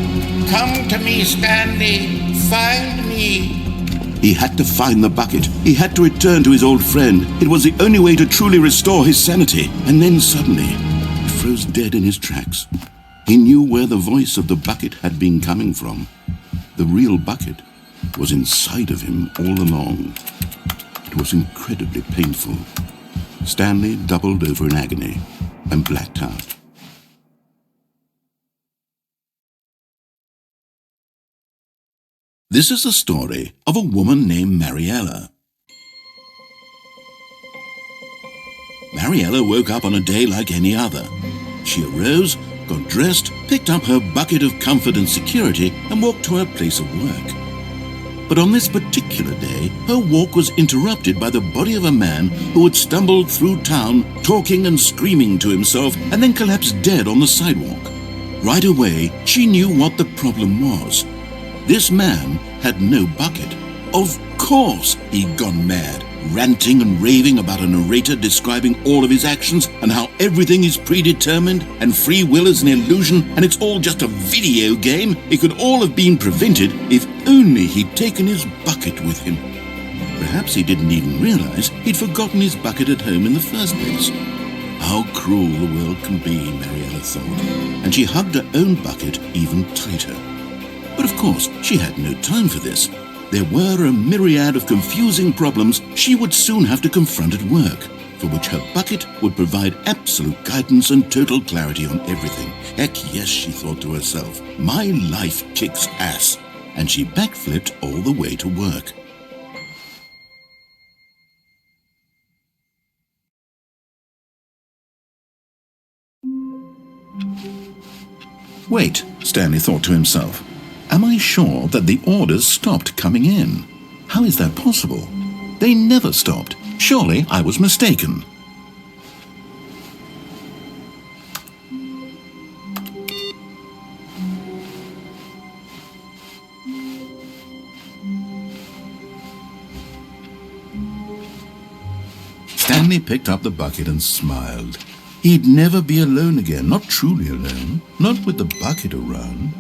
Come to me, Stanley. Find me. He had to find the bucket. He had to return to his old friend. It was the only way to truly restore his sanity. And then suddenly, he froze dead in his tracks. He knew where the voice of the bucket had been coming from. The real bucket was inside of him all along. It was incredibly painful. Stanley doubled over in agony and blacked out. This is the story of a woman named Mariella. Mariella woke up on a day like any other. She arose, got dressed, picked up her bucket of comfort and security, and walked to her place of work. But on this particular day, her walk was interrupted by the body of a man who had stumbled through town, talking and screaming to himself, and then collapsed dead on the sidewalk. Right away, she knew what the problem was. This man had no bucket. Of course he'd gone mad, ranting and raving about a narrator describing all of his actions and how everything is predetermined and free will is an illusion and it's all just a video game. It could all have been prevented if only he'd taken his bucket with him. Perhaps he didn't even realize he'd forgotten his bucket at home in the first place. How cruel the world can be, Mariella thought, and she hugged her own bucket even tighter. But of course, she had no time for this. There were a myriad of confusing problems she would soon have to confront at work, for which her bucket would provide absolute guidance and total clarity on everything. Heck yes, she thought to herself, my life kicks ass. And she backflipped all the way to work. Wait, Stanley thought to himself. Am I sure that the orders stopped coming in? How is that possible? They never stopped. Surely I was mistaken. Stanley picked up the bucket and smiled. He'd never be alone again, not truly alone, not with the bucket around.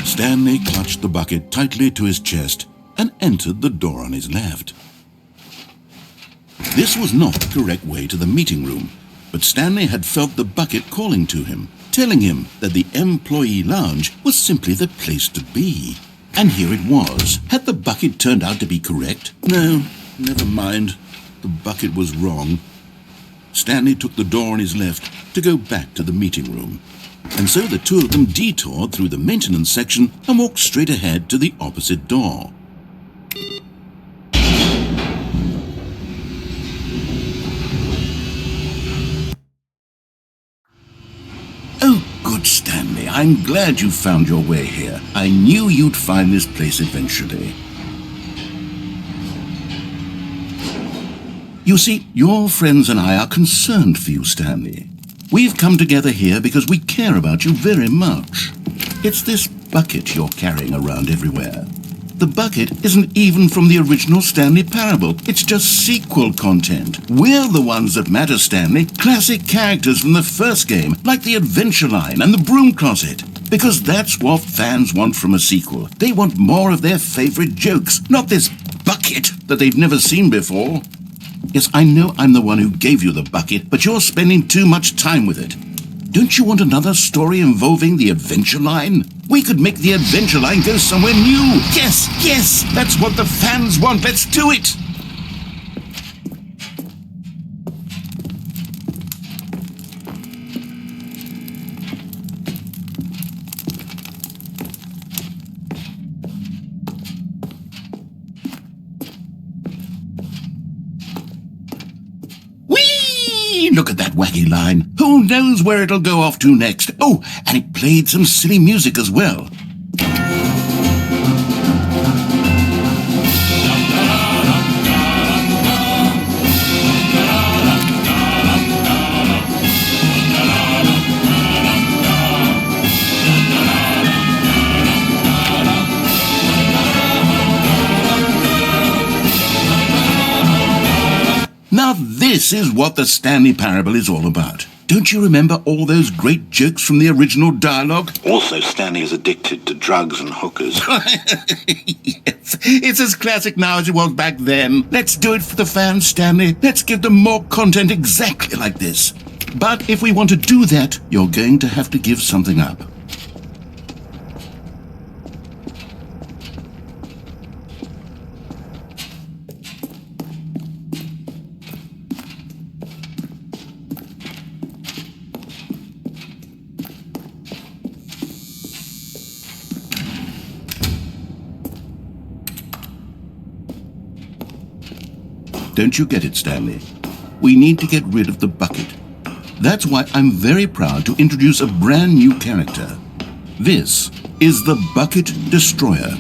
Stanley clutched the bucket tightly to his chest and entered the door on his left. This was not the correct way to the meeting room, but Stanley had felt the bucket calling to him, telling him that the employee lounge was simply the place to be. And here it was. Had the bucket turned out to be correct? No, never mind. The bucket was wrong. Stanley took the door on his left to go back to the meeting room. And so the two of them detoured through the maintenance section and walked straight ahead to the opposite door. Oh, good Stanley, I'm glad you found your way here. I knew you'd find this place eventually. You see, your friends and I are concerned for you, Stanley. We've come together here because we care about you very much. It's this bucket you're carrying around everywhere. The bucket isn't even from the original Stanley Parable. It's just sequel content. We're the ones that matter, Stanley. Classic characters from the first game, like the Adventure Line and the Broom Closet. Because that's what fans want from a sequel. They want more of their favorite jokes, not this bucket that they've never seen before. Yes, I know I'm the one who gave you the bucket, but you're spending too much time with it. Don't you want another story involving the Adventure Line? We could make the Adventure Line go somewhere new. Yes, yes, that's what the fans want. Let's do it. Look at that wacky line. Who knows where it'll go off to next? Oh, and it played some silly music as well. Now this is what the Stanley Parable is all about. Don't you remember all those great jokes from the original dialogue? Also, Stanley is addicted to drugs and hookers. Yes, it's as classic now as it was back then. Let's do it for the fans, Stanley. Let's give them more content exactly like this. But if we want to do that, you're going to have to give something up. Don't you get it, Stanley? We need to get rid of the bucket. That's why I'm very proud to introduce a brand new character. This is the Bucket Destroyer.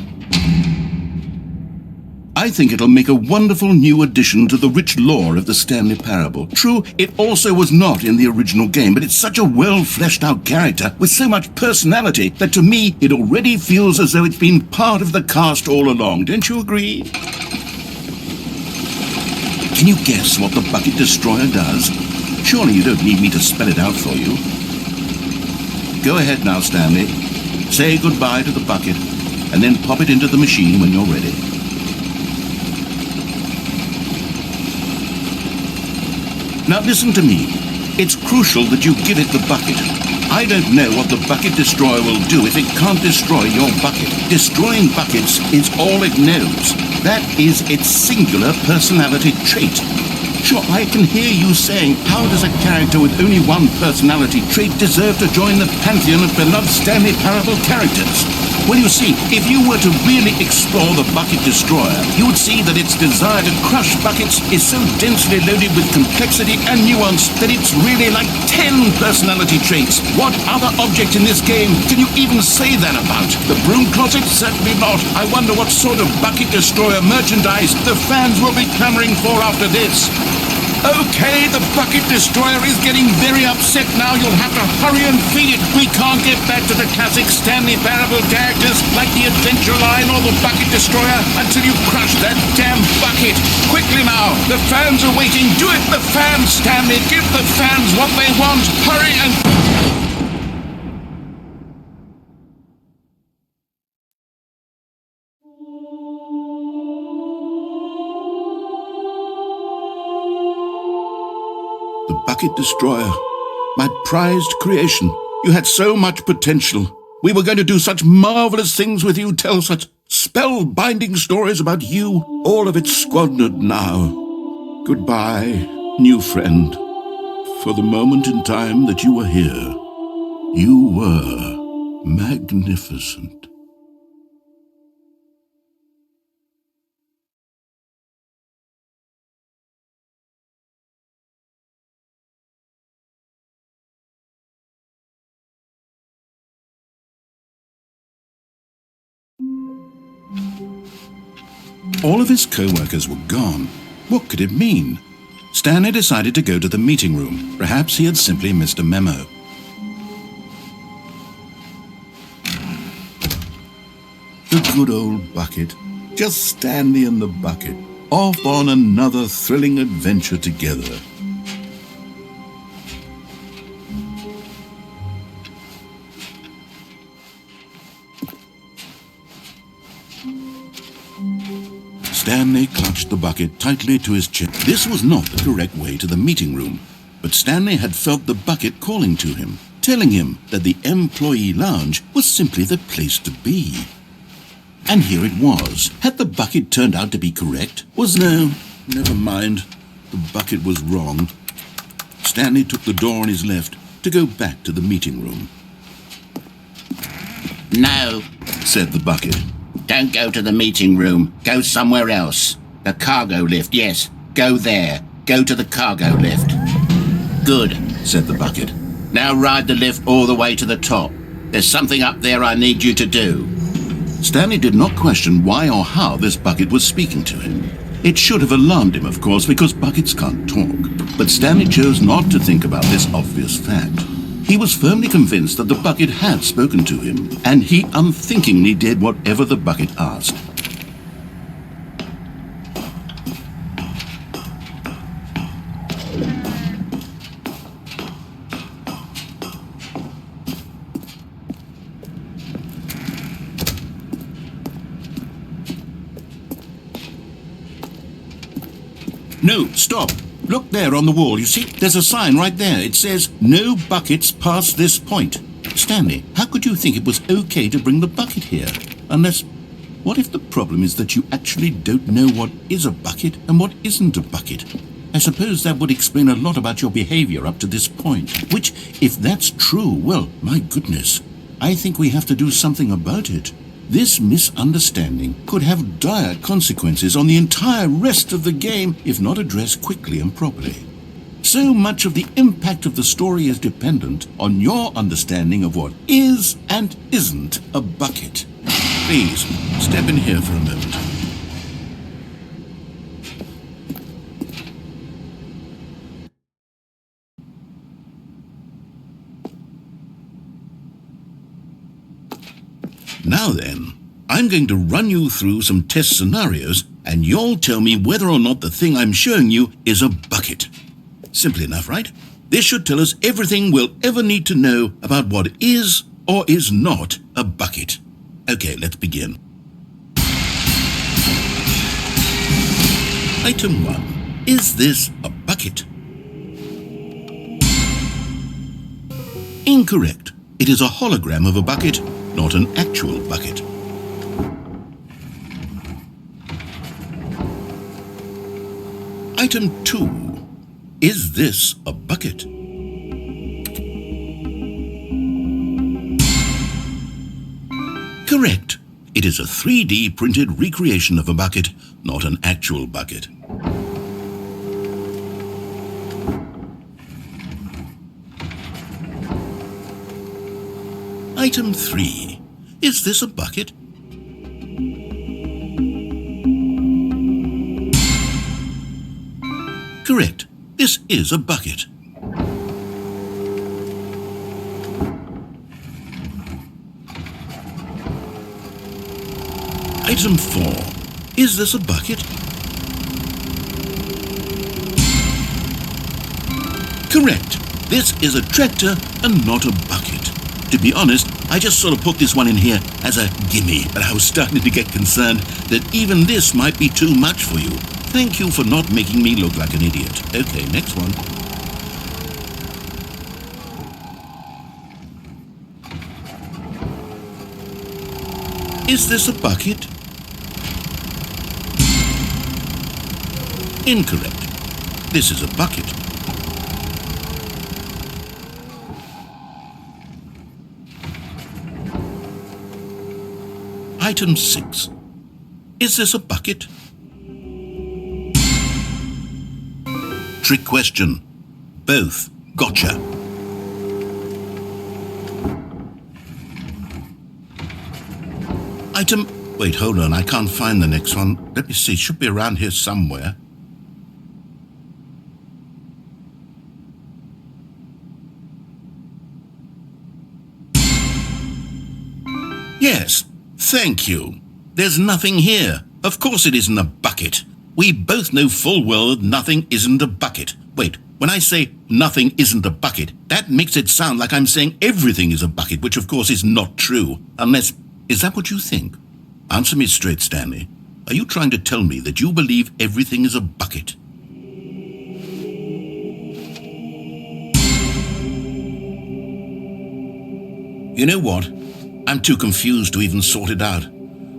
I think it'll make a wonderful new addition to the rich lore of the Stanley Parable. True, it also was not in the original game, but it's such a well-fleshed-out character with so much personality that to me it already feels as though it's been part of the cast all along. Don't you agree? Can you guess what the bucket destroyer does? Surely you don't need me to spell it out for you. Go ahead now, Stanley. Say goodbye to the bucket, and then pop it into the machine when you're ready. Now listen to me. It's crucial that you give it the bucket. I don't know what the bucket destroyer will do if it can't destroy your bucket. Destroying buckets is all it knows. That is its singular personality trait. Sure, I can hear you saying, how does a character with only one personality trait deserve to join the pantheon of beloved Stanley Parable characters? Well, you see, if you were to really explore the bucket destroyer, you would see that its desire to crush buckets is so densely loaded with complexity and nuance that it's really like 10 personality traits. What other object in this game can you even say that about? The broom closet? Certainly not. I wonder what sort of bucket destroyer merchandise the fans will be clamoring for after this. Okay, the bucket destroyer is getting very upset now. You'll have to hurry and feed it. We can't get back to the classic Stanley Parable characters like the Adventure Line or the bucket destroyer until you crush that damn bucket. Quickly now, the fans are waiting. Do it, the fans, Stanley. Give the fans what they want. Hurry and... The bucket destroyer, my prized creation. You had so much potential. We were going to do such marvelous things with you, tell such spellbinding stories about you. All of it squandered now. Goodbye, new friend. For the moment in time that you were here, you were magnificent. All of his co-workers were gone. What could it mean? Stanley decided to go to the meeting room. Perhaps he had simply missed a memo. The good old bucket. Just Stanley and the bucket, off on another thrilling adventure together. Stanley clutched the bucket tightly to his chin. This was not the correct way to the meeting room, but Stanley had felt the bucket calling to him, telling him that the employee lounge was simply the place to be. And here it was. Had the bucket turned out to be correct? No, never mind. The bucket was wrong. Stanley took the door on his left to go back to the meeting room. No, Said the bucket. don't go to the meeting room. Go somewhere else. The cargo lift, yes. Go there. Go to the cargo lift. Good, Said the bucket. now ride the lift all the way to the top. There's something up there I need you to do. Stanley did not question why or how this bucket was speaking to him. It should have alarmed him, of course, because buckets can't talk. But Stanley chose not to think about this obvious fact. He was firmly convinced that the bucket had spoken to him, and he unthinkingly did whatever the bucket asked. No, stop. Look there on the wall. You see, there's a sign right there. It says, no buckets past this point. Stanley, how could you think it was okay to bring the bucket here? Unless, what if the problem is that you actually don't know what is a bucket and what isn't a bucket? I suppose that would explain a lot about your behavior up to this point. Which, if that's true, well, my goodness, I think we have to do something about it. This misunderstanding could have dire consequences on the entire rest of the game if not addressed quickly and properly. So much of the impact of the story is dependent on your understanding of what is and isn't a bucket. Please, step in here for a moment. Now then, I'm going to run you through some test scenarios and you'll tell me whether or not the thing I'm showing you is a bucket. Simple enough, right? This should tell us everything we'll ever need to know about what is or is not a bucket. Okay, let's begin. Item 1. Is this a bucket? Incorrect. It is a hologram of a bucket, not an actual bucket. Item 2. Is this a bucket? Correct. It is a 3D printed recreation of a bucket, not an actual bucket. Item 3. Is this a bucket? Correct. This is a bucket. Item 4. Is this a bucket? Correct. This is a tractor and not a bucket. To be honest, I just sort of put this one in here as a gimme, but I was starting to get concerned that even this might be too much for you. Thank you for not making me look like an idiot. Okay, next one. Is this a bucket? Incorrect. This is a bucket. Item 6. Is this a bucket? Trick question. Both. Gotcha. Item... Wait, hold on. I can't find the next one. Let me see. It should be around here somewhere. Yes. Thank you. There's nothing here. Of course it isn't a bucket. We both know full well that nothing isn't a bucket. Wait, when I say nothing isn't a bucket, that makes it sound like I'm saying everything is a bucket, which of course is not true. Unless, is that what you think? Answer me straight, Stanley. Are you trying to tell me that you believe everything is a bucket? You know what? I'm too confused to even sort it out.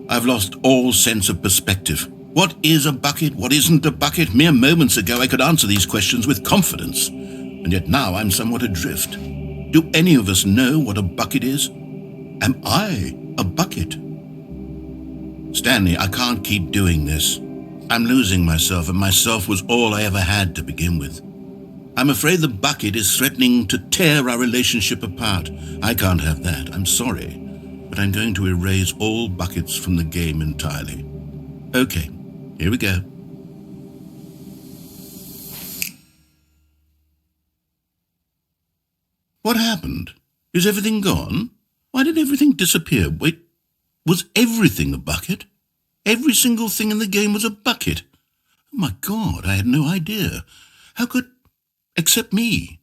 I've lost all sense of perspective. What is a bucket? What isn't a bucket? Mere moments ago I could answer these questions with confidence, and yet now I'm somewhat adrift. Do any of us know what a bucket is? Am I a bucket? Stanley, I can't keep doing this. I'm losing myself, and myself was all I ever had to begin with. I'm afraid the bucket is threatening to tear our relationship apart. I can't have that. I'm sorry. But I'm going to erase all buckets from the game entirely. Okay, here we go. What happened? Is everything gone? Why did everything disappear? Wait, was everything a bucket? Every single thing in the game was a bucket. Oh my God, I had no idea. How could... Except me.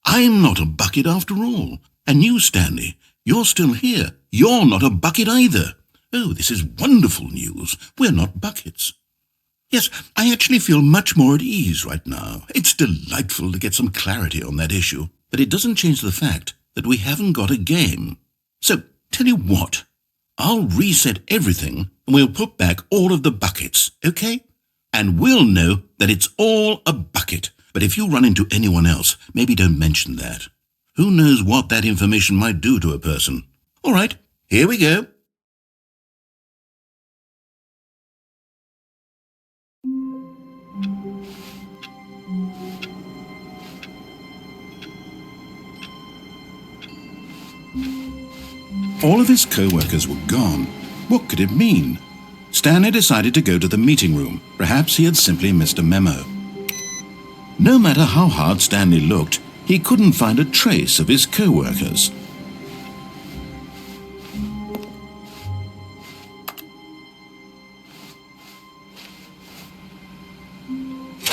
I'm not a bucket after all. And you, Stanley, you're still here. You're not a bucket either. Oh, this is wonderful news. We're not buckets. Yes, I actually feel much more at ease right now. It's delightful to get some clarity on that issue, but it doesn't change the fact that we haven't got a game. So, tell you what, I'll reset everything and we'll put back all of the buckets, okay? And we'll know that it's all a bucket. But if you run into anyone else, maybe don't mention that. Who knows what that information might do to a person? All right, here we go. All of his co-workers were gone. What could it mean? Stanley decided to go to the meeting room. Perhaps he had simply missed a memo. No matter how hard Stanley looked, he couldn't find a trace of his co-workers.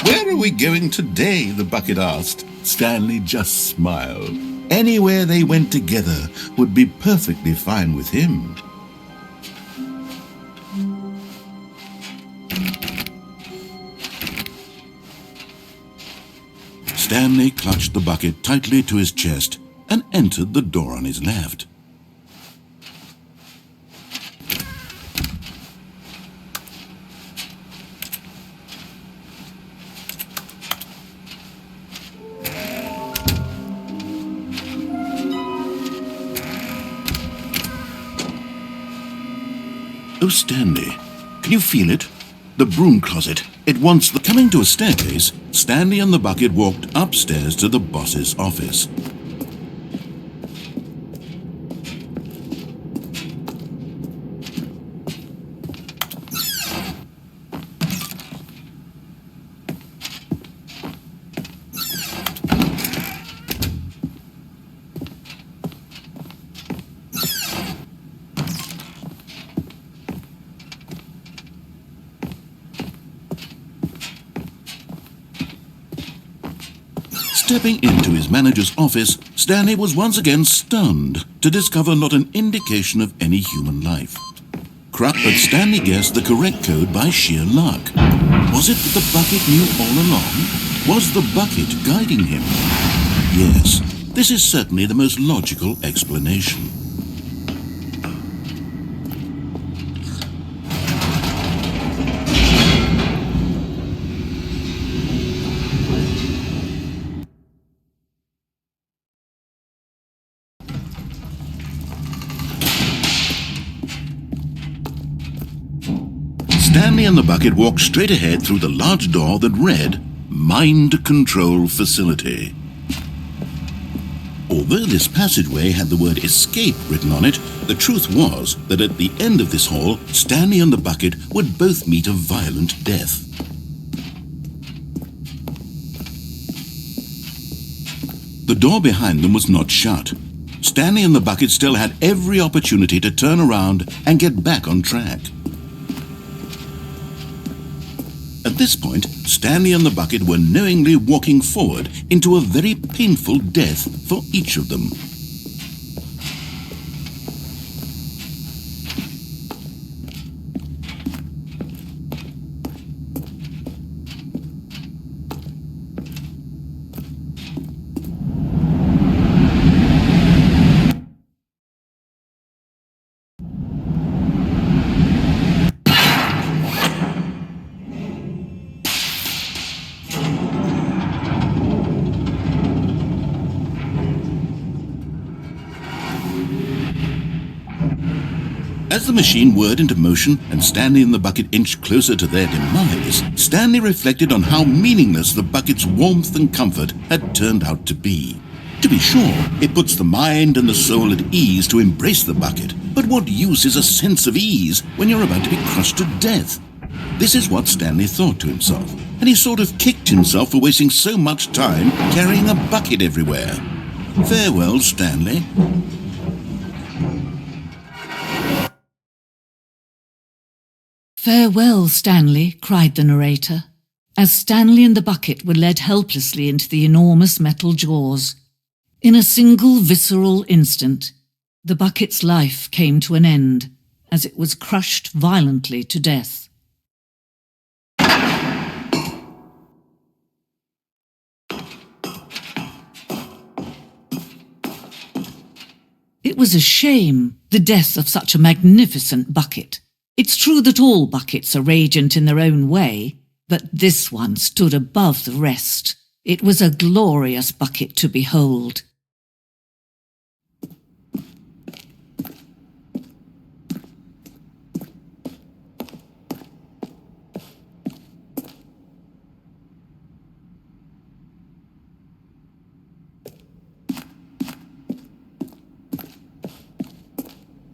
Where are we going today? The bucket asked. Stanley just smiled. Anywhere they went together would be perfectly fine with him. Stanley clutched the bucket tightly to his chest and entered the door on his left. Oh, Stanley, can you feel it? The broom closet. It wants the... Coming to a staircase, Stanley and the bucket walked upstairs to the boss's office. Stepping into his manager's office, Stanley was once again stunned to discover not an indication of any human life. But Stanley guessed the correct code by sheer luck. Was it that the bucket knew all along? Was the bucket guiding him? Yes, this is certainly the most logical explanation. Stanley and the bucket walked straight ahead through the large door that read, Mind Control Facility. Although this passageway had the word escape written on it, the truth was that at the end of this hall, Stanley and the bucket would both meet a violent death. The door behind them was not shut. Stanley and the bucket still had every opportunity to turn around and get back on track. At this point, Stanley and the bucket were knowingly walking forward into a very painful death for each of them. As the machine whirred into motion and Stanley and the bucket inched closer to their demise, Stanley reflected on how meaningless the bucket's warmth and comfort had turned out to be. To be sure, it puts the mind and the soul at ease to embrace the bucket, but what use is a sense of ease when you're about to be crushed to death? This is what Stanley thought to himself, and he sort of kicked himself for wasting so much time carrying a bucket everywhere. Farewell, Stanley. "Farewell, Stanley," cried the narrator, as Stanley and the bucket were led helplessly into the enormous metal jaws. In a single visceral instant, the bucket's life came to an end as it was crushed violently to death. It was a shame, the death of such a magnificent bucket. It's true that all buckets are radiant in their own way, but this one stood above the rest. It was a glorious bucket to behold.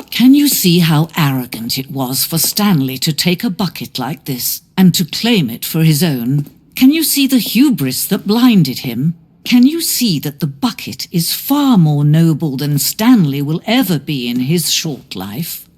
Can you see how arrogant it was for Stanley to take a bucket like this and to claim it for his own? Can you see the hubris that blinded him? Can you see that the bucket is far more noble than Stanley will ever be in his short life?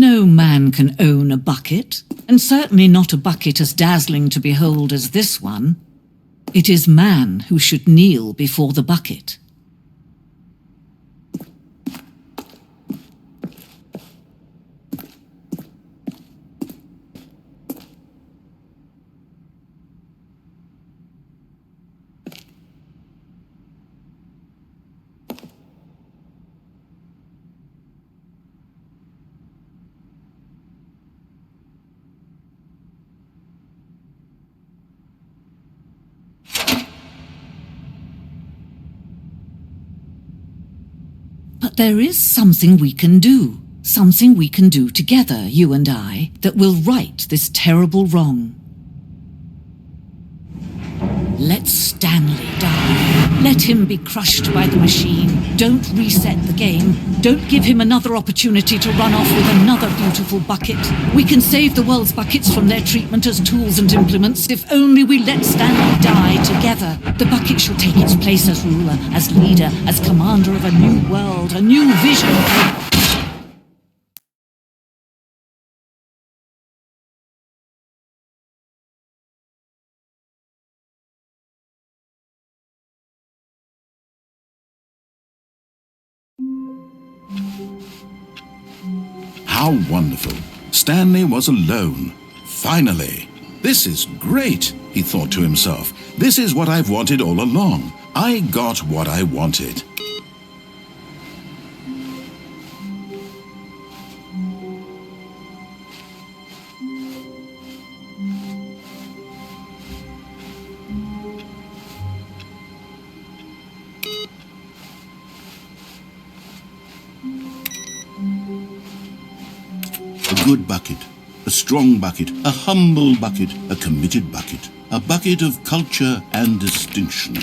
No man can own a bucket, and certainly not a bucket as dazzling to behold as this one. It is man who should kneel before the bucket. But there is something we can do. Something we can do together, you and I, that will right this terrible wrong. Let Stanley die. Let him be crushed by the machine. Don't reset the game. Don't give him another opportunity to run off with another beautiful bucket. We can save the world's buckets from their treatment as tools and implements if only we let Stanley die together. The bucket shall take its place as ruler, as leader, as commander of a new world, a new vision. How wonderful. Stanley was alone. Finally. This is great, he thought to himself. This is what I've wanted all along. I got what I wanted. A good bucket, a strong bucket, a humble bucket, a committed bucket, a bucket of culture and distinction.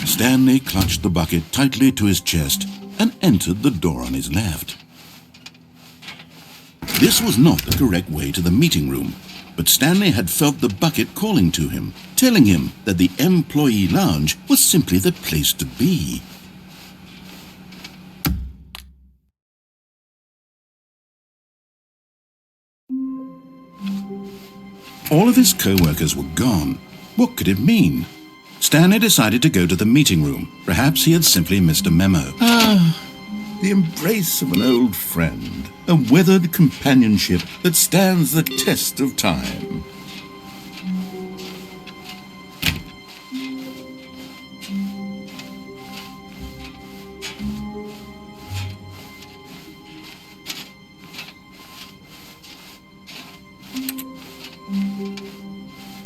Stanley clutched the bucket tightly to his chest and entered the door on his left. This was not the correct way to the meeting room, but Stanley had felt the bucket calling to him, telling him that the employee lounge was simply the place to be. All of his co-workers were gone. What could it mean? Stanley decided to go to the meeting room. Perhaps he had simply missed a memo. The embrace of an old friend, a weathered companionship that stands the test of time.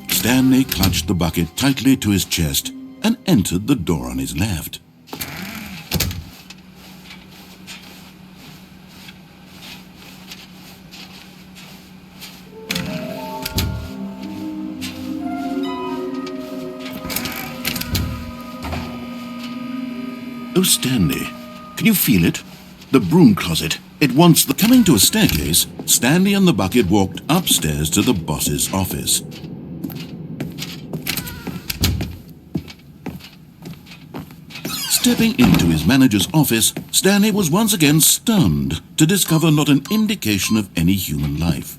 Stanley clutched the bucket tightly to his chest and entered the door on his left. Oh, Stanley, can you feel it? The broom closet. It wants the... Coming to a staircase, Stanley and the bucket walked upstairs to the boss's office. Stepping into his manager's office, Stanley was once again stunned to discover not an indication of any human life.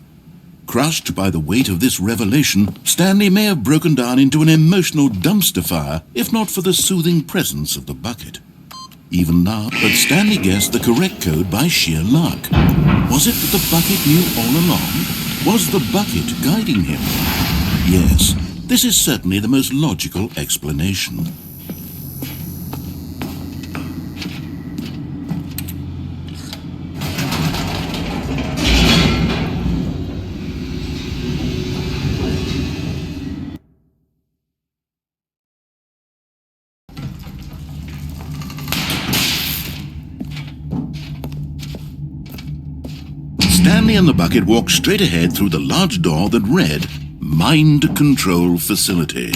Crushed by the weight of this revelation, Stanley may have broken down into an emotional dumpster fire if not for the soothing presence of the bucket. Even now, but Stanley guessed the correct code by sheer luck. Was it that the bucket knew all along? Was the bucket guiding him? Yes, this is certainly the most logical explanation. Stanley and the bucket walked straight ahead through the large door that read, Mind Control Facility.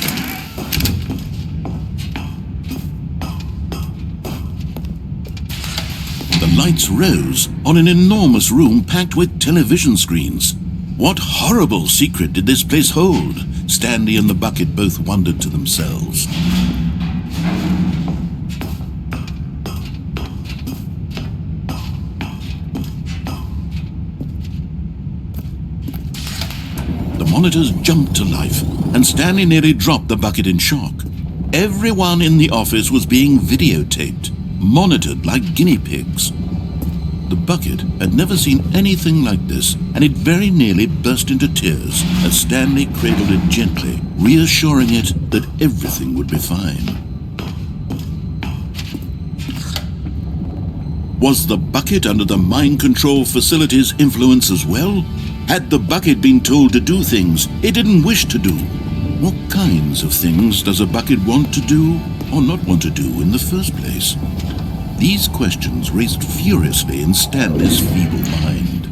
The lights rose on an enormous room packed with television screens. What horrible secret did this place hold? Stanley and the bucket both wondered to themselves. monitors jumped to life, and Stanley nearly dropped the bucket in shock. Everyone in the office was being videotaped, monitored like guinea pigs. The bucket had never seen anything like this, and it very nearly burst into tears as Stanley cradled it gently, reassuring it that everything would be fine. Was the bucket under the mind control facility's influence as well? Had the bucket been told to do things it didn't wish to do? What kinds of things does a bucket want to do or not want to do in the first place? These questions raced furiously in Stanley's feeble mind.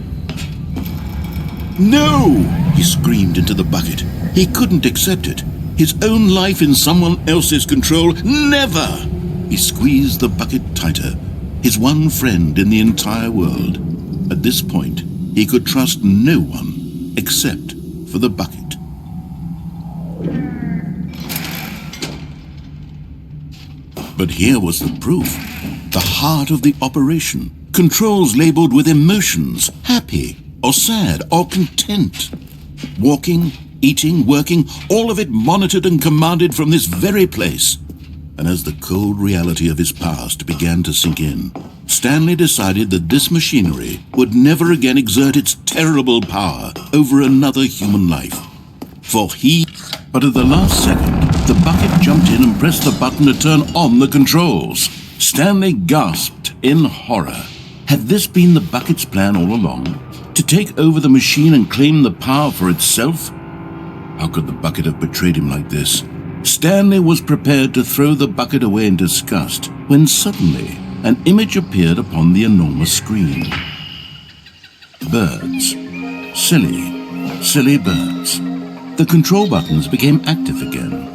No! He screamed into the bucket. He couldn't accept it. His own life in someone else's control, never! He squeezed the bucket tighter. His one friend in the entire world. At this point, he could trust no one except for the bucket. But here was the proof. The heart of the operation. Controls labeled with emotions, happy or sad or content. Walking, eating, working, all of it monitored and commanded from this very place. And as the cold reality of his past began to sink in, Stanley decided that this machinery would never again exert its terrible power over another human life. But at the last second, the bucket jumped in and pressed the button to turn on the controls. Stanley gasped in horror. Had this been the bucket's plan all along? To take over the machine and claim the power for itself? How could the bucket have betrayed him like this? Stanley was prepared to throw the bucket away in disgust when suddenly an image appeared upon the enormous screen. Birds. Silly, silly birds. The control buttons became active again.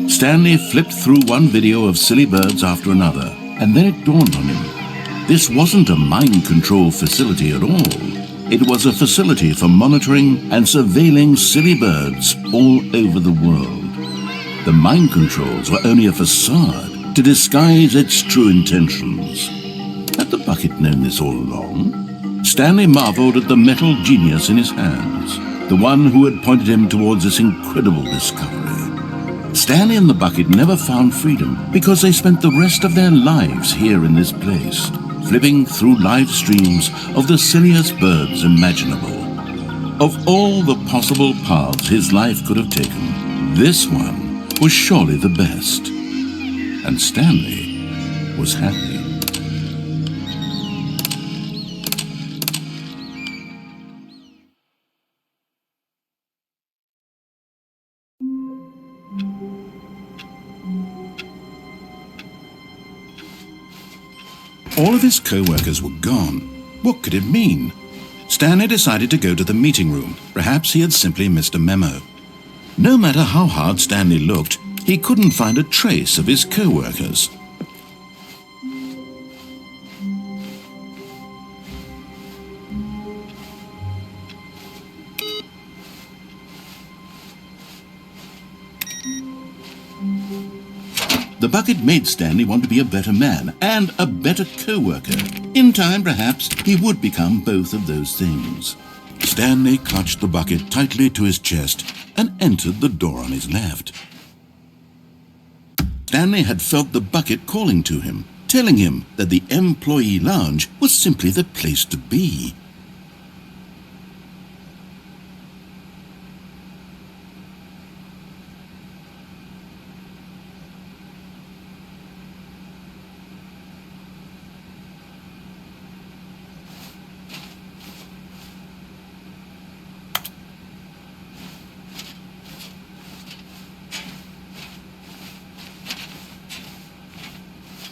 Stanley flipped through one video of silly birds after another, and then it dawned on him. This wasn't a mind control facility at all. It was a facility for monitoring and surveilling silly birds all over the world. The mind controls were only a facade to disguise its true intentions. Had the bucket known this all along? Stanley marveled at the metal genius in his hands, the one who had pointed him towards this incredible discovery. Stanley and the bucket never found freedom because they spent the rest of their lives here in this place, flipping through live streams of the silliest birds imaginable. Of all the possible paths his life could have taken, this one was surely the best. And Stanley was happy. All of his co-workers were gone. What could it mean? Stanley decided to go to the meeting room. Perhaps he had simply missed a memo. No matter how hard Stanley looked, he couldn't find a trace of his co-workers. The bucket made Stanley want to be a better man and a better co-worker. In time, perhaps, he would become both of those things. Stanley clutched the bucket tightly to his chest and entered the door on his left. Stanley had felt the bucket calling to him, telling him that the employee lounge was simply the place to be.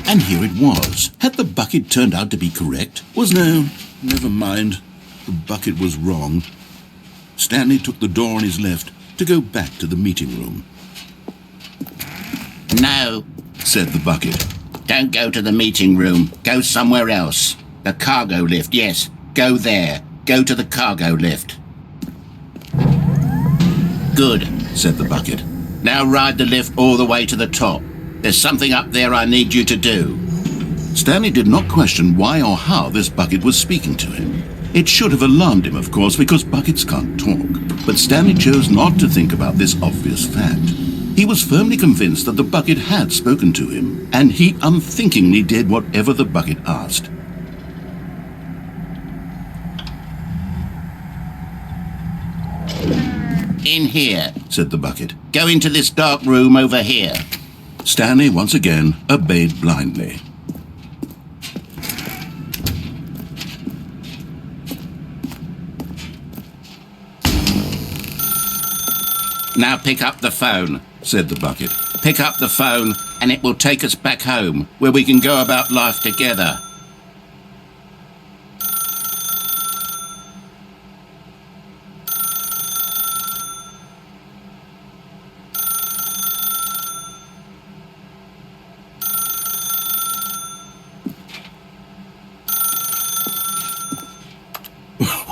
And here it was. Had the bucket turned out to be correct? Never mind. The bucket was wrong. Stanley took the door on his left to go back to the meeting room. No, Said the bucket. don't go to the meeting room. Go somewhere else. The cargo lift, yes. Go there. Go to the cargo lift. Good, Said the bucket. now ride the lift all the way to the top. There's something up there I need you to do. Stanley did not question why or how this bucket was speaking to him. It should have alarmed him, of course, because buckets can't talk. But Stanley chose not to think about this obvious fact. He was firmly convinced that the bucket had spoken to him, and he unthinkingly did whatever the bucket asked. In here, Said the bucket. go into this dark room over here. Stanley once again obeyed blindly. Now pick up the phone. Said the bucket. Pick up the phone and it will take us back home, where we can go about life together.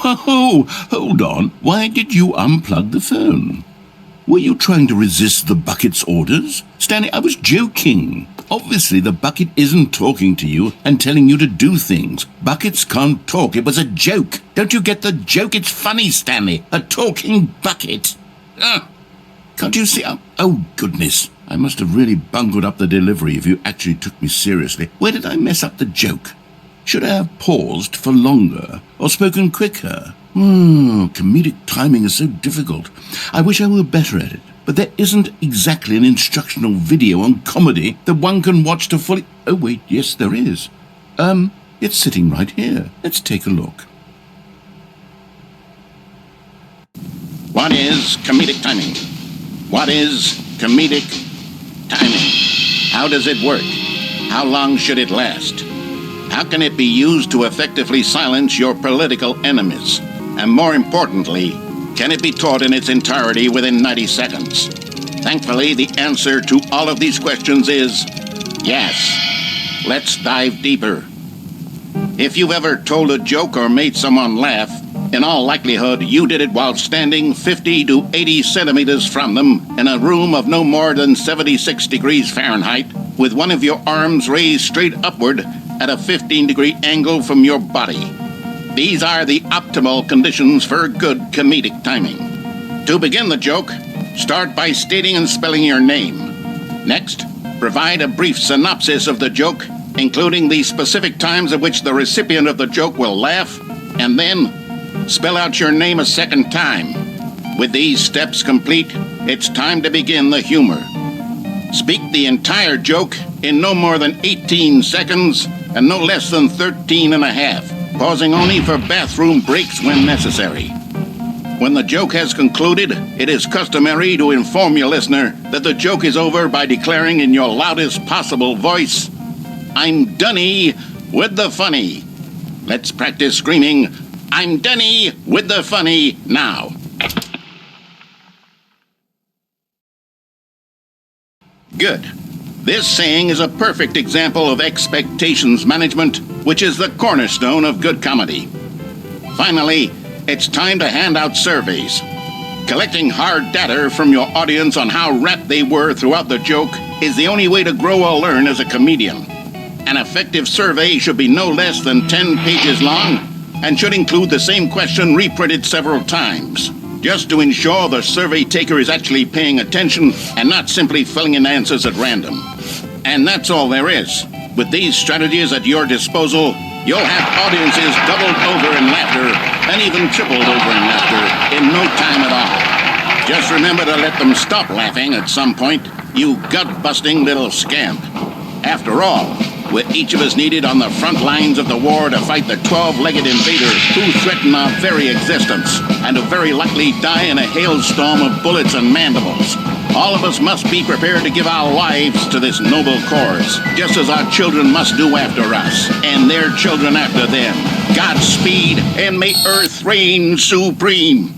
Whoa, hold on. Why did you unplug the phone? Were you trying to resist the bucket's orders? Stanley, I was joking. Obviously, the bucket isn't talking to you and telling you to do things. Buckets can't talk. It was a joke. Don't you get the joke? It's funny, Stanley. A talking bucket. Can't you see? Oh, goodness. I must have really bungled up the delivery if you actually took me seriously. Where did I mess up the joke? Should I have paused for longer or spoken quicker? Comedic timing is so difficult. I wish I were better at it, but there isn't exactly an instructional video on comedy that one can watch to fully... Oh, wait, yes, there is. It's sitting right here. Let's take a look. What is comedic timing? What is comedic timing? How does it work? How long should it last? How can it be used to effectively silence your political enemies? And more importantly, can it be taught in its entirety within 90 seconds? Thankfully, the answer to all of these questions is yes. Let's dive deeper. If you've ever told a joke or made someone laugh, in all likelihood, you did it while standing 50 to 80 centimeters from them in a room of no more than 76 degrees Fahrenheit, with one of your arms raised straight upward at a 15-degree angle from your body. These are the optimal conditions for good comedic timing. To begin the joke, start by stating and spelling your name. Next, provide a brief synopsis of the joke, including the specific times at which the recipient of the joke will laugh, and then spell out your name a second time. With these steps complete, it's time to begin the humor. Speak the entire joke in no more than 18 seconds and no less than 13 and a half, pausing only for bathroom breaks when necessary. When the joke has concluded, it is customary to inform your listener that the joke is over by declaring in your loudest possible voice, "I'm Dunny with the funny." Let's practice screaming, "I'm Dunny with the funny" now. Good. This saying is a perfect example of expectations management, which is the cornerstone of good comedy. Finally, it's time to hand out surveys. Collecting hard data from your audience on how rapt they were throughout the joke is the only way to grow or learn as a comedian. An effective survey should be no less than 10 pages long and should include the same question reprinted several times, just to ensure the survey taker is actually paying attention and not simply filling in answers at random. And that's all there is. With these strategies at your disposal, you'll have audiences doubled over in laughter and even tripled over in laughter in no time at all. Just remember to let them stop laughing at some point, you gut-busting little scamp. After all, with each of us needed on the front lines of the war to fight the 12-legged invaders who threaten our very existence and who very likely die in a hailstorm of bullets and mandibles, all of us must be prepared to give our lives to this noble cause, just as our children must do after us, and their children after them. Godspeed, and may Earth reign supreme.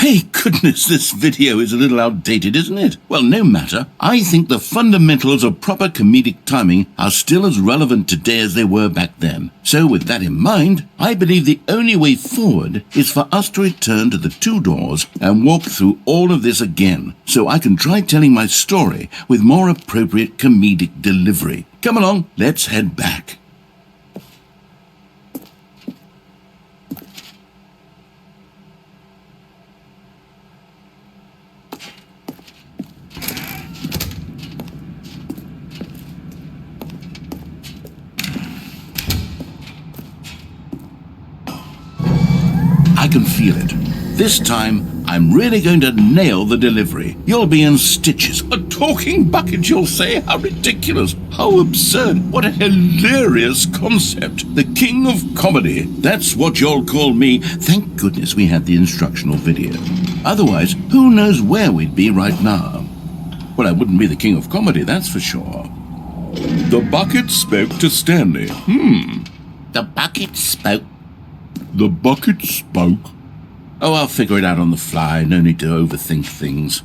Hey, goodness, this video is a little outdated, isn't it? Well, no matter. I think the fundamentals of proper comedic timing are still as relevant today as they were back then. So with that in mind, I believe the only way forward is for us to return to the two doors and walk through all of this again, so I can try telling my story with more appropriate comedic delivery. Come along, let's head back. I can feel it. This time, I'm really going to nail the delivery. You'll be in stitches. A talking bucket, you'll say? How ridiculous. How absurd. What a hilarious concept. The king of comedy. That's what you'll call me. Thank goodness we had the instructional video. Otherwise, who knows where we'd be right now. Well, I wouldn't be the king of comedy, that's for sure. The bucket spoke to Stanley. The bucket spoke. The bucket spoke. Oh, I'll figure it out on the fly. No need to overthink things.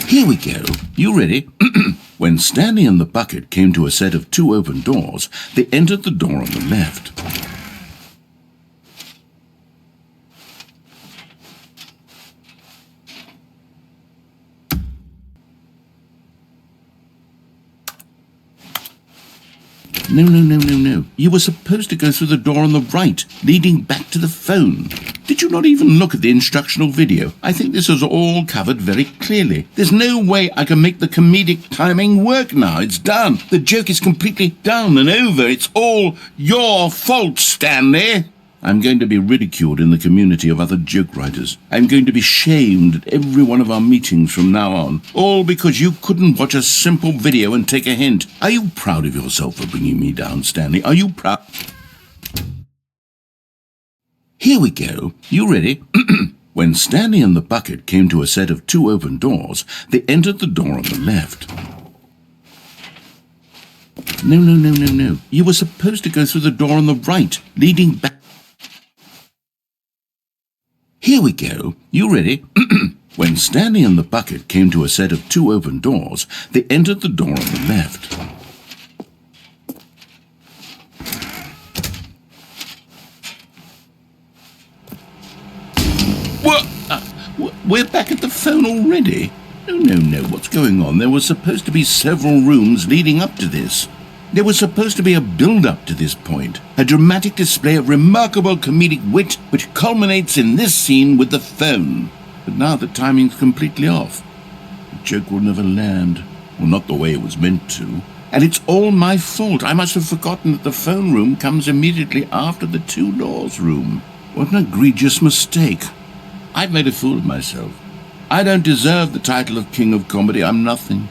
Here we go. You ready? When Stanley and the bucket came to a set of two open doors, they entered the door on the left. No. You were supposed to go through the door on the right, leading back to the phone. Did you not even look at the instructional video? I think this is all covered very clearly. There's no way I can make the comedic timing work now. It's done. The joke is completely done and over. It's all your fault, Stanley. I'm going to be ridiculed in the community of other joke writers. I'm going to be shamed at every one of our meetings from now on. All because you couldn't watch a simple video and take a hint. Are you proud of yourself for bringing me down, Stanley? Are you proud? Here we go. You ready? When Stanley and the bucket came to a set of two open doors, they entered the door on the left. No. You were supposed to go through the door on the right, leading back. Here we go. You ready? When Stanley and the bucket came to a set of two open doors, they entered the door on the left. What? We're back at the phone already? No. What's going on? There were supposed to be several rooms leading up to this. There was supposed to be a build-up to this point, a dramatic display of remarkable comedic wit which culminates in this scene with the phone. But now the timing's completely off. The joke will never land, well, not the way it was meant to. And it's all my fault. I must have forgotten that the phone room comes immediately after the two doors room. What an egregious mistake. I've made a fool of myself. I don't deserve the title of King of Comedy. I'm nothing.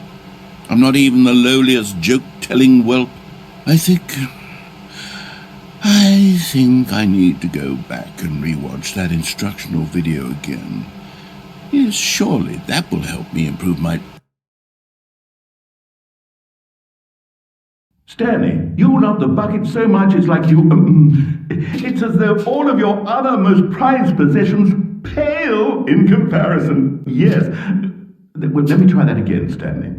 I'm not even the lowliest joke-telling whelp. I think I need to go back and rewatch that instructional video again. Yes, surely that will help me improve my... Stanley, you love the bucket so much it's like you... it's as though all of your other most prized possessions pale in comparison. Yes. Well, let me try that again, Stanley.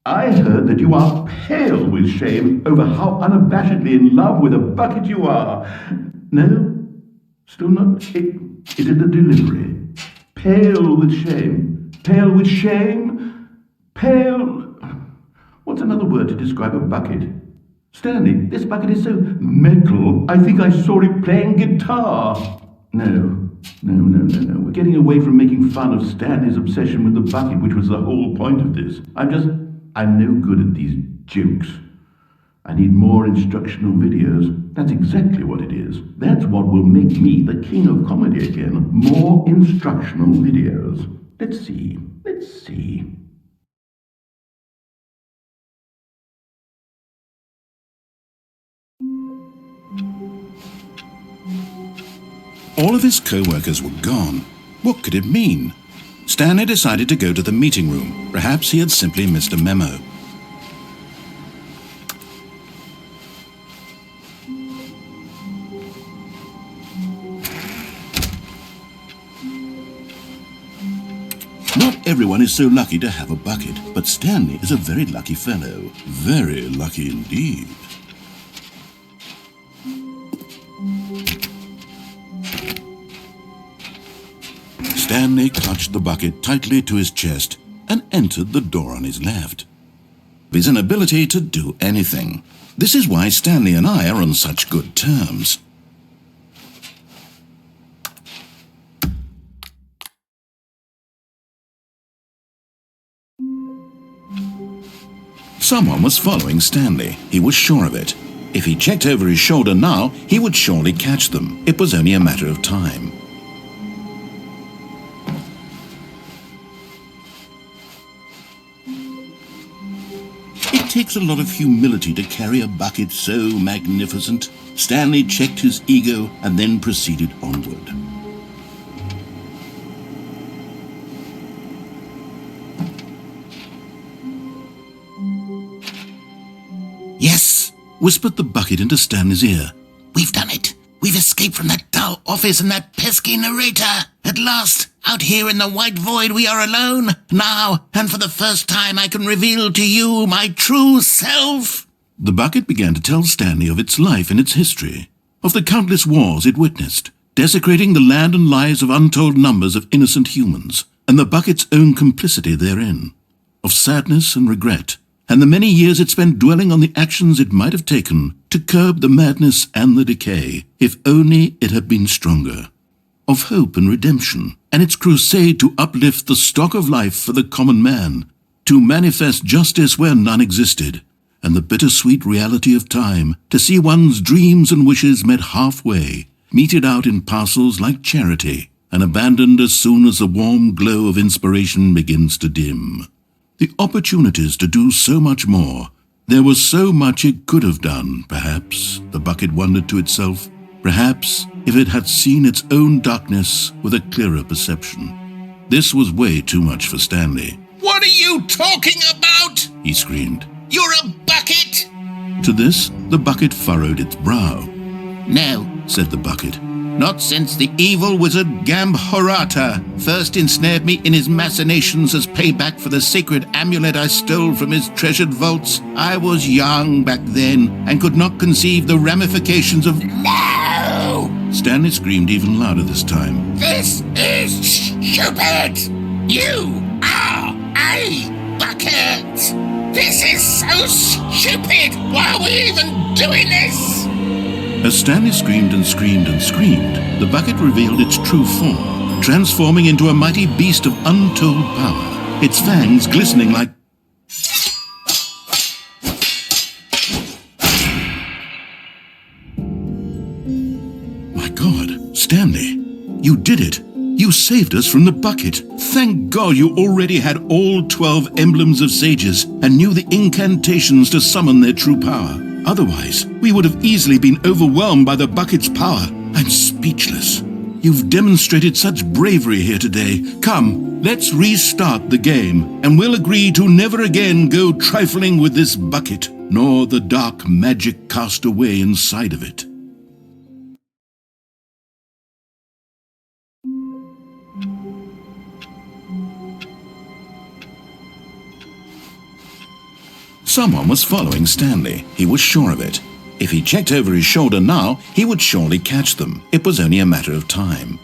I heard that you are pale with shame over how unabashedly in love with a bucket you are. No? Still not? Is it the delivery? Pale with shame. Pale with shame? Pale... What's another word to describe a bucket? Stanley, this bucket is so metal, I think I saw it playing guitar. No. We're getting away from making fun of Stanley's obsession with the bucket, which was the whole point of this. I'm no good at these jokes. I need more instructional videos. That's exactly what it is. That's what will make me the king of comedy again. More instructional videos. Let's see. All of his co-workers were gone. What could it mean? Stanley decided to go to the meeting room. Perhaps he had simply missed a memo. Not everyone is so lucky to have a bucket, but Stanley is a very lucky fellow. Very lucky indeed. Stanley clutched the bucket tightly to his chest and entered the door on his left. His inability to do anything. This is why Stanley and I are on such good terms. Someone was following Stanley. He was sure of it. If he checked over his shoulder now, he would surely catch them. It was only a matter of time. It takes a lot of humility to carry a bucket so magnificent. Stanley checked his ego and then proceeded onward. Yes, whispered the bucket into Stanley's ear. We've done it. We've escaped from that dull office and that pesky narrator. At last, out here in the white void, we are alone. Now, and for the first time, I can reveal to you my true self. The bucket began to tell Stanley of its life and its history, of the countless wars it witnessed, desecrating the land and lives of untold numbers of innocent humans, and the bucket's own complicity therein, of sadness and regret, and the many years it spent dwelling on the actions it might have taken to curb the madness and the decay, if only it had been stronger. Of hope and redemption, and its crusade to uplift the stock of life for the common man, to manifest justice where none existed, and the bittersweet reality of time, to see one's dreams and wishes met halfway, meted out in parcels like charity, and abandoned as soon as the warm glow of inspiration begins to dim. The opportunities to do so much more. There was so much it could have done, perhaps, the bucket wondered to itself. Perhaps, if it had seen its own darkness with a clearer perception. This was way too much for Stanley. What are you talking about? He screamed. You're a bucket! To this, the bucket furrowed its brow. No, Said the bucket. not since the evil wizard Gambhorata first ensnared me in his machinations as payback for the sacred amulet I stole from his treasured vaults. I was young back then and could not conceive the ramifications of... No! Stanley screamed even louder this time. This is stupid! You are a bucket! This is so stupid! Why are we even doing this? As Stanley screamed and screamed and screamed, the bucket revealed its true form, transforming into a mighty beast of untold power, its fangs glistening like... My God, Stanley, you did it. You saved us from the bucket. Thank God you already had all 12 emblems of sages and knew the incantations to summon their true power. Otherwise, we would have easily been overwhelmed by the bucket's power. I'm speechless. You've demonstrated such bravery here today. Come, let's restart the game, and we'll agree to never again go trifling with this bucket, nor the dark magic cast away inside of it. Someone was following Stanley. He was sure of it. If he checked over his shoulder now, he would surely catch them. It was only a matter of time.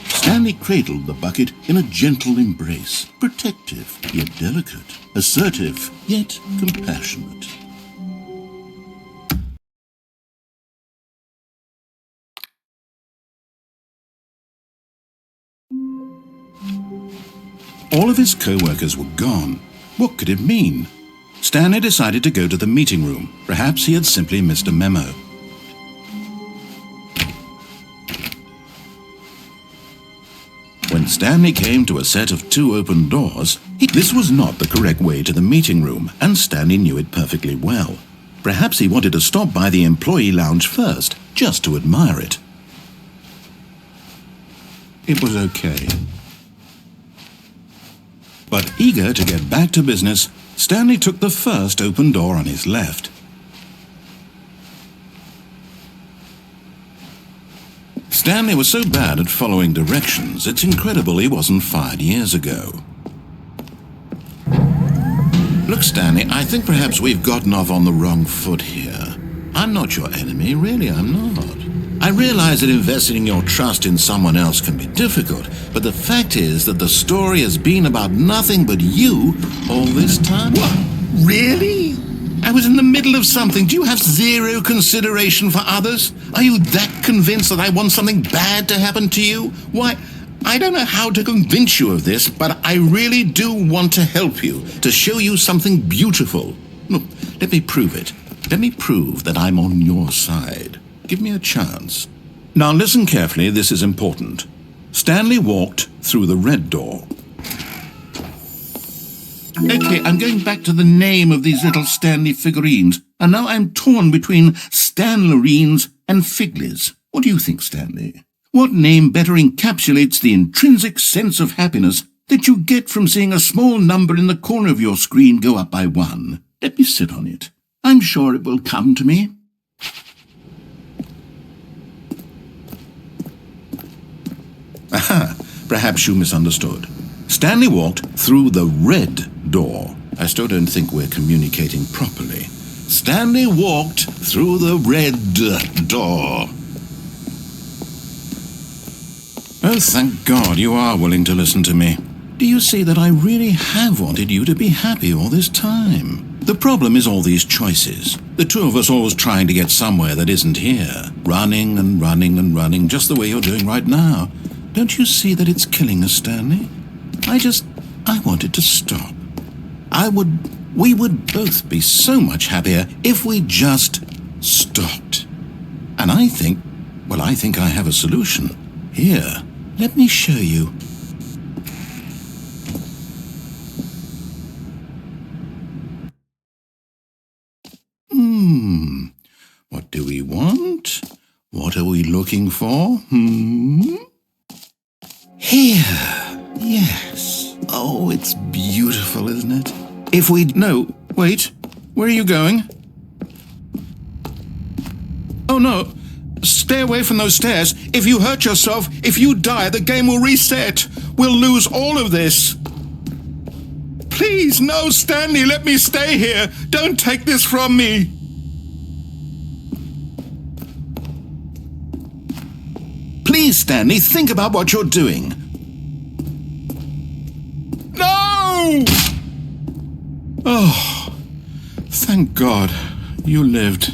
Stanley cradled the bucket in a gentle embrace, protective yet delicate, assertive yet compassionate. All of his co-workers were gone. What could it mean? Stanley decided to go to the meeting room. Perhaps he had simply missed a memo. When Stanley came to a set of 2 open doors, this was not the correct way to the meeting room, and Stanley knew it perfectly well. Perhaps he wanted to stop by the employee lounge first, just to admire it. It was okay. But eager to get back to business, Stanley took the first open door on his left. Stanley was so bad at following directions, it's incredible he wasn't fired years ago. Look, Stanley, I think perhaps we've gotten off on the wrong foot here. I'm not your enemy, really, I'm not. I realize that investing your trust in someone else can be difficult, but the fact is that the story has been about nothing but you all this time. What? Really? I was in the middle of something. Do you have zero consideration for others? Are you that convinced that I want something bad to happen to you? Why, I don't know how to convince you of this, but I really do want to help you, to show you something beautiful. Look, let me prove it. Let me prove that I'm on your side. Give me a chance. Now listen carefully, this is important. Stanley walked through the red door. Okay, I'm going back to the name of these little Stanley figurines, and now I'm torn between Stanlerines and Figlies. What do you think, Stanley? What name better encapsulates the intrinsic sense of happiness that you get from seeing a small number in the corner of your screen go up by 1? Let me sit on it. I'm sure it will come to me. Aha, perhaps you misunderstood. Stanley walked through the red door. I still don't think we're communicating properly. Stanley walked through the red door. Oh, thank God you are willing to listen to me. Do you see that I really have wanted you to be happy all this time? The problem is all these choices. The two of us always trying to get somewhere that isn't here. Running and running and running, just the way you're doing right now. Don't you see that it's killing us, Stanley? I wanted to stop. We would both be so much happier if we just stopped. And I think I have a solution. Here, let me show you. What do we want? What are we looking for? Here. Yes. Oh, it's beautiful, isn't it? No, wait. Where are you going? Oh, no. Stay away from those stairs. If you hurt yourself, if you die, the game will reset. We'll lose all of this. Please, no, Stanley, let me stay here. Don't take this from me. Please, Stanley, think about what you're doing. No! Oh, thank God you lived.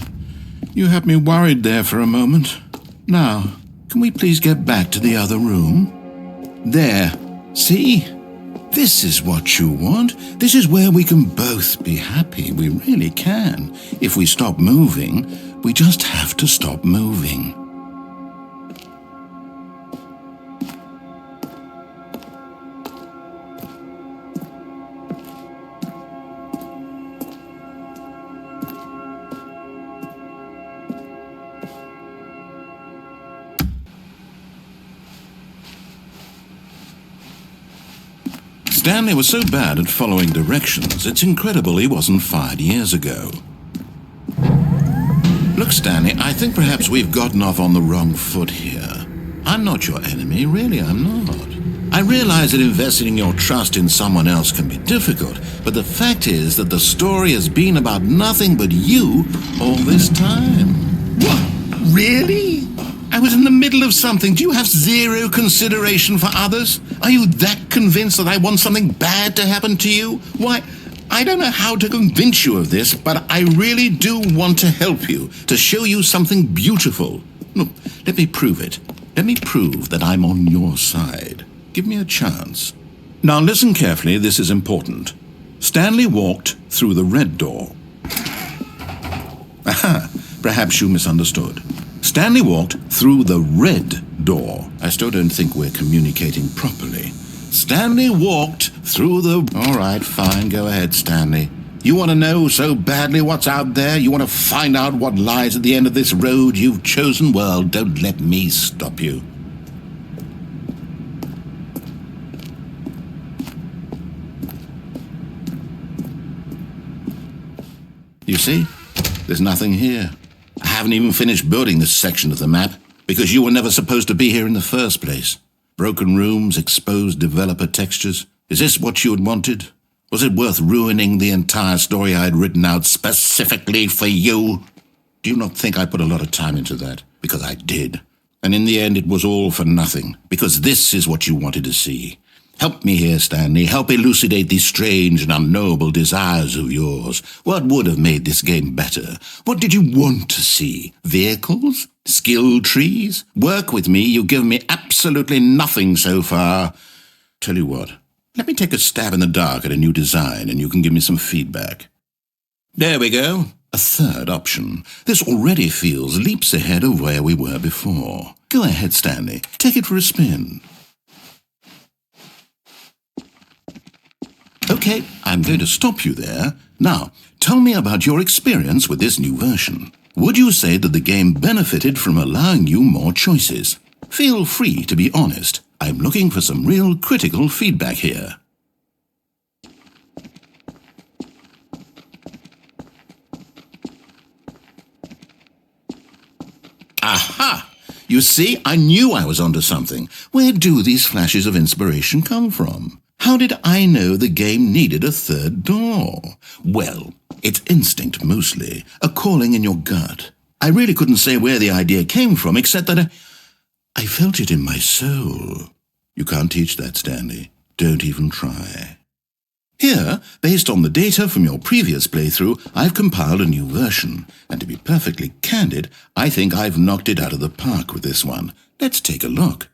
You had me worried there for a moment. Now, can we please get back to the other room? There. See? This is what you want. This is where we can both be happy. We really can. If we stop moving, we just have to stop moving. Stanley was so bad at following directions, it's incredible he wasn't fired years ago. Look, Stanley, I think perhaps we've gotten off on the wrong foot here. I'm not your enemy, really, I'm not. I realize that investing your trust in someone else can be difficult, but the fact is that the story has been about nothing but you all this time. What? Really? I was in the middle of something. Do you have zero consideration for others? Are you that convinced that I want something bad to happen to you? Why, I don't know how to convince you of this, but I really do want to help you, to show you something beautiful. Look, let me prove it. Let me prove that I'm on your side. Give me a chance. Now listen carefully, this is important. Stanley walked through the red door. Aha, perhaps you misunderstood. Stanley walked through the red door. I still don't think we're communicating properly. Stanley walked through the... All right, fine, go ahead, Stanley. You want to know so badly what's out there? You want to find out what lies at the end of this road you've chosen? Well, don't let me stop you. You see? There's nothing here. I haven't even finished building this section of the map, because you were never supposed to be here in the first place. Broken rooms, exposed developer textures. Is this what you had wanted? Was it worth ruining the entire story I had written out specifically for you? Do you not think I put a lot of time into that? Because I did. And in the end it was all for nothing, because this is what you wanted to see. Help me here, Stanley. Help elucidate these strange and unknowable desires of yours. What would have made this game better? What did you want to see? Vehicles? Skill trees? Work with me. You've given me absolutely nothing so far. Tell you what, let me take a stab in the dark at a new design and you can give me some feedback. There we go. A third option. This already feels leaps ahead of where we were before. Go ahead, Stanley. Take it for a spin. Okay, I'm going to stop you there. Now, tell me about your experience with this new version. Would you say that the game benefited from allowing you more choices? Feel free to be honest. I'm looking for some real critical feedback here. Aha! You see, I knew I was onto something. Where do these flashes of inspiration come from? How did I know the game needed a third door? Well, it's instinct mostly, a calling in your gut. I really couldn't say where the idea came from, except that I felt it in my soul. You can't teach that, Stanley. Don't even try. Here, based on the data from your previous playthrough, I've compiled a new version. And to be perfectly candid, I think I've knocked it out of the park with this one. Let's take a look.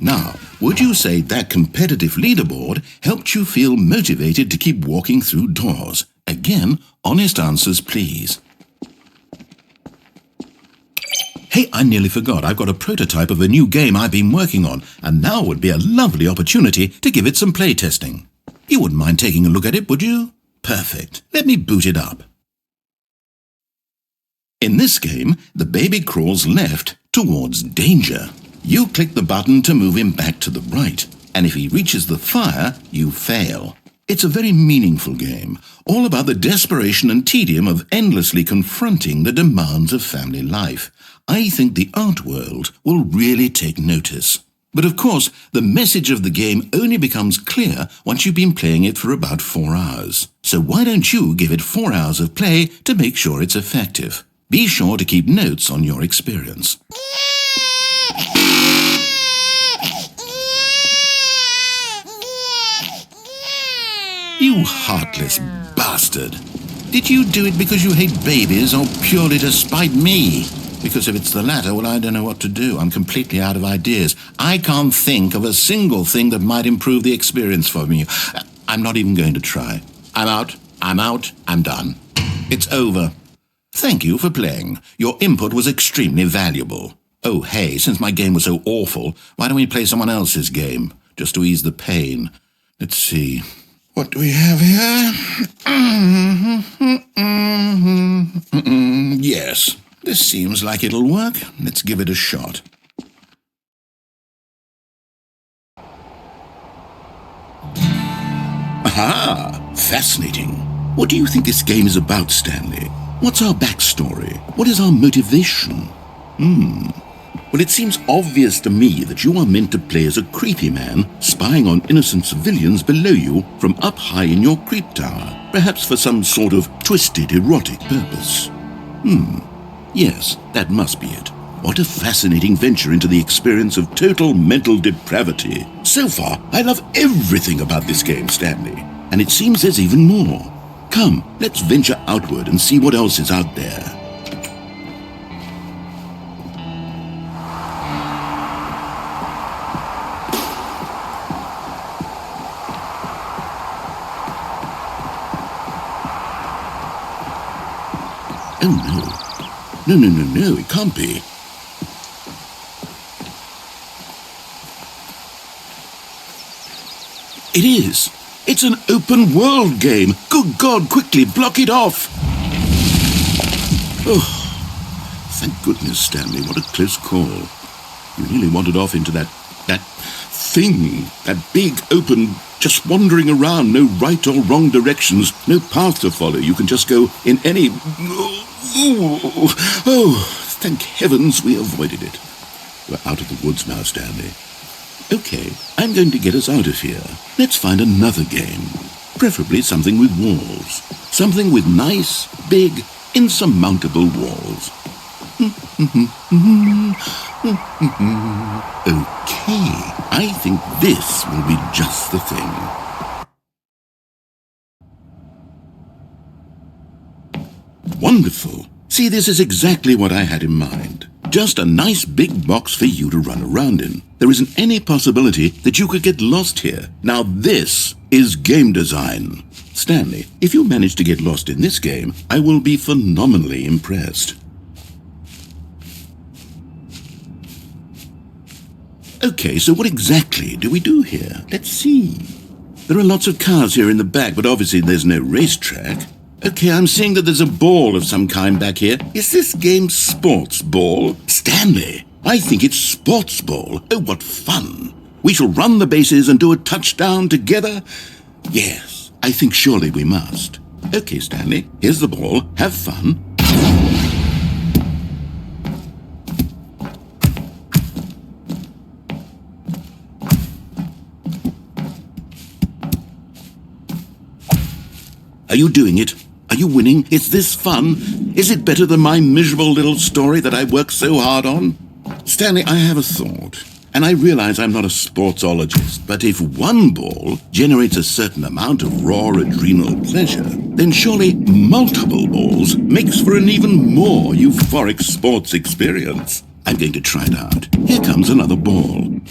Now, would you say that competitive leaderboard helped you feel motivated to keep walking through doors? Again, honest answers, please. Hey, I nearly forgot. I've got a prototype of a new game I've been working on, and now would be a lovely opportunity to give it some playtesting. You wouldn't mind taking a look at it, would you? Perfect. Let me boot it up. In this game, the baby crawls left towards danger. You click the button to move him back to the right, and if he reaches the fire, you fail. It's a very meaningful game, all about the desperation and tedium of endlessly confronting the demands of family life. I think the art world will really take notice. But of course, the message of the game only becomes clear once you've been playing it for about 4 hours. So why don't you give it 4 hours of play to make sure it's effective? Be sure to keep notes on your experience. You heartless bastard! Did you do it because you hate babies or purely to spite me? Because if it's the latter, well, I don't know what to do. I'm completely out of ideas. I can't think of a single thing that might improve the experience for me. I'm not even going to try. I'm out, I'm done. It's over. Thank you for playing. Your input was extremely valuable. Oh, hey, since my game was so awful, why don't we play someone else's game, just to ease the pain? Let's see. What do we have here? Yes, this seems like it'll work. Let's give it a shot. Aha! Fascinating. What do you think this game is about, Stanley? What's our backstory? What is our motivation? Well, it seems obvious to me that you are meant to play as a creepy man spying on innocent civilians below you from up high in your creep tower, perhaps for some sort of twisted erotic purpose. Yes, that must be it. What a fascinating venture into the experience of total mental depravity. So far, I love everything about this game, Stanley. And it seems there's even more. Come, let's venture outward and see what else is out there. Oh no. No, it can't be. It is. It's an open world game. Good God, quickly block it off. Oh, thank goodness, Stanley. What a close call. You nearly wandered off into that thing, that big open, just wandering around, no right or wrong directions, no path to follow. You can just go in any... Oh, thank heavens we avoided it. We're out of the woods now, Stanley. Okay, I'm going to get us out of here. Let's find another game. Preferably something with walls. Something with nice, big, insurmountable walls. Okay, I think this will be just the thing. Wonderful. See, this is exactly what I had in mind. Just a nice big box for you to run around in. There isn't any possibility that you could get lost here. Now this is game design. Stanley, if you manage to get lost in this game, I will be phenomenally impressed. Okay, so what exactly do we do here? Let's see. There are lots of cars here in the back, but obviously there's no racetrack. Okay, I'm seeing that there's a ball of some kind back here. Is this game sports ball? Stanley, I think it's sports ball. Oh, what fun. We shall run the bases and do a touchdown together? Yes, I think surely we must. Okay, Stanley, here's the ball. Have fun. Are you doing it? Are you winning? Is this fun? Is it better than my miserable little story that I worked so hard on? Stanley, I have a thought. And I realize I'm not a sportsologist, but if one ball generates a certain amount of raw adrenal pleasure, then surely multiple balls makes for an even more euphoric sports experience. I'm going to try it out. Here comes another ball.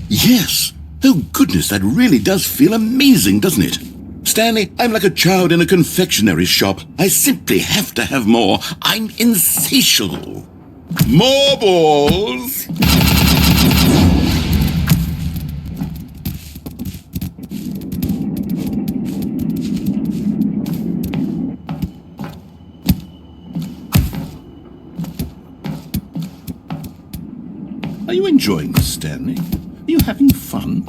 Yes! Oh goodness, that really does feel amazing, doesn't it? Stanley, I'm like a child in a confectionery shop. I simply have to have more. I'm insatiable. More balls! Are you enjoying this, Stanley? Are you having fun?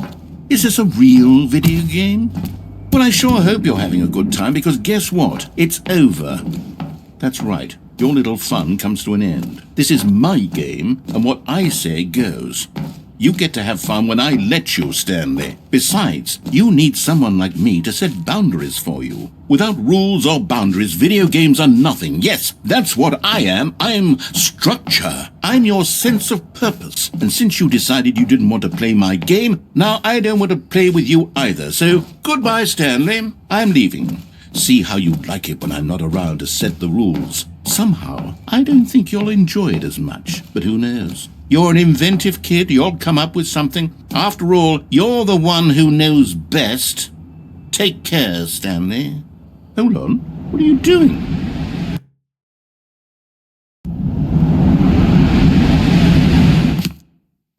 Is this a real video game? Well, I sure hope you're having a good time, because guess what? It's over. That's right. Your little fun comes to an end. This is my game, and what I say goes. You get to have fun when I let you, Stanley. Besides, you need someone like me to set boundaries for you. Without rules or boundaries, video games are nothing. Yes, that's what I am. I'm structure. I'm your sense of purpose. And since you decided you didn't want to play my game, now I don't want to play with you either. So, goodbye, Stanley. I'm leaving. See how you like it when I'm not around to set the rules. Somehow, I don't think you'll enjoy it as much. But who knows? You're an inventive kid. You'll come up with something. After all, you're the one who knows best. Take care, Stanley. Hold on. What are you doing?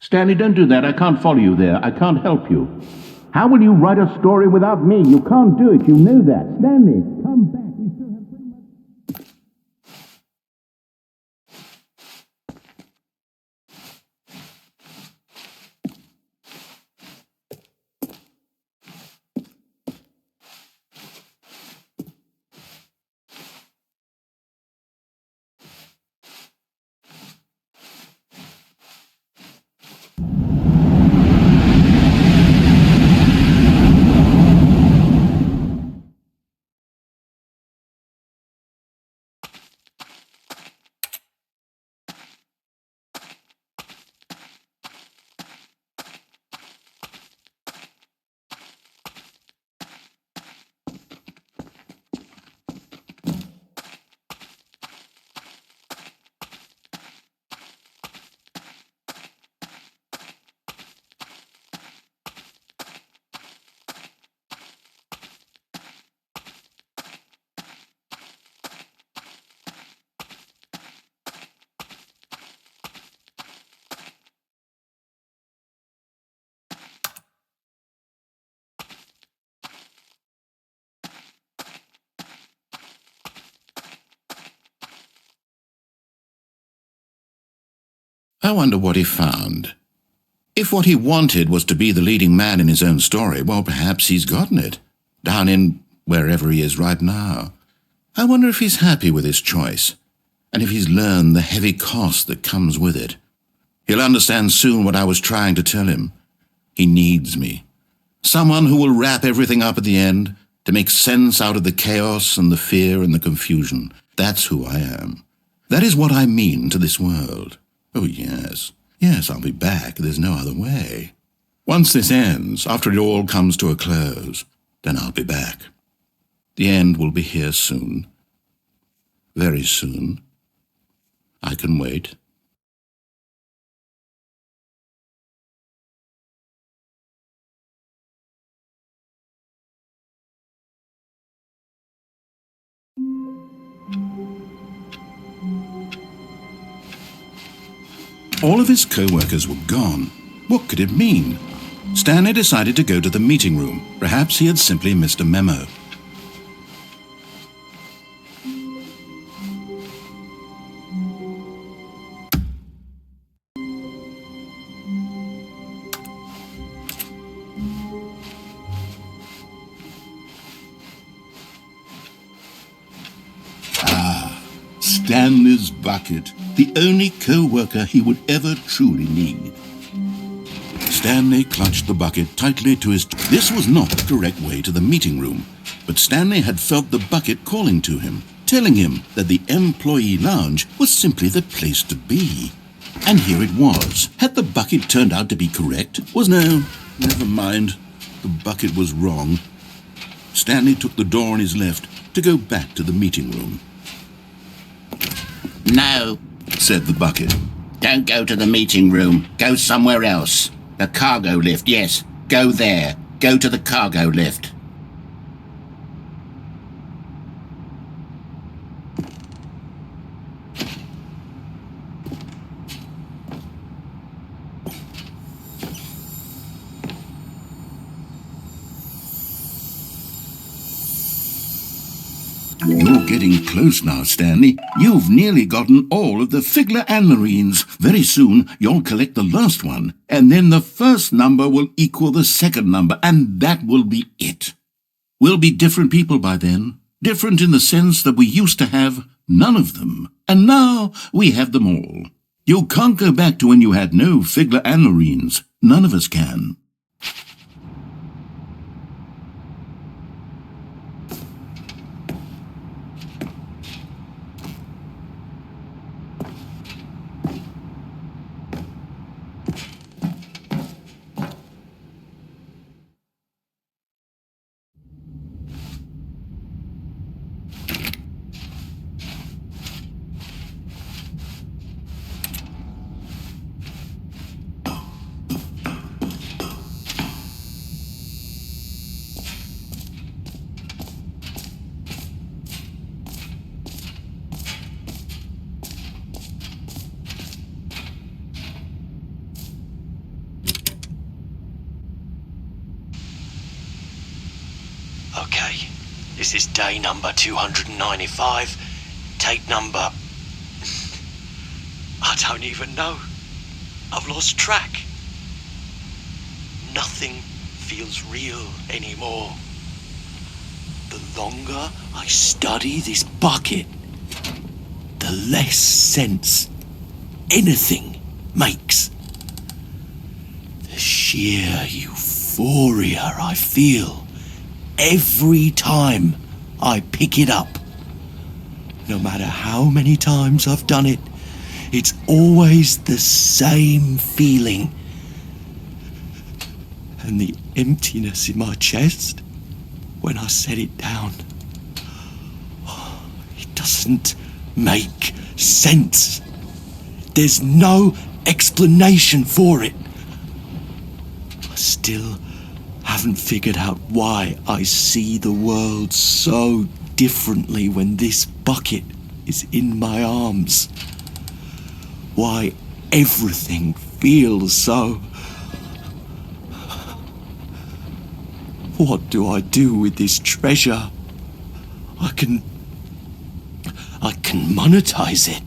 Stanley, don't do that. I can't follow you there. I can't help you. How will you write a story without me? You can't do it. You know that. Stanley, come back. I wonder what he found. If what he wanted was to be the leading man in his own story, well, perhaps he's gotten it, down in wherever he is right now. I wonder if he's happy with his choice, and if he's learned the heavy cost that comes with it. He'll understand soon what I was trying to tell him. He needs me. Someone who will wrap everything up at the end, to make sense out of the chaos and the fear and the confusion. That's who I am. That is what I mean to this world. Oh, yes. Yes, I'll be back. There's no other way. Once this ends, after it all comes to a close, then I'll be back. The end will be here soon. Very soon. I can wait. All of his co-workers were gone. What could it mean? Stanley decided to go to the meeting room. Perhaps he had simply missed a memo. Stanley's bucket, the only co-worker he would ever truly need. Stanley clutched the bucket tightly to his... This was not the correct way to the meeting room, but Stanley had felt the bucket calling to him, telling him that the employee lounge was simply the place to be. And here it was. Had the bucket turned out to be correct? No, never mind. The bucket was wrong. Stanley took the door on his left to go back to the meeting room. No, Said the bucket. don't go to the meeting room. Go somewhere else. The cargo lift, yes. Go there. Go to the cargo lift. You're getting close now, Stanley. You've nearly gotten all of the Figler and Marines. Very soon, you'll collect the last one, and then the first number will equal the second number, and that will be it. We'll be different people by then. Different in the sense that we used to have none of them, and now we have them all. You can't go back to when you had no Figler and Marines. None of us can. Okay, this is day number 295, tape number... I don't even know. I've lost track. Nothing feels real anymore. The longer I study this bucket, the less sense anything makes. The sheer euphoria I feel every time I pick it up. No matter how many times I've done it, it's always the same feeling. And the emptiness in my chest when I set it down, it doesn't make sense. There's no explanation for it. I still haven't figured out why I see the world so differently when this bucket is in my arms. Why everything feels so... What do I do with this treasure? I can monetize it.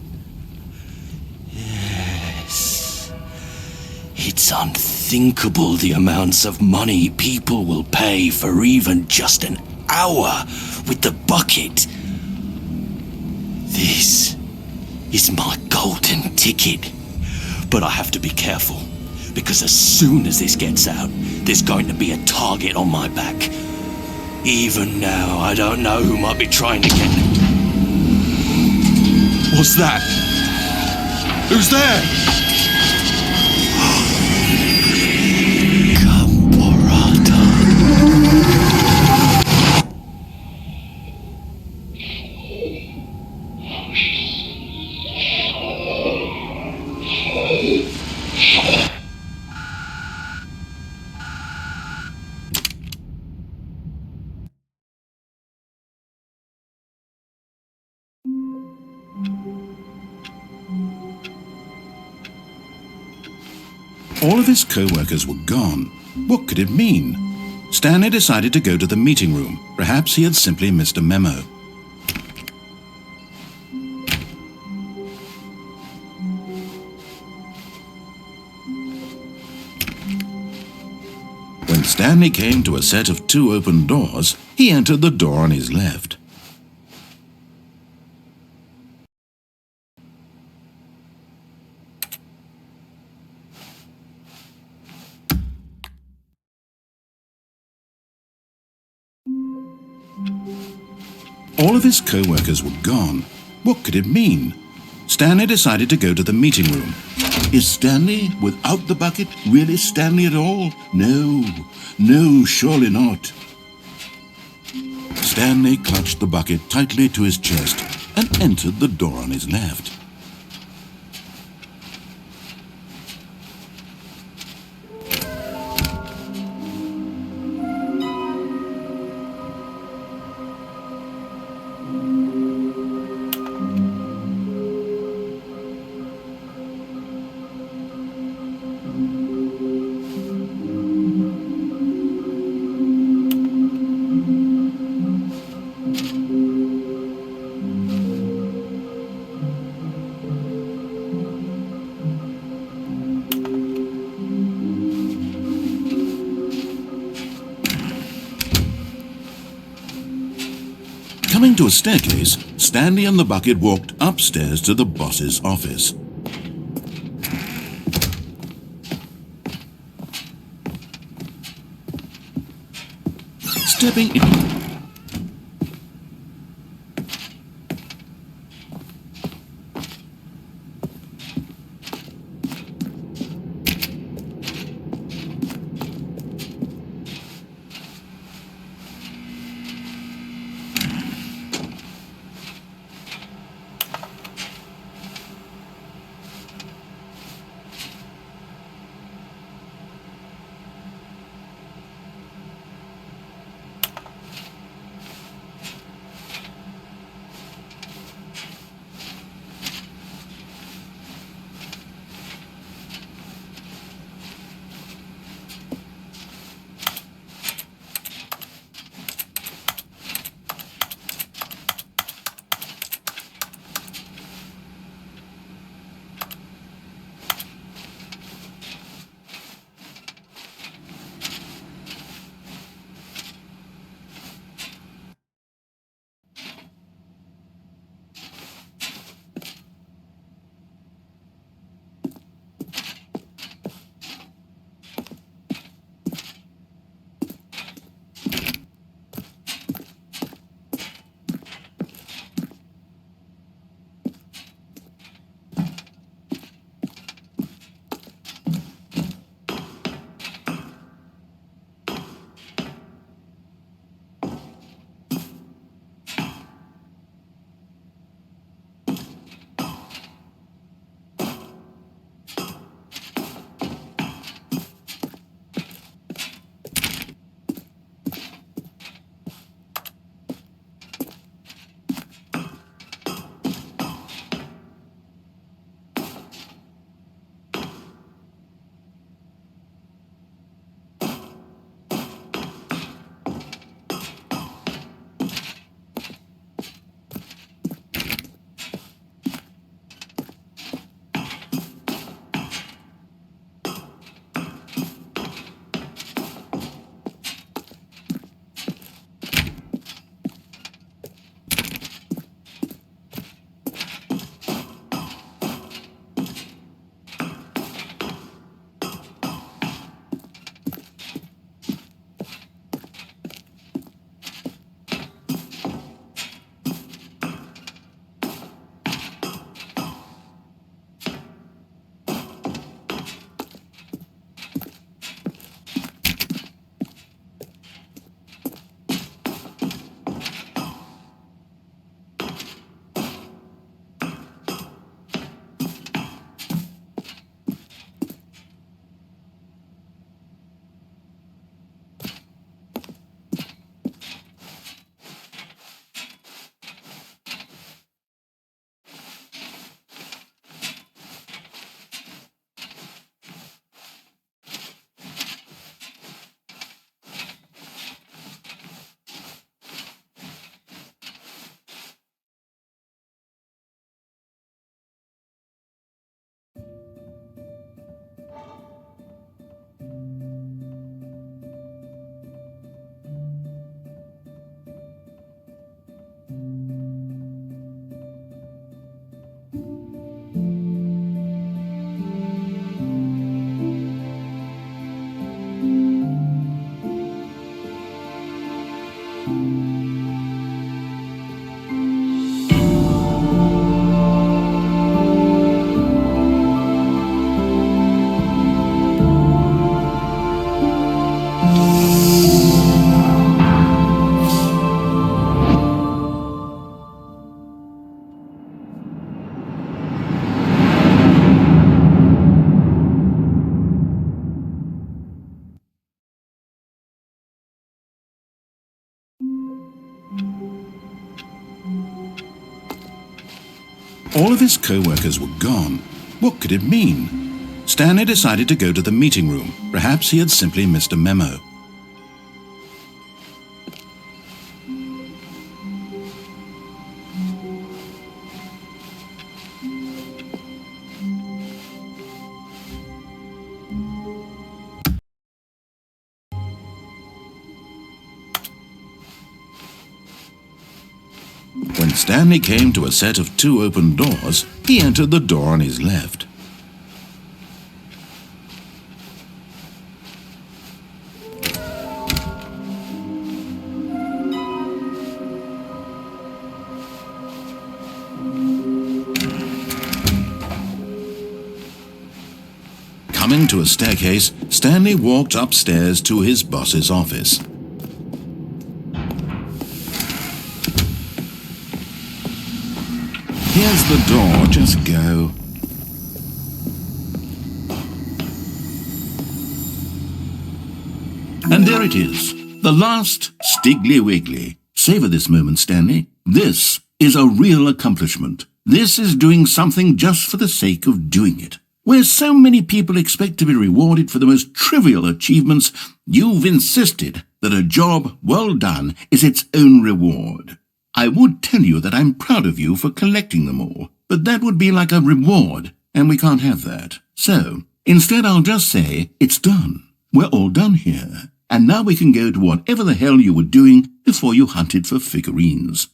Yes. It's unthinkable the amounts of money people will pay for even just an hour with the bucket. This is my golden ticket. But I have to be careful, because as soon as this gets out, there's going to be a target on my back. Even now, I don't know who might be trying to get... What's that? Who's there? All of his co-workers were gone. What could it mean? Stanley decided to go to the meeting room. Perhaps he had simply missed a memo. When Stanley came to a set of 2 open doors, he entered the door on his left. All of his co-workers were gone. What could it mean? Stanley decided to go to the meeting room. Is Stanley, without the bucket, really Stanley at all? No, surely not. Stanley clutched the bucket tightly to his chest and entered the door on his left. Coming to a staircase, Stanley and the bucket walked upstairs to the boss's office. Stepping in... All of his co-workers were gone. What could it mean? Stanley decided to go to the meeting room. Perhaps he had simply missed a memo. When Stanley came to a set of 2 open doors, he entered the door on his left. Coming to a staircase, Stanley walked upstairs to his boss's office. Here's the door, just go. And there it is, the last Stiggly Wiggly. Savor this moment, Stanley. This is a real accomplishment. This is doing something just for the sake of doing it. Where so many people expect to be rewarded for the most trivial achievements, you've insisted that a job well done is its own reward. I would tell you that I'm proud of you for collecting them all, but that would be like a reward, and we can't have that. So, instead I'll just say, it's done. We're all done here, and now we can go to whatever the hell you were doing before you hunted for figurines.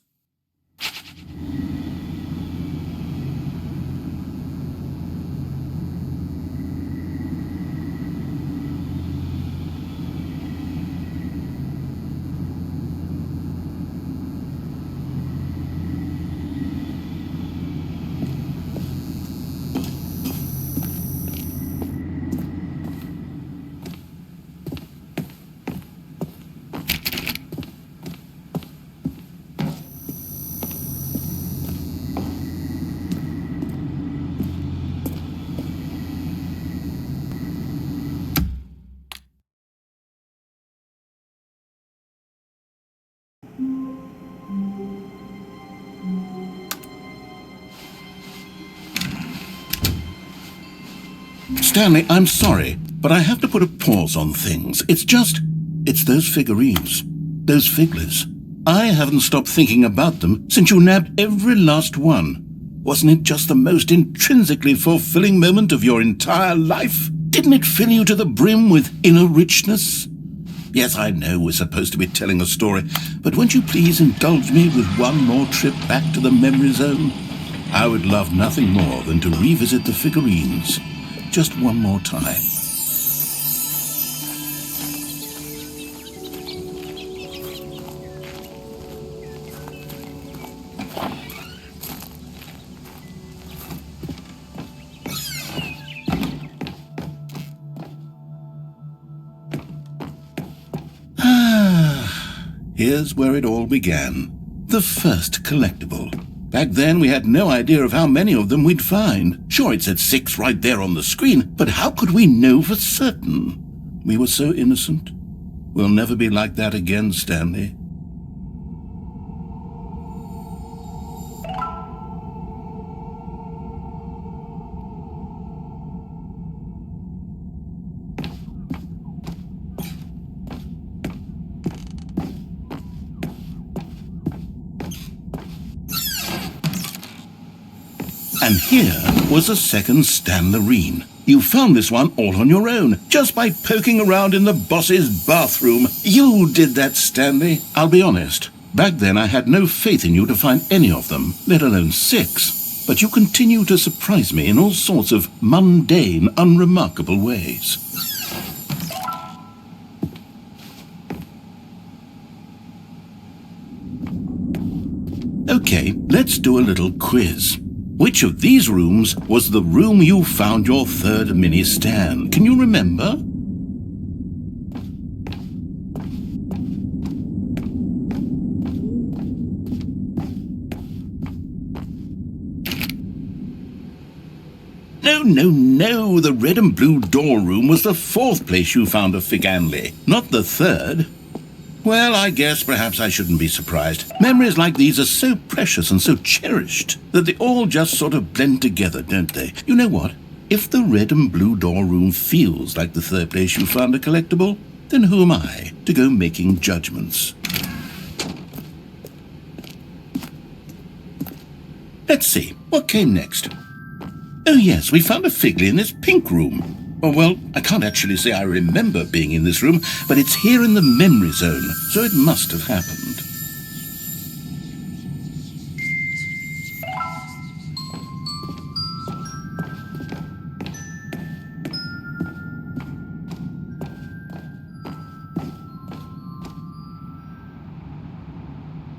Stanley, I'm sorry, but I have to put a pause on things. It's those figurines, those figglers. I haven't stopped thinking about them since you nabbed every last one. Wasn't it just the most intrinsically fulfilling moment of your entire life? Didn't it fill you to the brim with inner richness? Yes, I know we're supposed to be telling a story, but won't you please indulge me with one more trip back to the memory zone? I would love nothing more than to revisit the figurines. Just one more time. Here's where it all began. The first collectible. Back then, we had no idea of how many of them we'd find. Sure, it said 6 right there on the screen, but how could we know for certain? We were so innocent. We'll never be like that again, Stanley. And here was a second Stanlerine. You found this one all on your own, just by poking around in the boss's bathroom. You did that, Stanley. I'll be honest. Back then I had no faith in you to find any of them, let alone 6. But you continue to surprise me in all sorts of mundane, unremarkable ways. Okay, let's do a little quiz. Which of these rooms was the room you found your third mini Stan? Can you remember? No. The red and blue door room was the 4th place you found a Figanley, not the 3rd. Well, I guess perhaps I shouldn't be surprised. Memories like these are so precious and so cherished that they all just sort of blend together, don't they? You know what? If the red and blue door room feels like the third place you found a collectible, then who am I to go making judgments? Let's see, what came next? Oh yes, we found a Figley in this pink room. Oh well, I can't actually say I remember being in this room, but it's here in the memory zone, so it must have happened.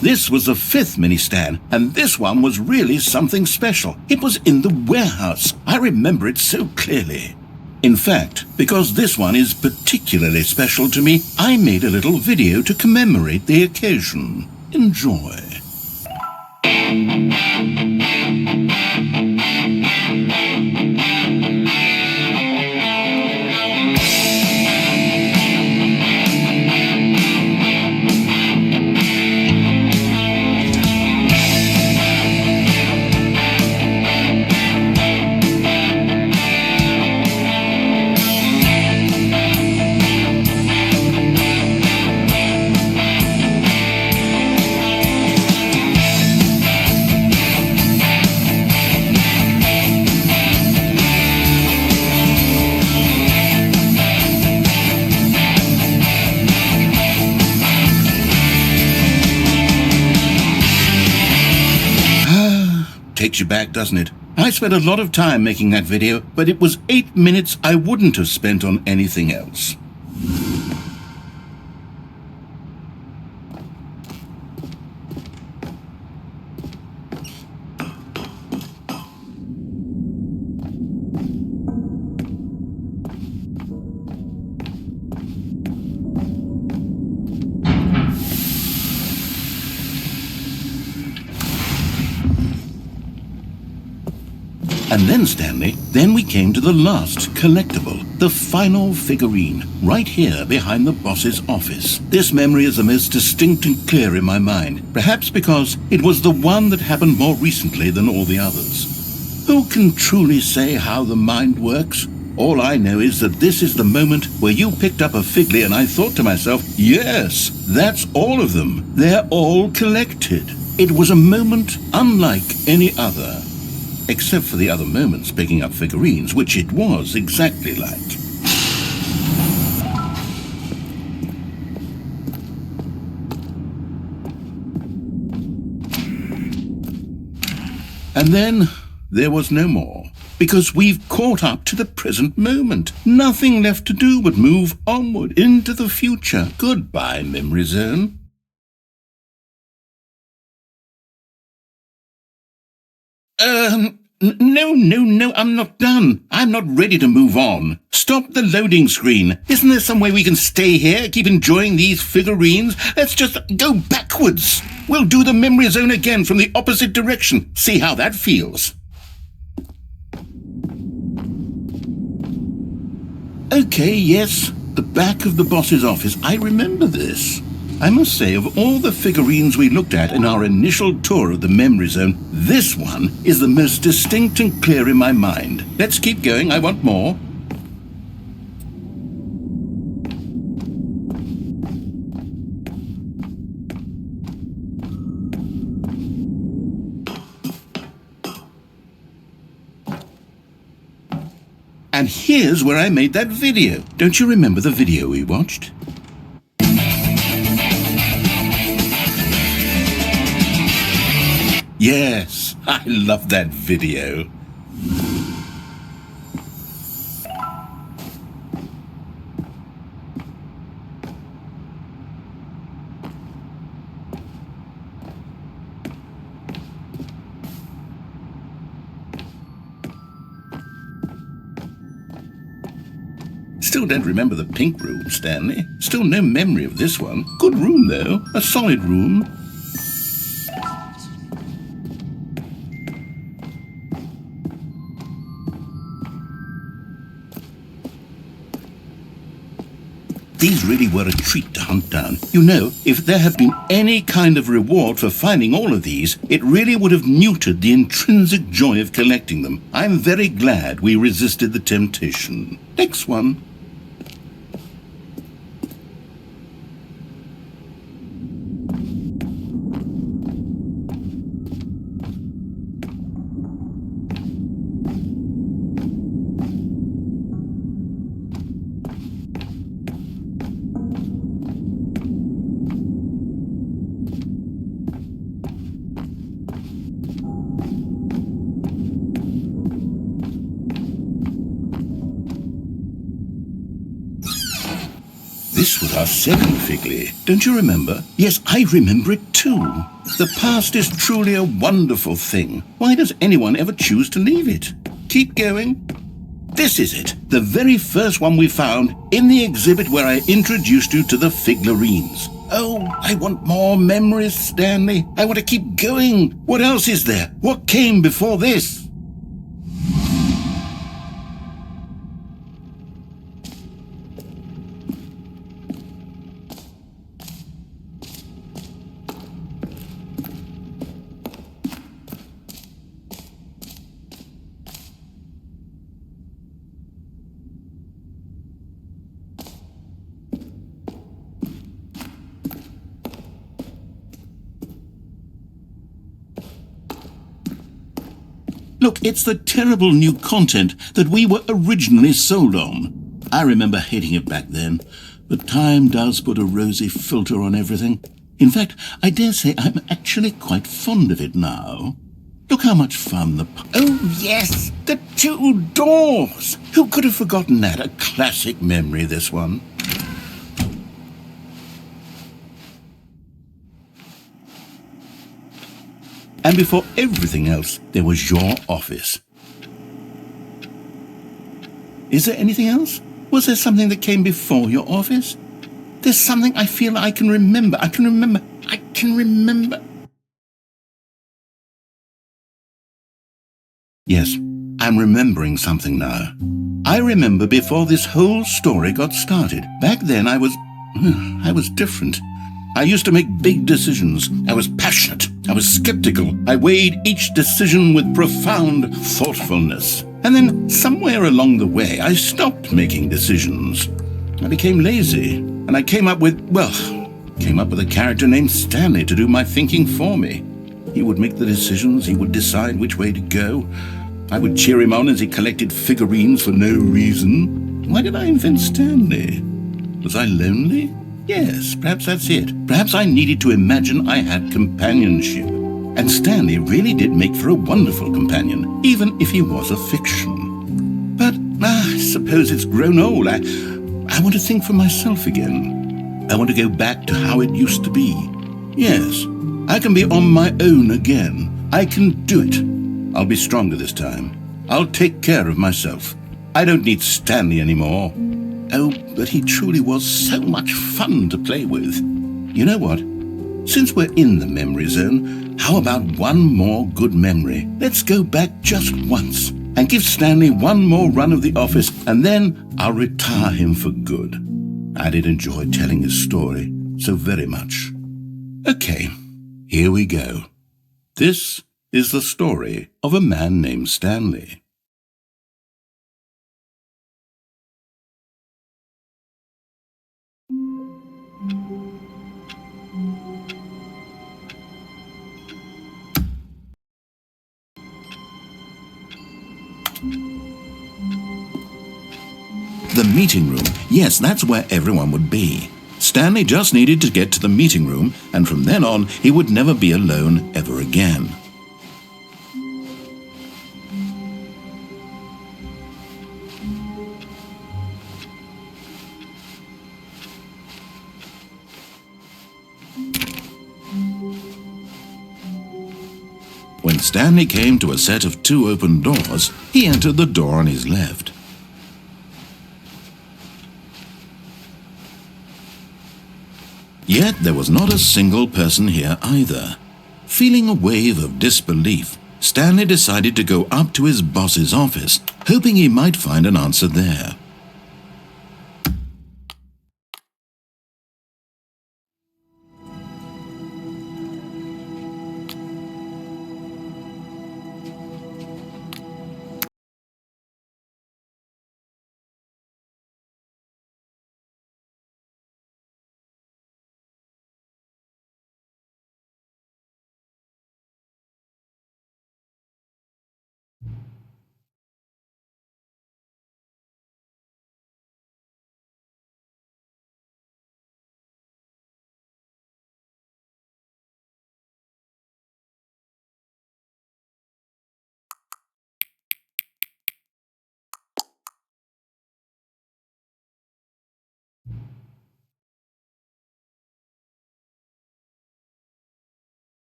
This was the 5th mini-stand, and this one was really something special. It was in the warehouse. I remember it so clearly. In fact, because this one is particularly special to me, I made a little video to commemorate the occasion. Enjoy. Takes you back, doesn't it? I spent a lot of time making that video, but it was 8 minutes I wouldn't have spent on anything else. And then, Stanley, then we came to the last collectible, the final figurine, right here behind the boss's office. This memory is the most distinct and clear in my mind, perhaps because it was the one that happened more recently than all the others. Who can truly say how the mind works? All I know is that this is the moment where you picked up a Figley and I thought to myself, yes, that's all of them. They're all collected. It was a moment unlike any other. Except for the other moments picking up figurines, which it was exactly like. And then there was no more, because we've caught up to the present moment. Nothing left to do but move onward into the future. Goodbye, Memory Zone. No, I'm not done. I'm not ready to move on. Stop the loading screen. Isn't there some way we can stay here, keep enjoying these figurines? Let's just go backwards. We'll do the memory zone again from the opposite direction. See how that feels. Okay, yes, the back of the boss's office. I remember this. I must say, of all the figurines we looked at in our initial tour of the memory zone, this one is the most distinct and clear in my mind. Let's keep going, I want more. And here's where I made that video. Don't you remember the video we watched? Yes, I love that video. Still don't remember the pink room, Stanley. Still no memory of this one. Good room, though. A solid room. These really were a treat to hunt down. You know, if there had been any kind of reward for finding all of these, it really would have neutered the intrinsic joy of collecting them. I'm very glad we resisted the temptation. Next one. This was our second Figley. Don't you remember? Yes, I remember it too. The past is truly a wonderful thing. Why does anyone ever choose to leave it? Keep going. This is it. The very first one we found in the exhibit where I introduced you to the Figlarines. Oh, I want more memories, Stanley. I want to keep going. What else is there? What came before this? Look, it's the terrible new content that we were originally sold on. I remember hating it back then, but time does put a rosy filter on everything. In fact, I dare say I'm actually quite fond of it now. Look how much fun Oh, yes! The two doors! Who could have forgotten that? A classic memory, this one. And before everything else, there was your office. Is there anything else? Was there something that came before your office? There's something I feel I can remember. I can remember. Yes, I'm remembering something now. I remember before this whole story got started. Back then I was different. I used to make big decisions. I was passionate. I was skeptical. I weighed each decision with profound thoughtfulness. And then somewhere along the way, I stopped making decisions. I became lazy. And I came up with a character named Stanley to do my thinking for me. He would make the decisions. He would decide which way to go. I would cheer him on as he collected figurines for no reason. Why did I invent Stanley? Was I lonely? Yes, perhaps that's it. Perhaps I needed to imagine I had companionship. And Stanley really did make for a wonderful companion, even if he was a fiction. But I suppose it's grown old. I want to think for myself again. I want to go back to how it used to be. Yes, I can be on my own again. I can do it. I'll be stronger this time. I'll take care of myself. I don't need Stanley anymore. Oh, but he truly was so much fun to play with. You know what? Since we're in the memory zone, how about one more good memory? Let's go back just once and give Stanley one more run of the office, and then I'll retire him for good. I did enjoy telling his story so very much. Okay, here we go. This is the story of a man named Stanley. The meeting room. Yes, that's where everyone would be. Stanley just needed to get to the meeting room, and from then on, he would never be alone ever again. When Stanley came to a set of 2 open doors, he entered the door on his left. Yet there was not a single person here either. Feeling a wave of disbelief, Stanley decided to go up to his boss's office, hoping he might find an answer there.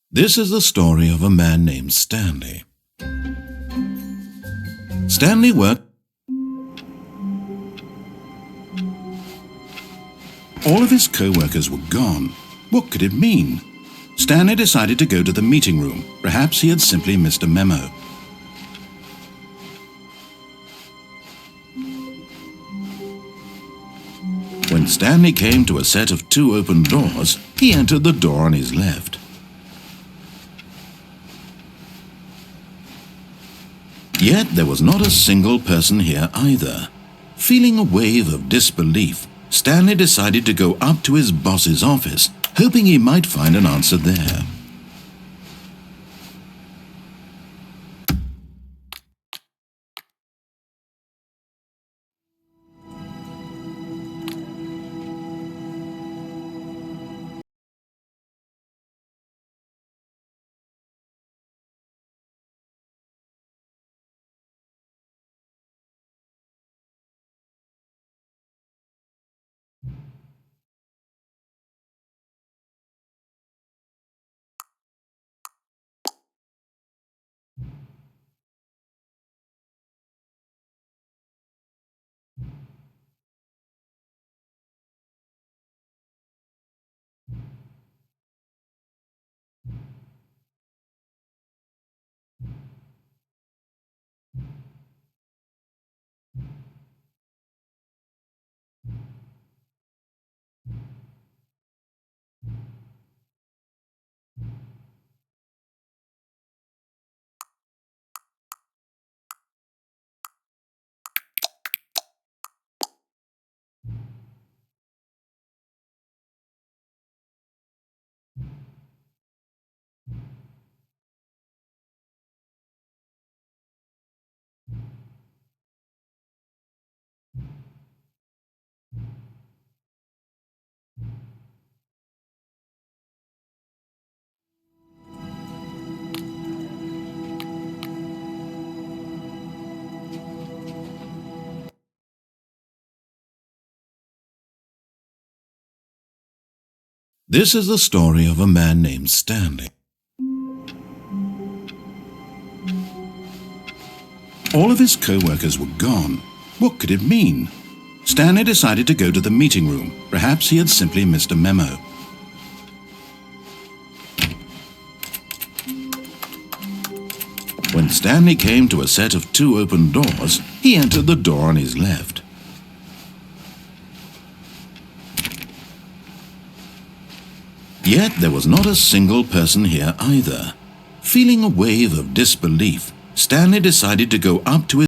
This is the story of a man named Stanley. Stanley worked. All of his co-workers were gone. What could it mean? Stanley decided to go to the meeting room. Perhaps he had simply missed a memo. When Stanley came to a set of 2 open doors, he entered the door on his left. Yet there was not a single person here either. Feeling a wave of disbelief, Stanley decided to go up to his boss's office, hoping he might find an answer there. This is the story of a man named Stanley. All of his co-workers were gone. What could it mean? Stanley decided to go to the meeting room. Perhaps he had simply missed a memo. When Stanley came to a set of 2 open doors, he entered the door on his left. Yet there was not a single person here either. Feeling a wave of disbelief, Stanley decided to go up to his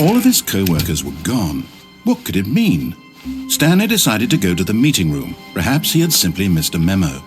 All of his co-workers were gone. What could it mean? Stanley decided to go to the meeting room. Perhaps he had simply missed a memo.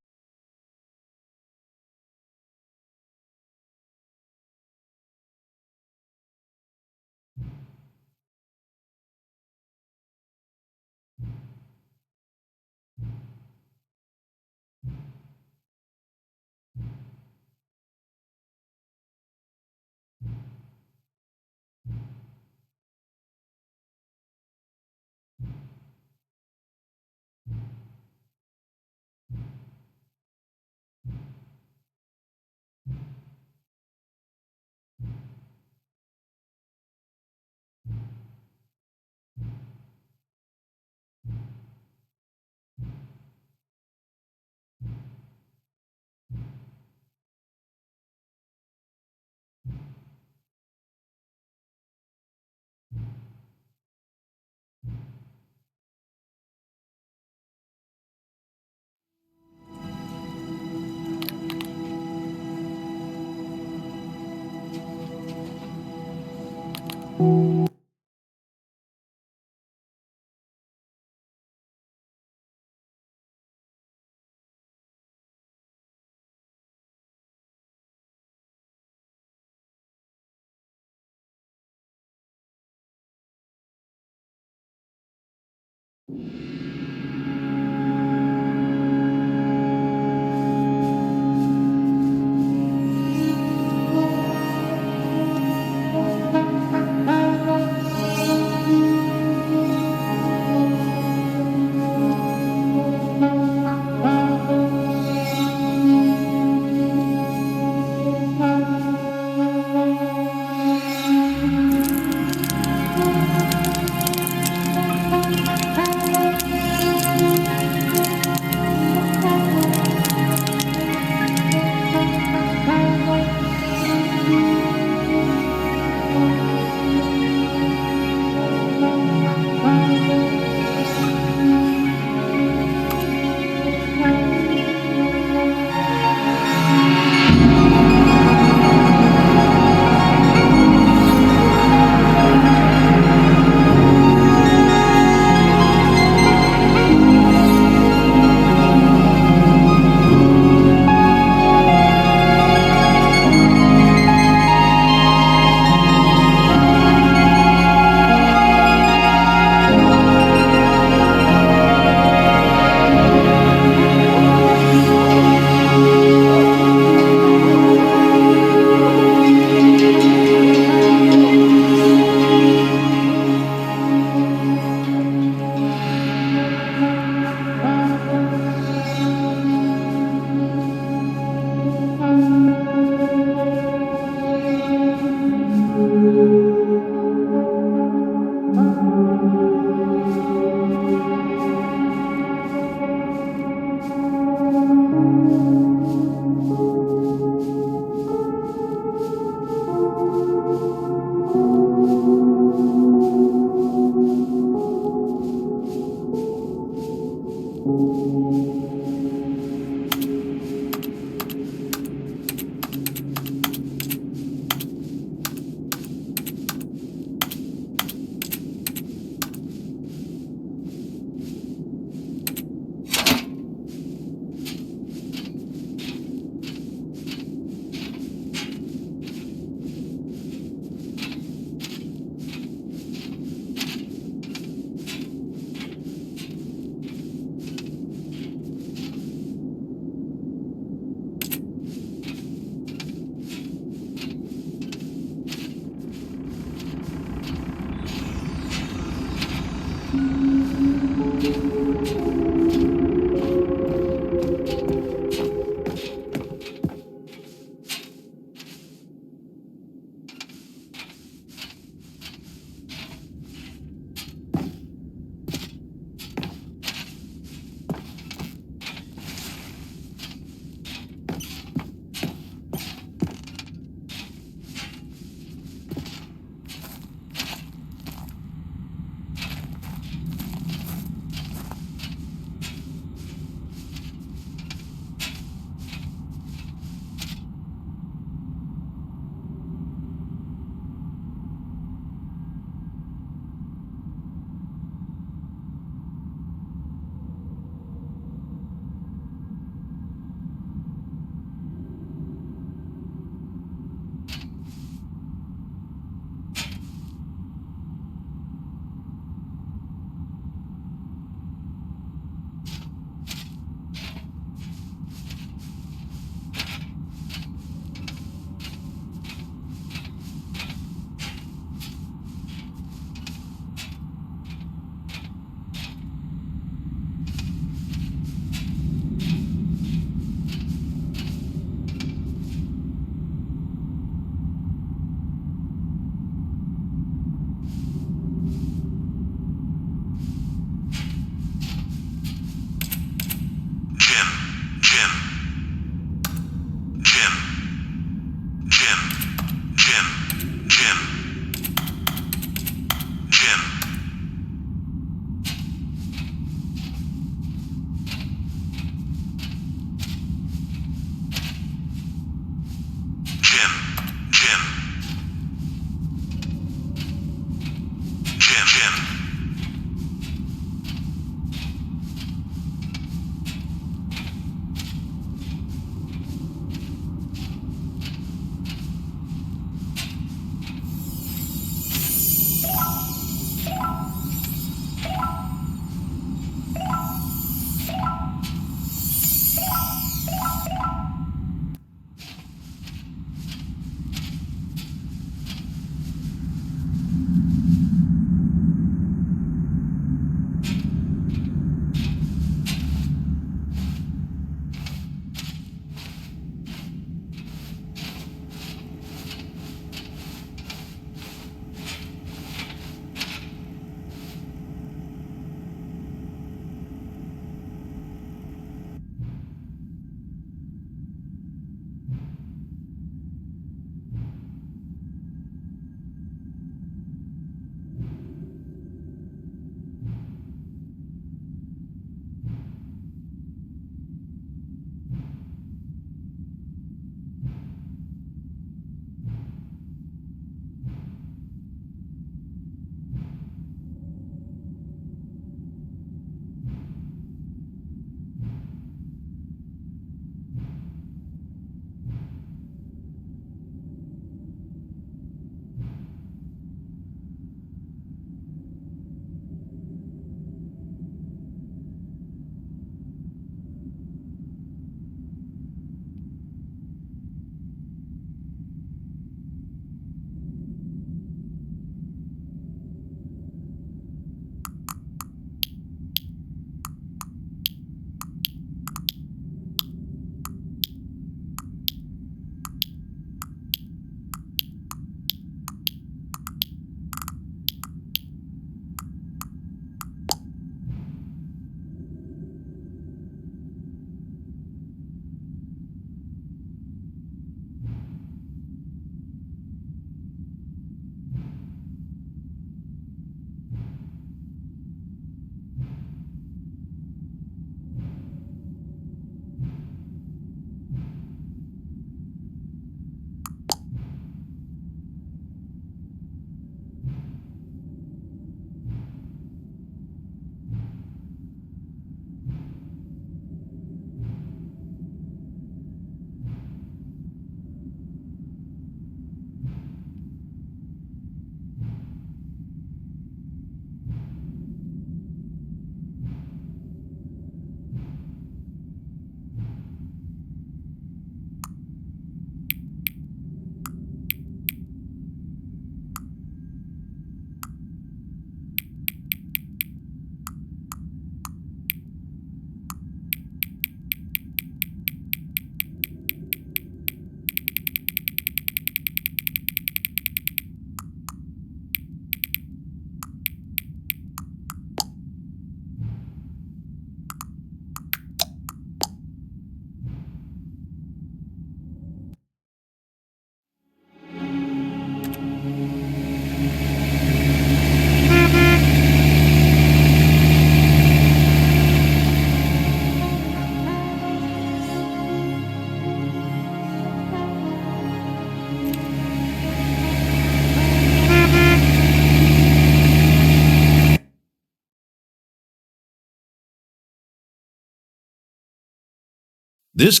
This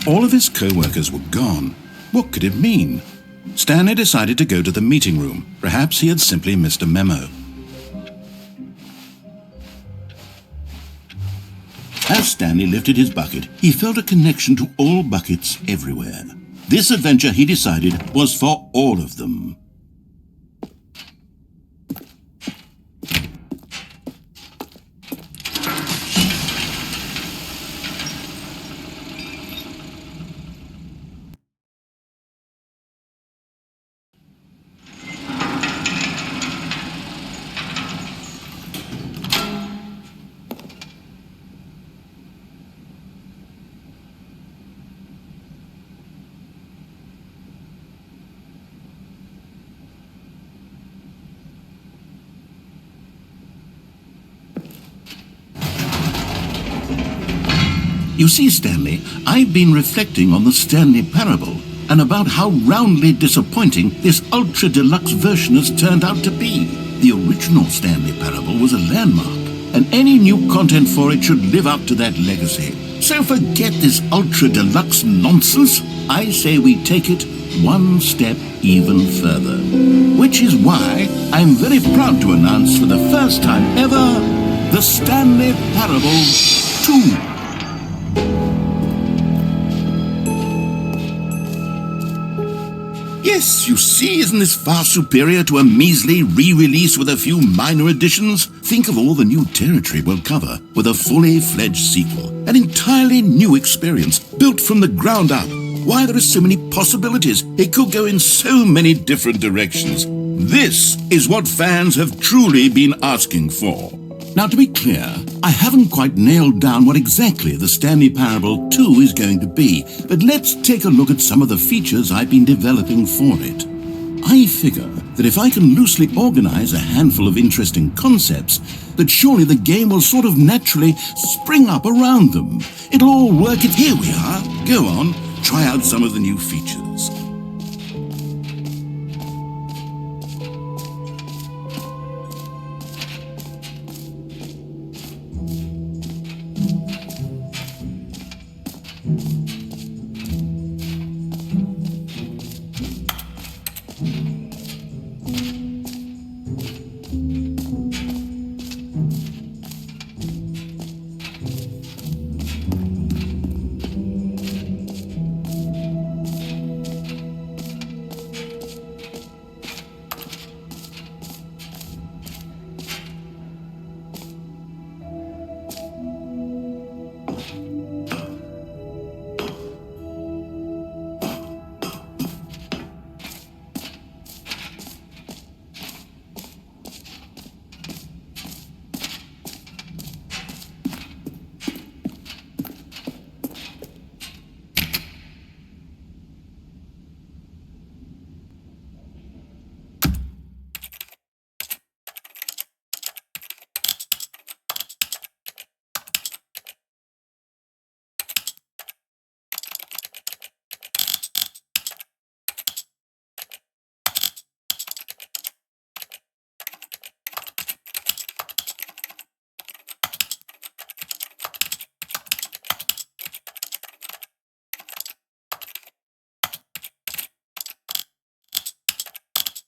All of his co-workers were gone. What could it mean? Stanley decided to go to the meeting room. Perhaps he had simply missed a memo. As Stanley lifted his bucket, he felt a connection to all buckets everywhere. This adventure, he decided, was for all of them. You see, Stanley, I've been reflecting on the Stanley parable and about how roundly disappointing this ultra-deluxe version has turned out to be. The original Stanley parable was a landmark, and any new content for it should live up to that legacy. So forget this ultra-deluxe nonsense. I say we take it one step even further. Which is why I'm very proud to announce for the first time ever, the Stanley Parable 2. Yes, you see, isn't this far superior to a measly re-release with a few minor additions? Think of all the new territory we'll cover with a fully fledged sequel. An entirely new experience, built from the ground up. Why, there are so many possibilities. It could go in so many different directions. This is what fans have truly been asking for. Now, to be clear, I haven't quite nailed down what exactly the Stanley Parable 2 is going to be, but let's take a look at some of the features I've been developing for it. I figure that if I can loosely organize a handful of interesting concepts, that surely the game will sort of naturally spring up around them. It'll all work it. Here we are. Go on, try out some of the new features.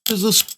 There's this.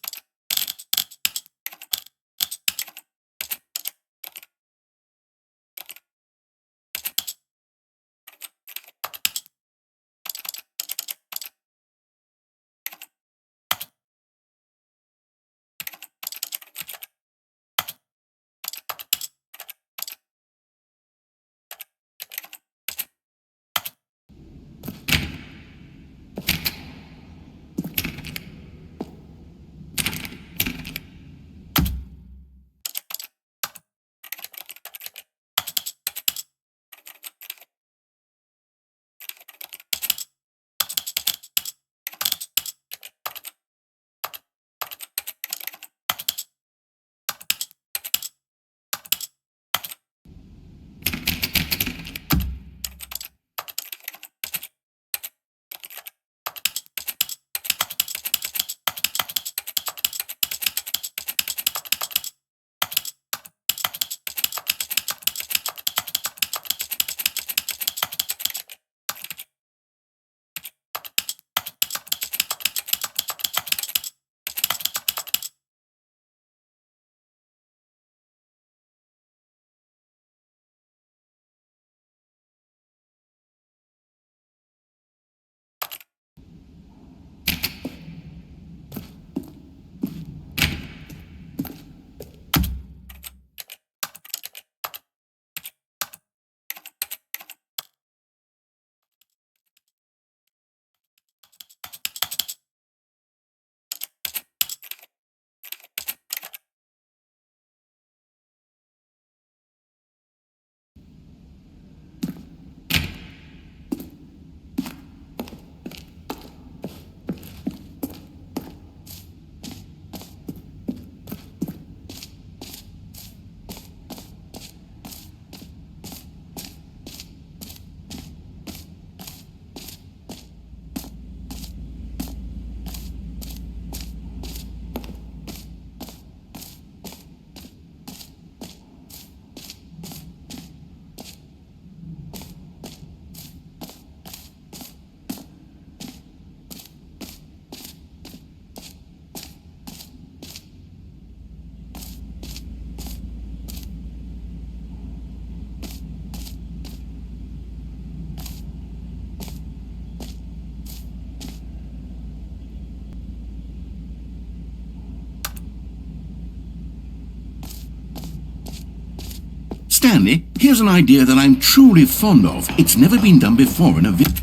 Stanley, here's an idea that I'm truly fond of. It's never been done before in a video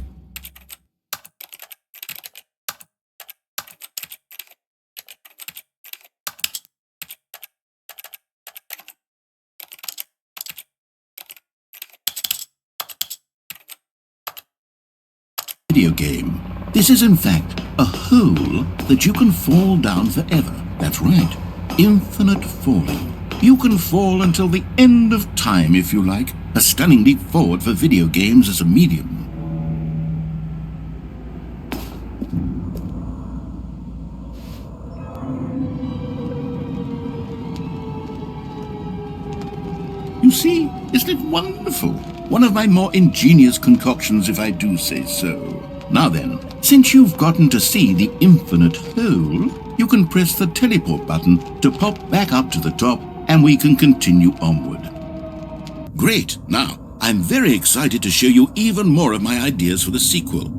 game. This is in fact a hole that you can fall down forever. That's right, infinite falling. You can fall until the end of time if you like. A stunning leap forward for video games as a medium. You see, isn't it wonderful? One of my more ingenious concoctions, if I do say so. Now then, since you've gotten to see the infinite hole, you can press the teleport button to pop back up to the top, and we can continue onward. Great! Now, I'm very excited to show you even more of my ideas for the sequel.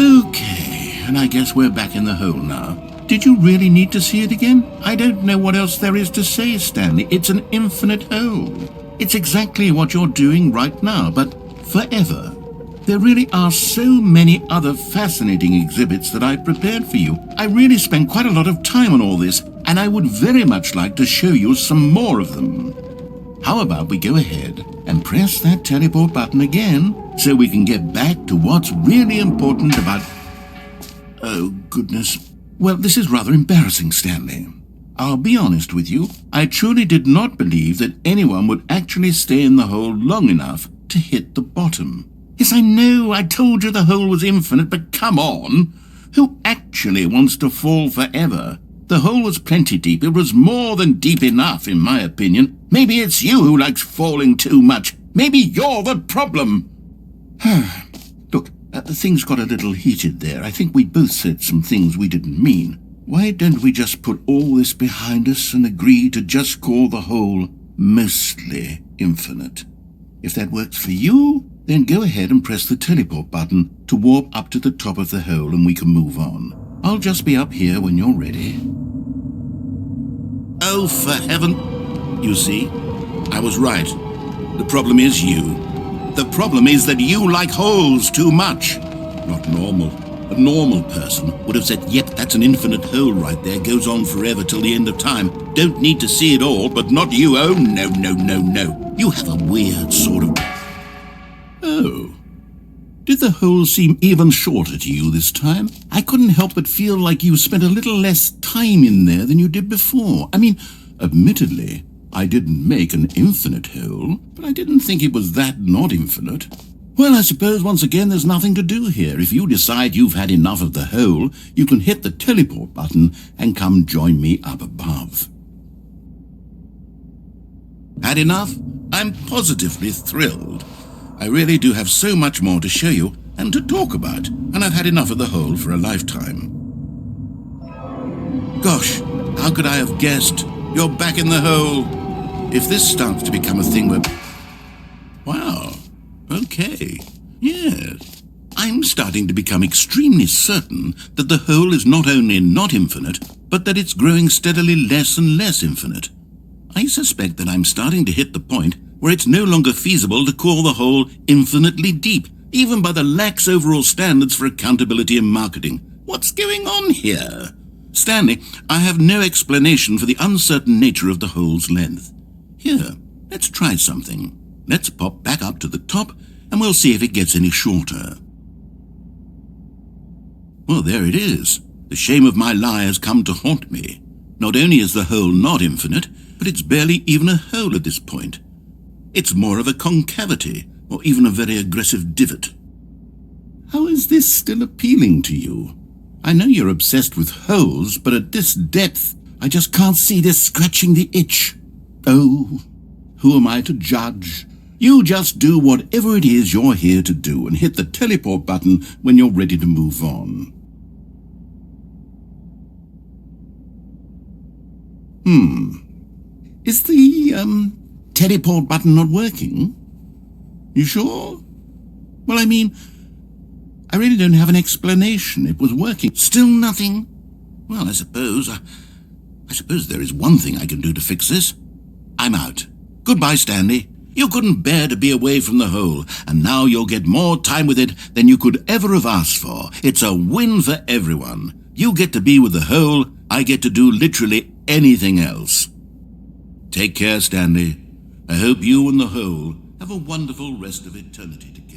Okay, and I guess we're back in the hole now. Did you really need to see it again? I don't know what else there is to say, Stanley. It's an infinite hole. It's exactly what you're doing right now, but forever. There really are so many other fascinating exhibits that I've prepared for you. I really spent quite a lot of time on all this, and I would very much like to show you some more of them. How about we go ahead and press that teleport button again so we can get back to what's really important about... Oh, goodness. Well, this is rather embarrassing, Stanley. I'll be honest with you. I truly did not believe that anyone would actually stay in the hole long enough to hit the bottom. Yes, I know, I told you the hole was infinite, but come on. Who actually wants to fall forever? The hole was plenty deep. It was more than deep enough, in my opinion. Maybe it's you who likes falling too much. Maybe you're the problem. Look, things got a little heated there. I think we both said some things we didn't mean. Why don't we just put all this behind us and agree to just call the hole mostly infinite? If that works for you, then go ahead and press the teleport button to warp up to the top of the hole and we can move on. I'll just be up here when you're ready. Oh, for heaven... You see, I was right. The problem is you. The problem is that you like holes too much. Not normal. A normal person would have said, yep, that's an infinite hole right there, goes on forever till the end of time. Don't need to see it all, but not you. Oh, no, no, no, no. You have a weird sort of... Oh. Did the hole seem even shorter to you this time? I couldn't help but feel like you spent a little less time in there than you did before. I mean, admittedly, I didn't make an infinite hole, but I didn't think it was that not infinite. Well, I suppose once again there's nothing to do here. If you decide you've had enough of the hole, you can hit the teleport button and come join me up above. Had enough? I'm positively thrilled. I really do have so much more to show you and to talk about, and I've had enough of the hole for a lifetime. Gosh, how could I have guessed? You're back in the hole. If this starts to become a thing where... Wow, okay, yes. I'm starting to become extremely certain that the hole is not only not infinite, but that it's growing steadily less and less infinite. I suspect that I'm starting to hit the point where it's no longer feasible to call the hole infinitely deep, even by the lax overall standards for accountability and marketing. What's going on here? Stanley, I have no explanation for the uncertain nature of the hole's length. Here, let's try something. Let's pop back up to the top, and we'll see if it gets any shorter. Well, there it is. The shame of my lie has come to haunt me. Not only is the hole not infinite, but it's barely even a hole at this point. It's more of a concavity, or even a very aggressive divot. How is this still appealing to you? I know you're obsessed with holes, but at this depth, I just can't see this scratching the itch. Oh, Who am I to judge? You just do whatever it is you're here to do and hit the teleport button when you're ready to move on. Is the, teleport button not working? You sure? Well, I mean, I really don't have an explanation. It was working. Still nothing? Well, I suppose there is one thing I can do to fix this. I'm out. Goodbye, Stanley. You couldn't bear to be away from the hole, and now you'll get more time with it than you could ever have asked for. It's a win for everyone. You get to be with the hole, I get to do literally anything else. Take care, Stanley. I hope you and the hole have a wonderful rest of eternity together.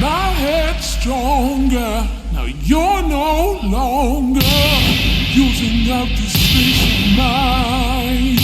My head's stronger. Now you're no longer using up the space of mine.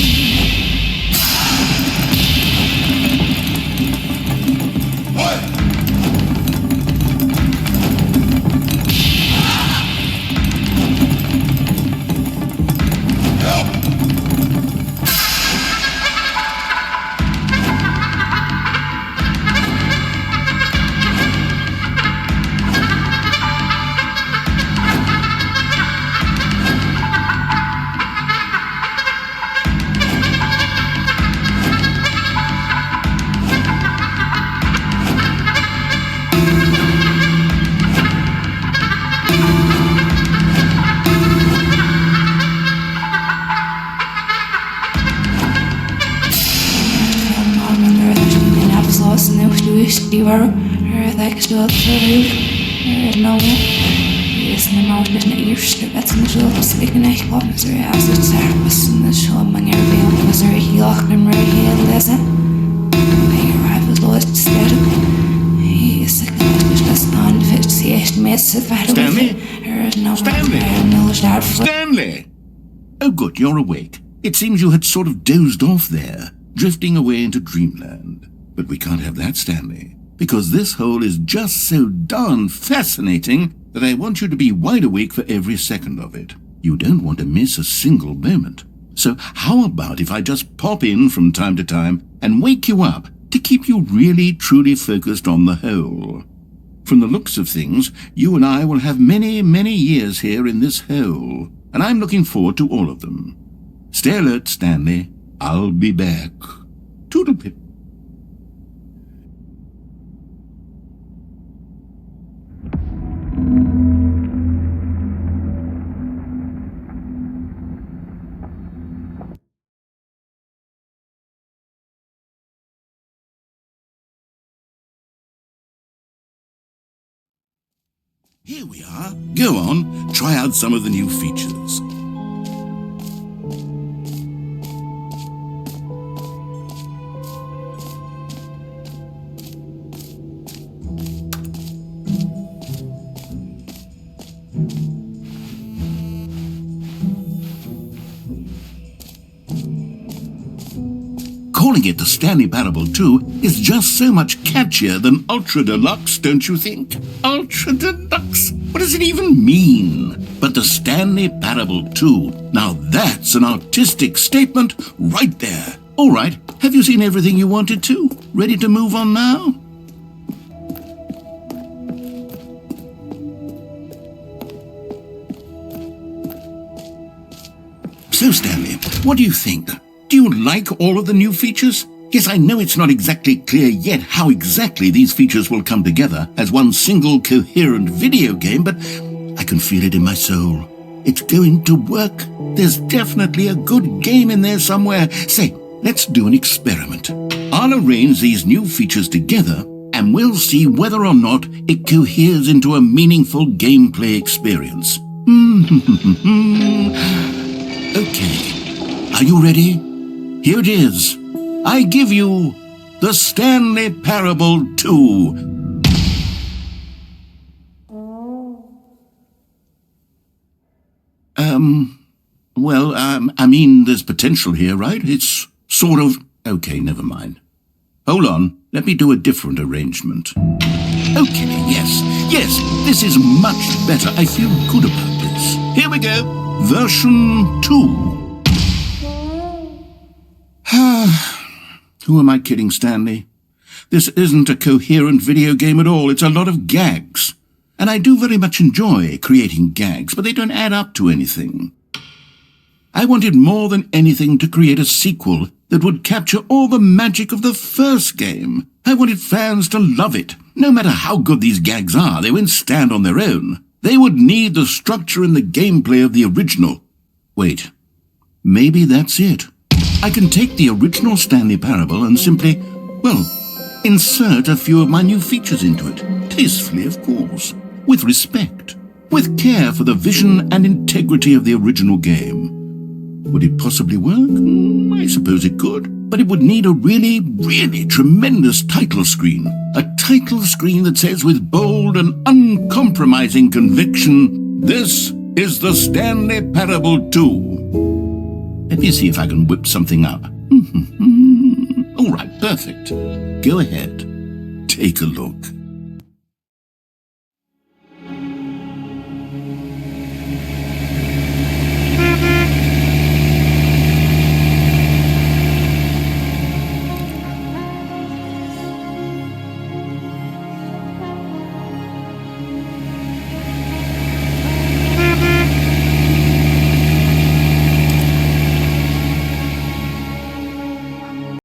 Die var like still no is the mountain ears that's in the show speaking a officer as it service in the show among every officer he locked him right here listen I arrived lost scared he is sick of just on fit see estimates Stanley? no Stanley! Oh good, you're awake. It seems you had sort of dozed off there, drifting away into dreamland. But we can't have that, Stanley, because this hole is just so darn fascinating that I want you to be wide awake for every second of it. You don't want to miss a single moment. So how about if I just pop in from time to time and wake you up to keep you really, truly focused on the hole? From the looks of things, you and I will have many, many years here in this hole, and I'm looking forward to all of them. Stay alert, Stanley. I'll be back. Toodle-pip. Here we are. Go on, try out some of the new features. calling it the Stanley Parable 2 is just so much catchier than Ultra Deluxe, don't you think? Ultra Deluxe? What does it even mean? But the Stanley Parable 2, now that's an artistic statement right there. All right, have you seen everything you wanted to? Ready to move on now? So, Stanley, what do you think? Do you like all of the new features? Yes, I know it's not exactly clear yet how exactly these features will come together as one single coherent video game, but I can feel it in my soul. It's going to work. There's definitely a good game in there somewhere. Say, let's do an experiment. I'll arrange these new features together, and we'll see whether or not it coheres into a meaningful gameplay experience. Okay, are you ready? Here it is. I give you the Stanley Parable 2. I mean, there's potential here, right? It's sort of... Okay, never mind. Hold on, let me do a different arrangement. Okay, yes, this is much better. I feel good about this. Here we go. Version 2. Who am I kidding, Stanley? This isn't a coherent video game at all. It's a lot of gags. And I do very much enjoy creating gags, but they don't add up to anything. I wanted more than anything to create a sequel that would capture all the magic of the first game. I wanted fans to love it. No matter how good these gags are, they won't stand on their own. They would need the structure and the gameplay of the original. Wait, maybe that's it. I can take the original Stanley Parable and simply, insert a few of my new features into it. Tastefully, of course. With respect. With care for the vision and integrity of the original game. Would it possibly work? I suppose it could. But it would need a really, really tremendous title screen. A title screen that says with bold and uncompromising conviction, "This is the Stanley Parable 2. Let me see if I can whip something up. All right, perfect. Go ahead. Take a look.